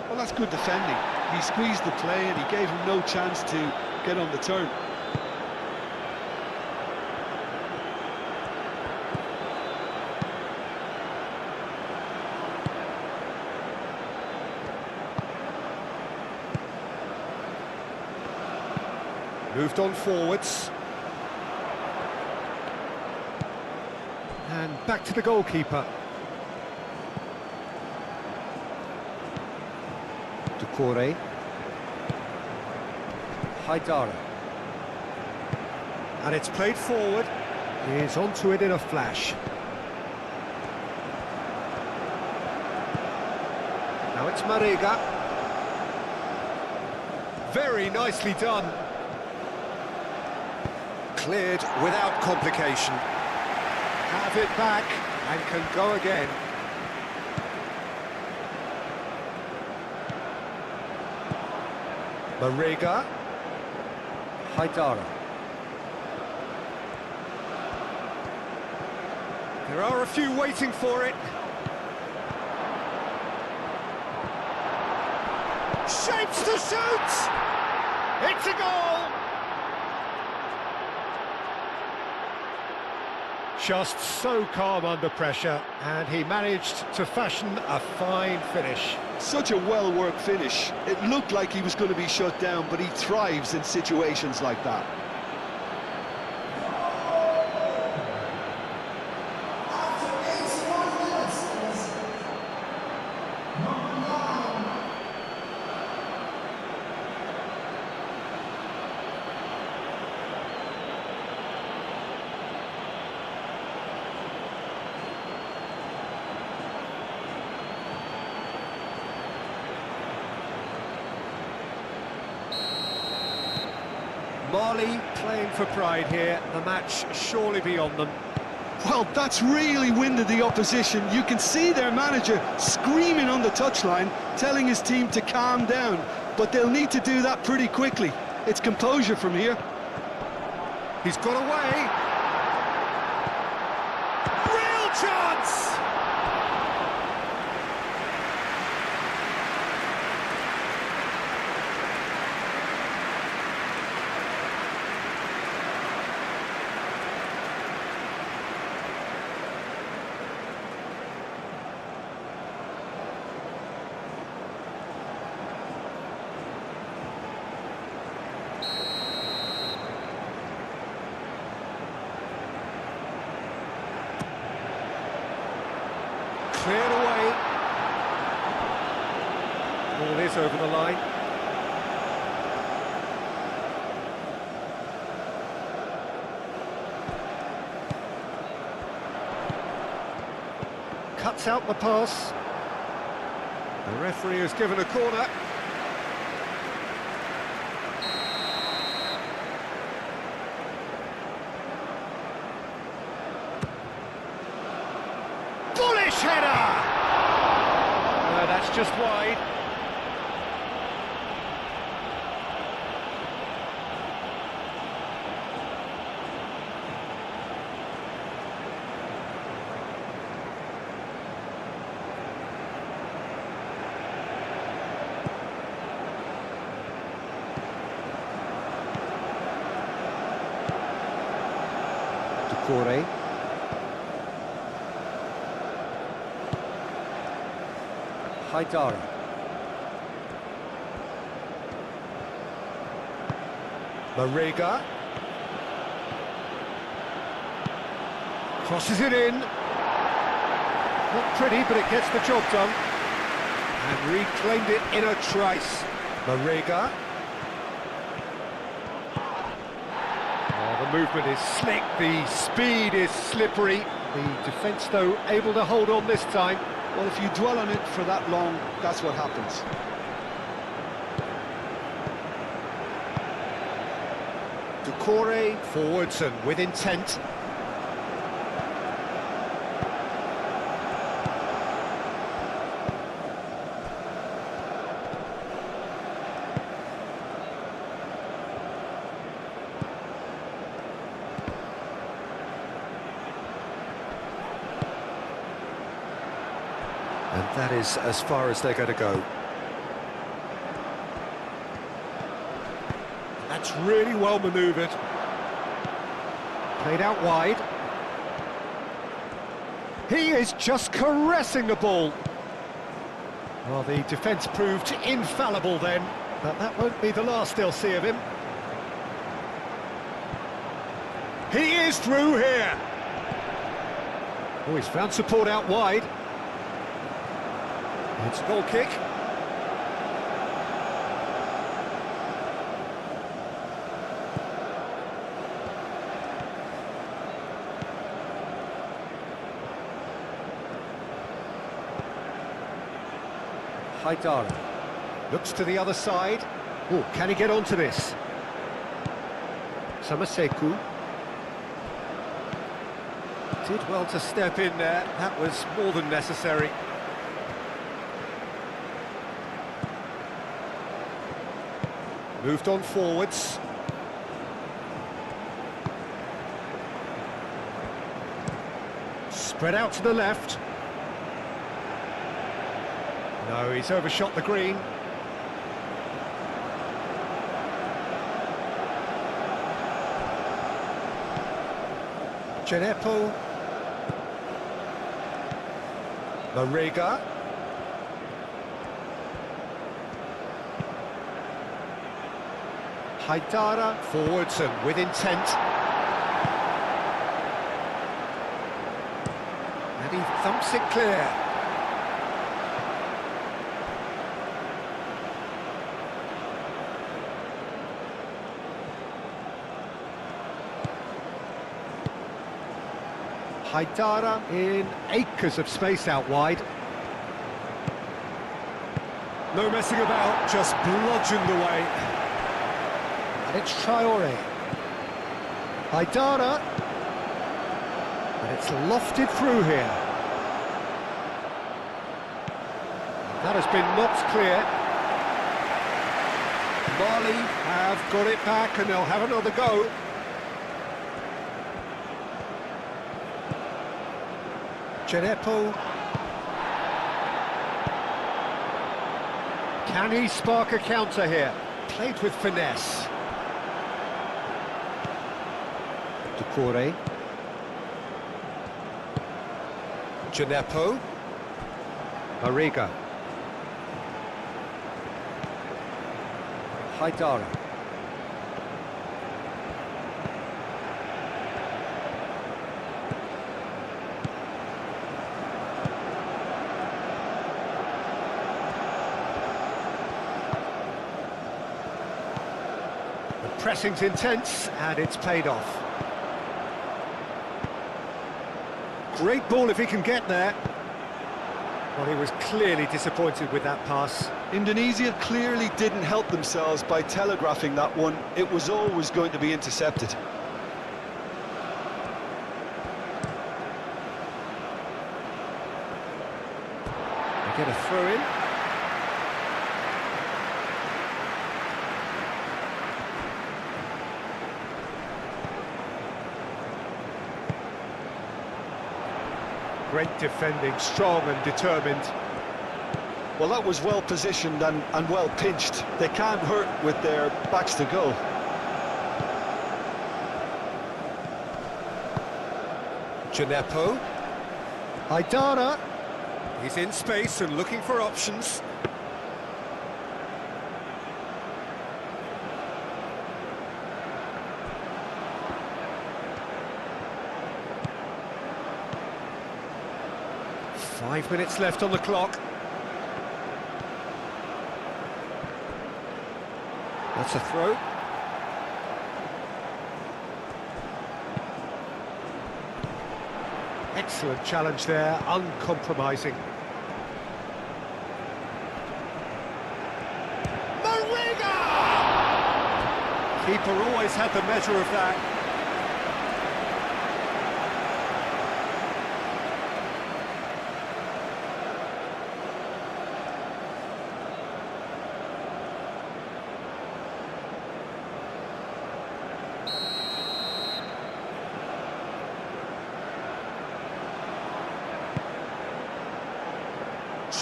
Well, that's good defending. He squeezed the play and he gave him no chance to get on the turn. Moved on forwards. And back to the goalkeeper. Traore. Haidara. And it's played forward. He's onto it in a flash. Now it's Marega. Very nicely done. Cleared without complication. Have it back and can go again. Marega. Haidara. There are a few waiting for it. Shapes to shoot! It's a goal! Just so calm under pressure, and he managed to fashion a fine finish. Such a well-worked finish. It looked like he was going to be shut down, but he thrives in situations like that. Mali playing for pride here, the match surely beyond them. Well, that's really winded the opposition. You can see their manager screaming on the touchline, telling his team to calm down, but they'll need to do that pretty quickly. It's composure from here. He's got away. Real chance! Cleared away. Ball is over the line. Cuts out the pass. The referee has given a corner. Bullish header! No, that's just wide. Decore. Haidara. Marega. Crosses it in. Not pretty, but it gets the job done. And reclaimed it in a trice. Marega. Oh, the movement is slick, the speed is slippery. The defence, though, able to hold on this time. Well, if you dwell on it for that long, that's what happens. Decore forwards and with intent. And that is as far as they're going to go. That's really well manoeuvred. Played out wide. He is just caressing the ball. Well, the defence proved infallible then, but that won't be the last they'll see of him. He is through here. Oh, he's found support out wide. It's a goal kick. Haidara looks to the other side. Oh, can he get onto this? Samaseku did well to step in there. That was more than necessary. Moved on forwards. Spread out to the left. No, he's overshot the green. Genepo. Mariga. Haidara forwards and with intent. And he thumps it clear. Haidara in acres of space out wide. No messing about, just bludgeoned away. And it's Traore. Haidara. And it's lofted through here. That has been knocked clear. Mali have got it back and they'll have another go. Genepo. Can he spark a counter here? Played with finesse. Decore. Genepo. Mariga. Haidara. The pressing's intense and it's paid off. Great ball if he can get there. Well, he was clearly disappointed with that pass. Indonesia clearly didn't help themselves by telegraphing that one. It was always going to be intercepted. They get a throw-in. Great defending, strong and determined. Well, that was well positioned and well pinched. They can't hurt with their backs to goal. Genepo. Haidara. He's in space and looking for options. Five minutes left on the clock. That's a throw. Excellent challenge there, uncompromising. Mariga! Keeper always had the measure of that.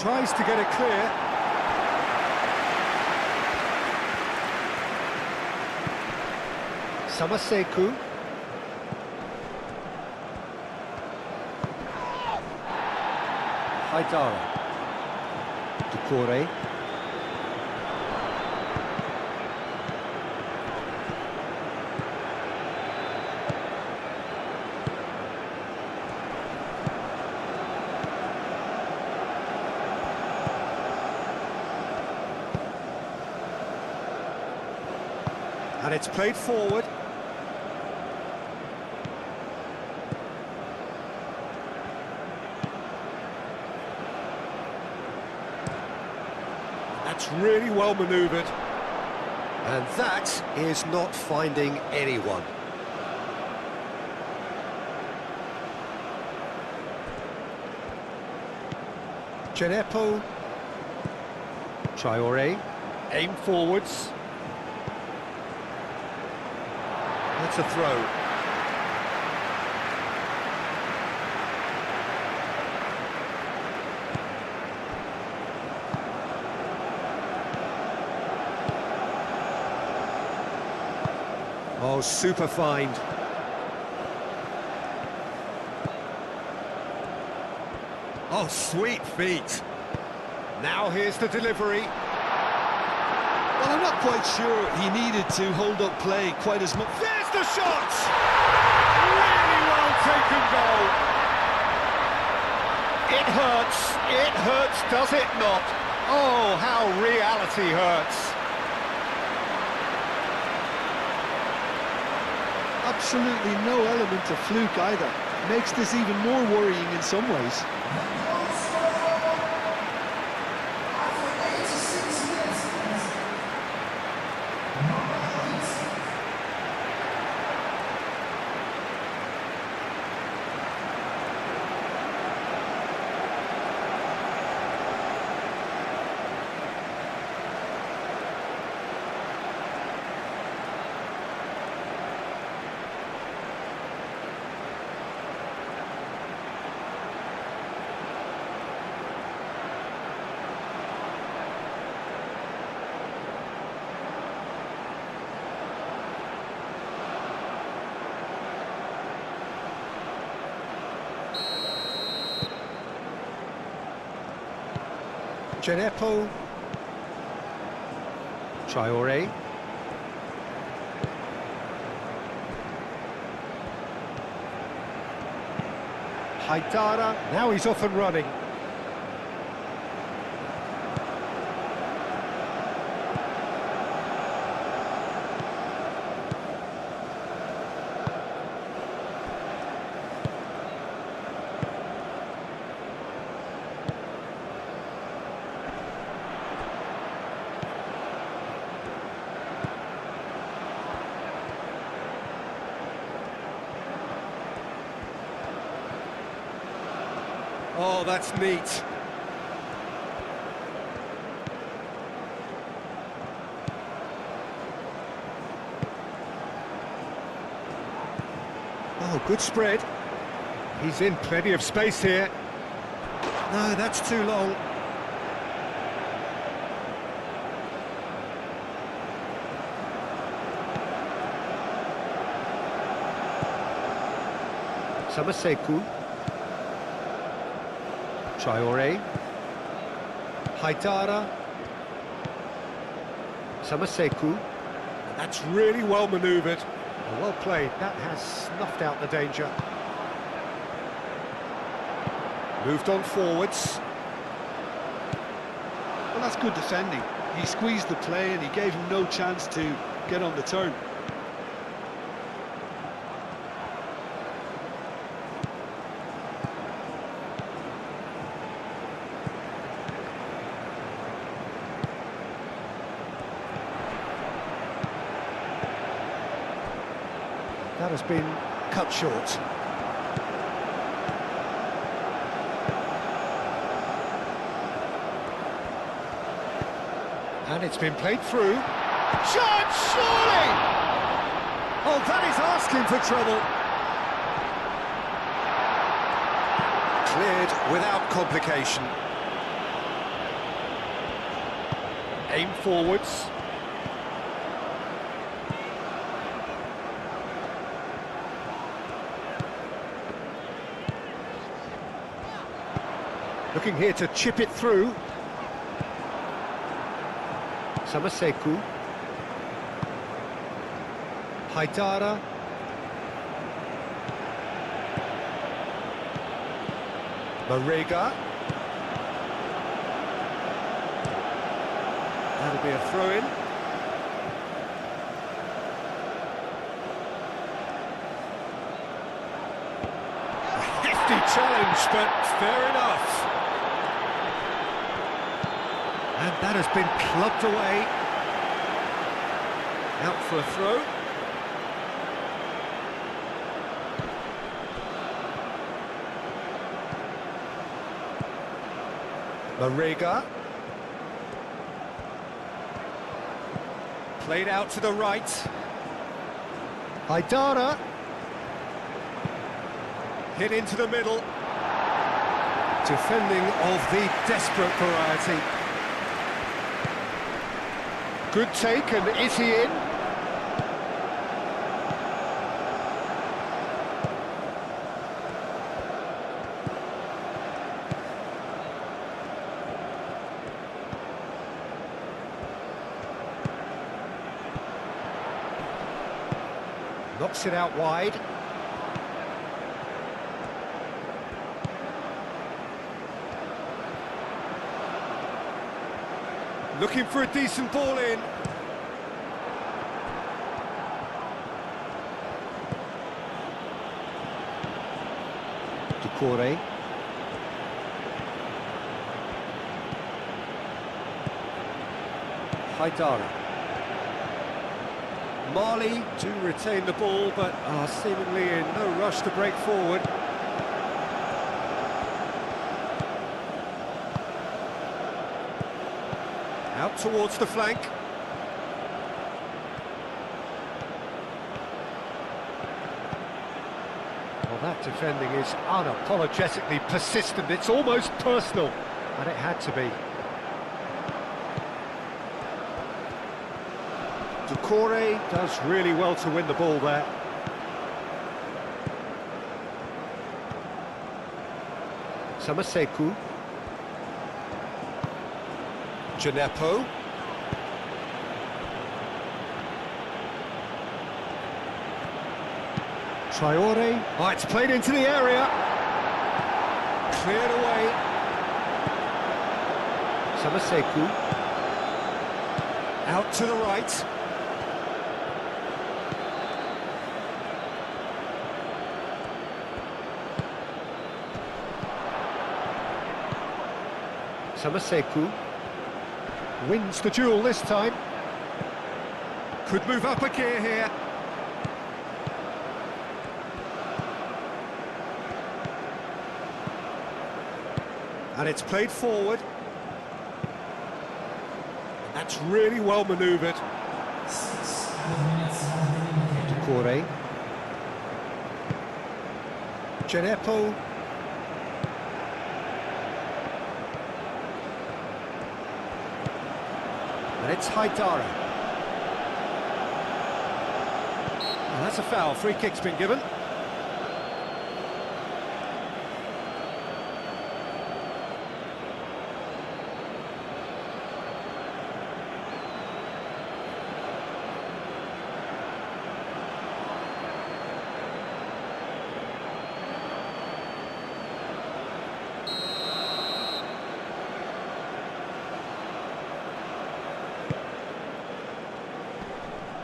Tries to get it clear. Samaseku. Haidara. Decore. And it's played forward. That's really well manoeuvred. And that is not finding anyone. Genepo. Traore. Aim forwards. That's a throw. Oh, super find. Oh, sweet feet. Now here's the delivery. Well, I'm not quite sure he needed to hold up play quite as much. There's the shot! Really well taken goal. It hurts, does it not? Oh, how reality hurts. Absolutely no element of fluke either. Makes this even more worrying in some ways. Genepo. Traore. Haidara. Now he's off and running. Oh, that's neat. Oh, good spread. He's in plenty of space here. No, that's too long. Samaseku. Traore. Haidara. Samaseku. That's really well manoeuvred. Well played. That has snuffed out the danger. Moved on forwards. Well, that's good defending. He squeezed the play and he gave him no chance to get on the turn. That has been cut short. And it's been played through. Shot, surely! Oh, that is asking for trouble. Cleared without complication. Aim forwards. Looking here to chip it through. Samaseku. Haidara. Marega. That'll be a throw-in. A hefty challenge, but fair enough. And that has been clubbed away. Out for a throw. Marega. Played out to the right. Haidara. Hit into the middle. Defending of the desperate variety. Good take, and is he in? Knocks it out wide. Looking for a decent ball in. Ducore. Haidara. Mali do retain the ball, but are seemingly in no rush to break forward. Out towards the flank. Well, that defending is unapologetically persistent. It's almost personal, and it had to be. Ducore does really well to win the ball there. Samaseku. Gineppo. Traore. Oh, it's played into the area. Cleared away. Samaseku. Out to the right. Samaseku wins the duel this time. Could move up a gear here. And it's played forward. That's really well manoeuvred. Ducore. Gineppo. And it's Haidara. Well, that's a foul. Free kick's been given.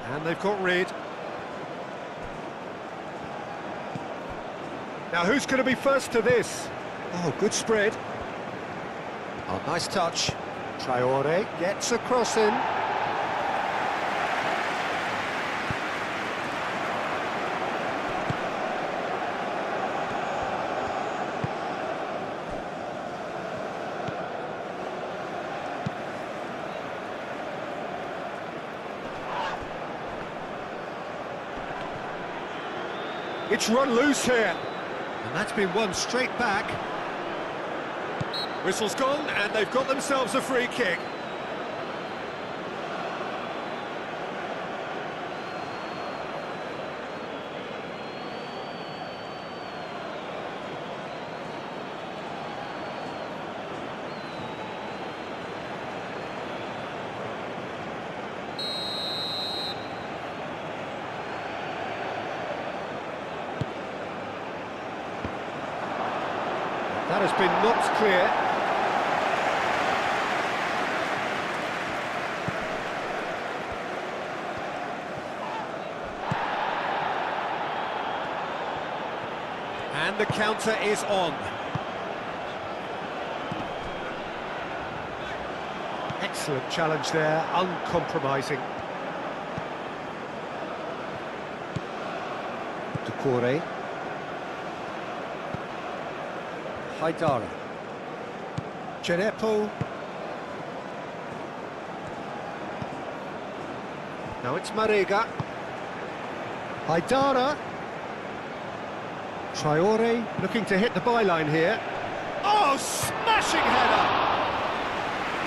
And they've got rid. Now who's going to be first to this? Oh, good spread. Oh, nice touch. Traore gets a cross in. It's run loose here. And that's been won straight back. Whistle's gone, and they've got themselves a free kick. That has been knocked clear. And the counter is on. Excellent challenge there, uncompromising. Ducore. Haidara. Gineppo. Now it's Marega. Haidara. Traore looking to hit the byline here. Oh, smashing header!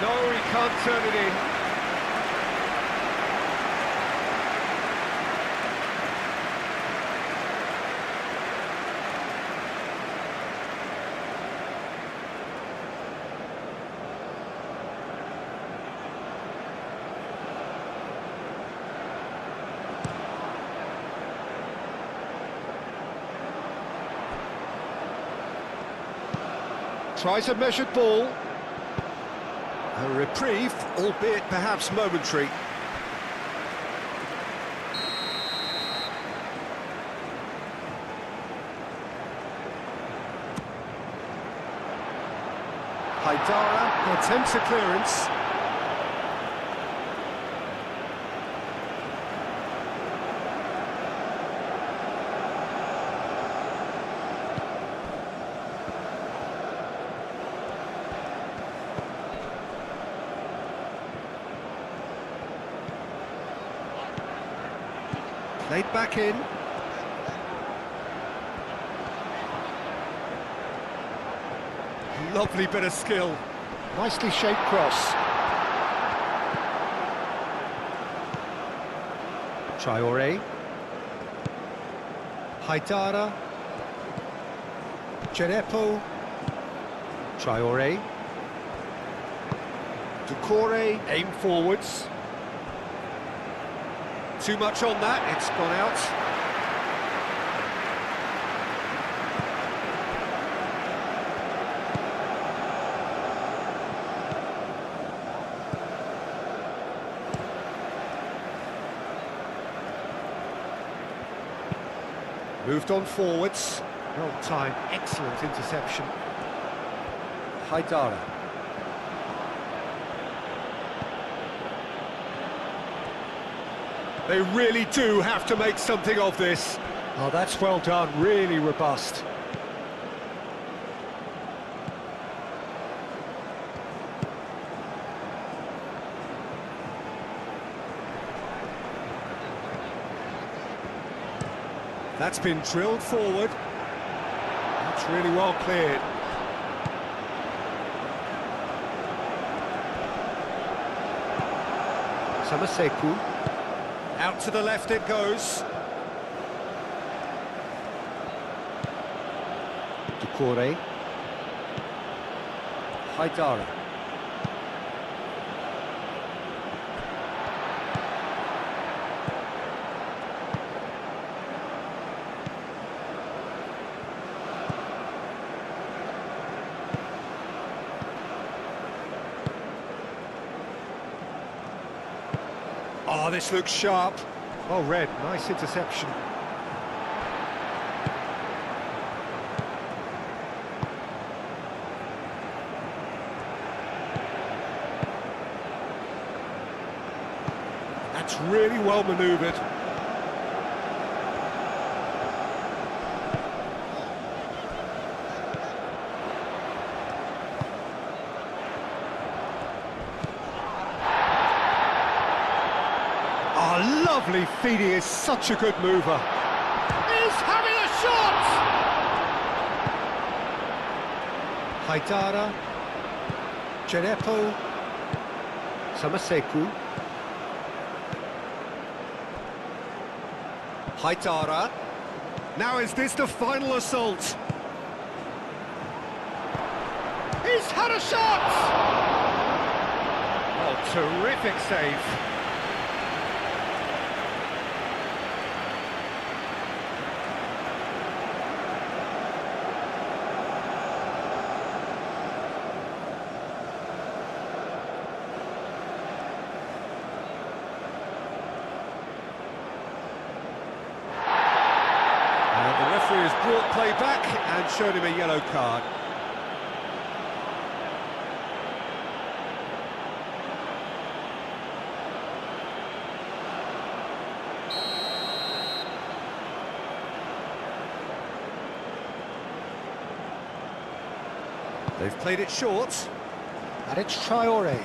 No, he can't turn it in. Tries a measured ball. A reprieve, albeit perhaps momentary. Haidara attempts a clearance. Played back in. Lovely bit of skill. Nicely shaped cross. Traore. Haidara. Jerepo. Traore. Doucouré, aim forwards. Too much on that, it's gone out. Moved on forwards. Well timed, excellent interception. Haidara. They really do have to make something of this. Oh, that's well done, really robust. That's been drilled forward. That's really well cleared. Samaseku. Out to the left it goes. Doucouré. Haidara. Oh, this looks sharp. Well read, nice interception. That's really well manoeuvred. Oh, lovely feed, he is such a good mover. He's having a shot! Haidara. Jerepo. Samaseku. Haidara. Now is this the final assault? He's had a shot! Oh, terrific save. The referee has brought play back and showed him a yellow card. They've played it short, and it's Traore.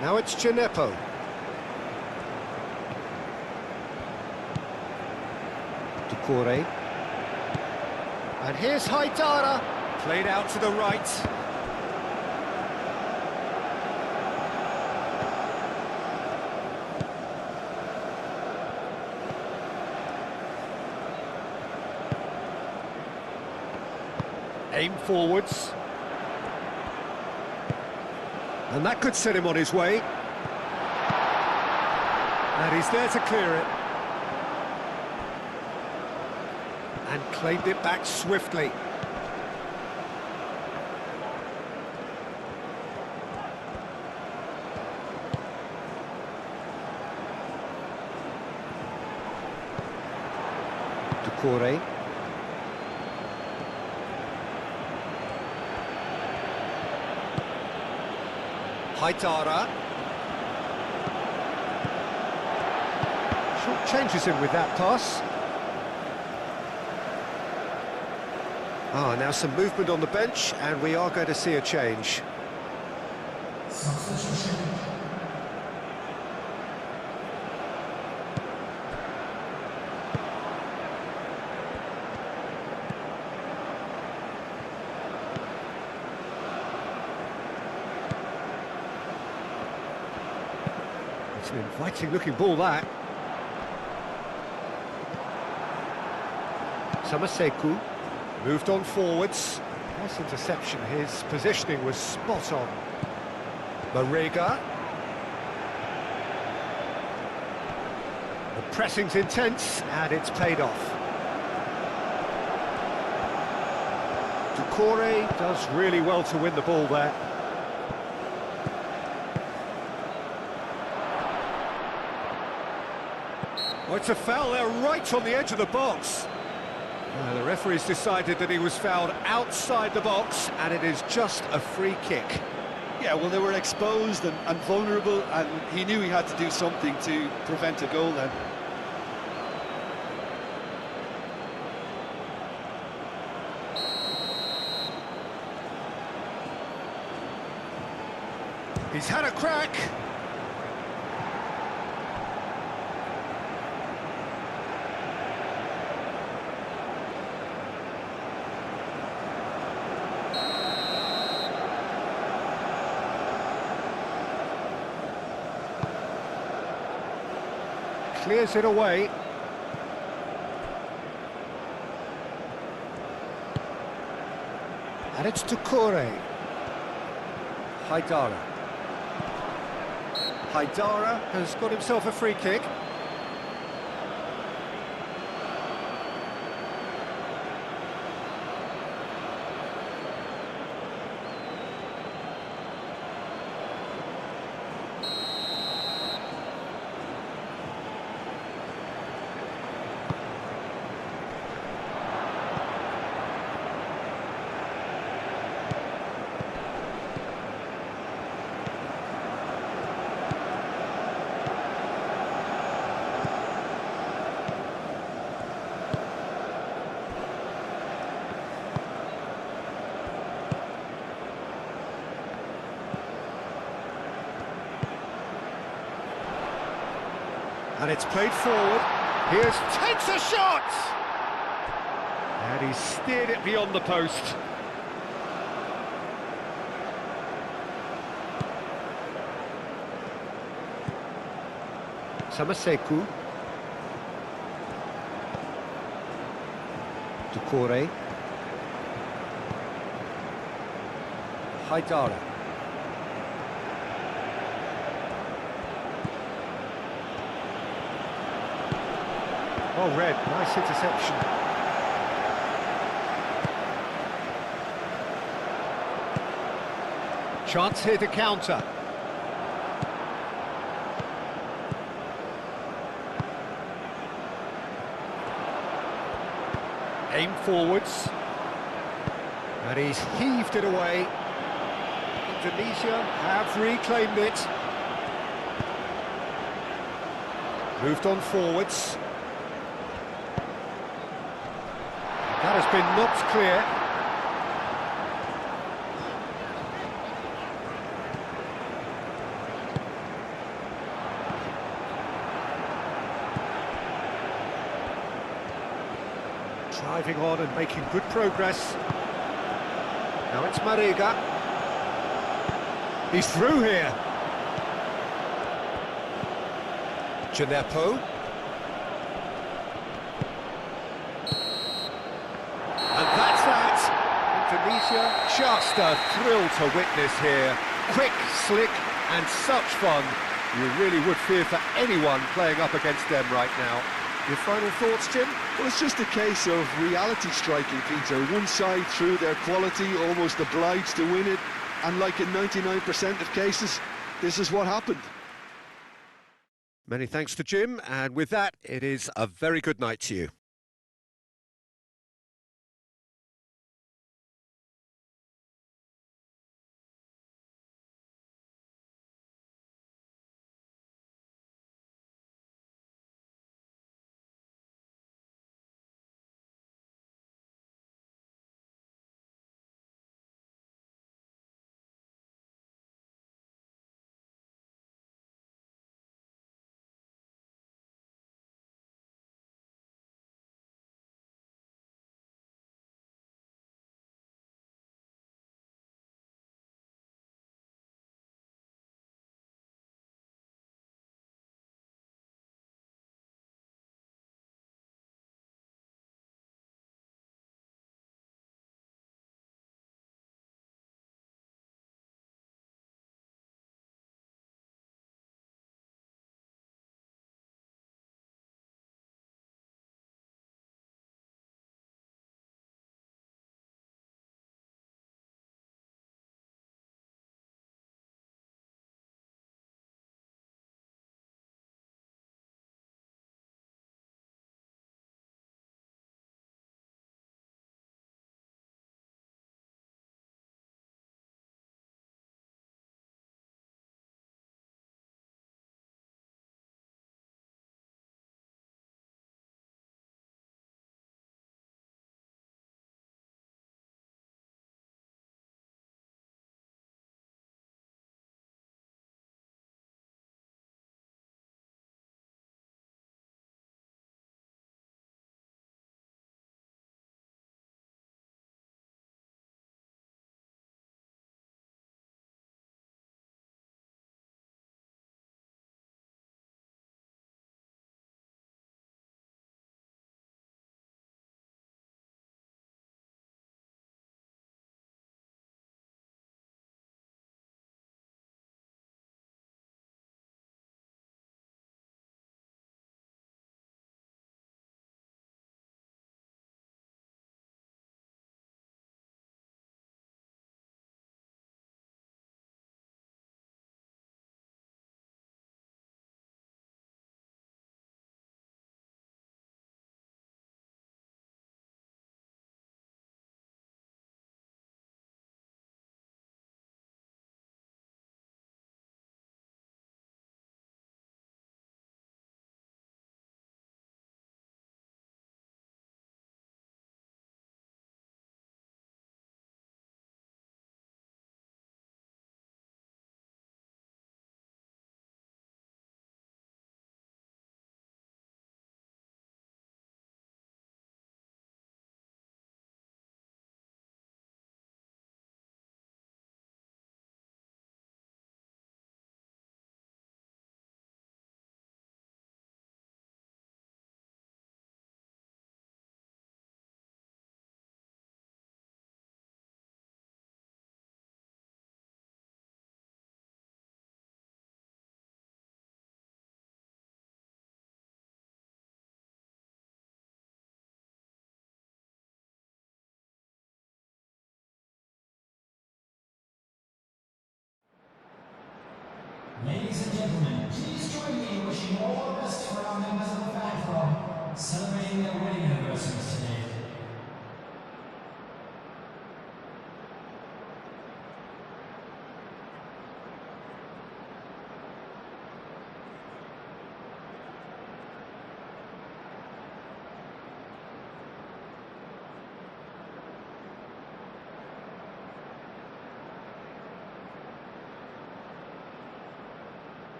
Now it's Jerepo. Doucouré. And here's Haidara. Played out to the right. Aim forwards. And that could set him on his way. And he's there to clear it. And claimed it back swiftly. Ducore. Haidara. Short changes him with that pass. Now some movement on the bench, and we are going to see a change. It's an inviting-looking ball, that. Samaseku moved on forwards. Nice interception. His positioning was spot on. Marega. The pressing's intense, and it's paid off. Ducore does really well to win the ball there. Oh, it's a foul there right on the edge of the box. The referee's decided that he was fouled outside the box, and it is just a free kick. Yeah, well, they were exposed and vulnerable, and he knew he had to do something to prevent a goal then. He's had a crack. Clears it away. And it's Ducore. Haidara. Haidara has got himself a free kick. And it's played forward. Here's takes a shot! And he steered it beyond the post. Samaseku. Ducore. Haidara. Oh, Red, nice interception. Chance here to counter. Aim forwards. And he's heaved it away. Indonesia have reclaimed it. Moved on forwards. That has been knocked clear. Driving on and making good progress. Now it's Marega. He's through here. Gineppo. Indonesia, just a thrill to witness here. Quick, slick, and such fun. You really would fear for anyone playing up against them right now. Your final thoughts, Jim? Well, it's just a case of reality striking, Peter. One side, through their quality, almost obliged to win it. And like in 99% of cases, this is what happened. Many thanks to Jim, and with that, it is a very good night to you. Ladies and gentlemen, please join me in wishing all the best for our members of the fan club celebrating their wedding anniversaries today.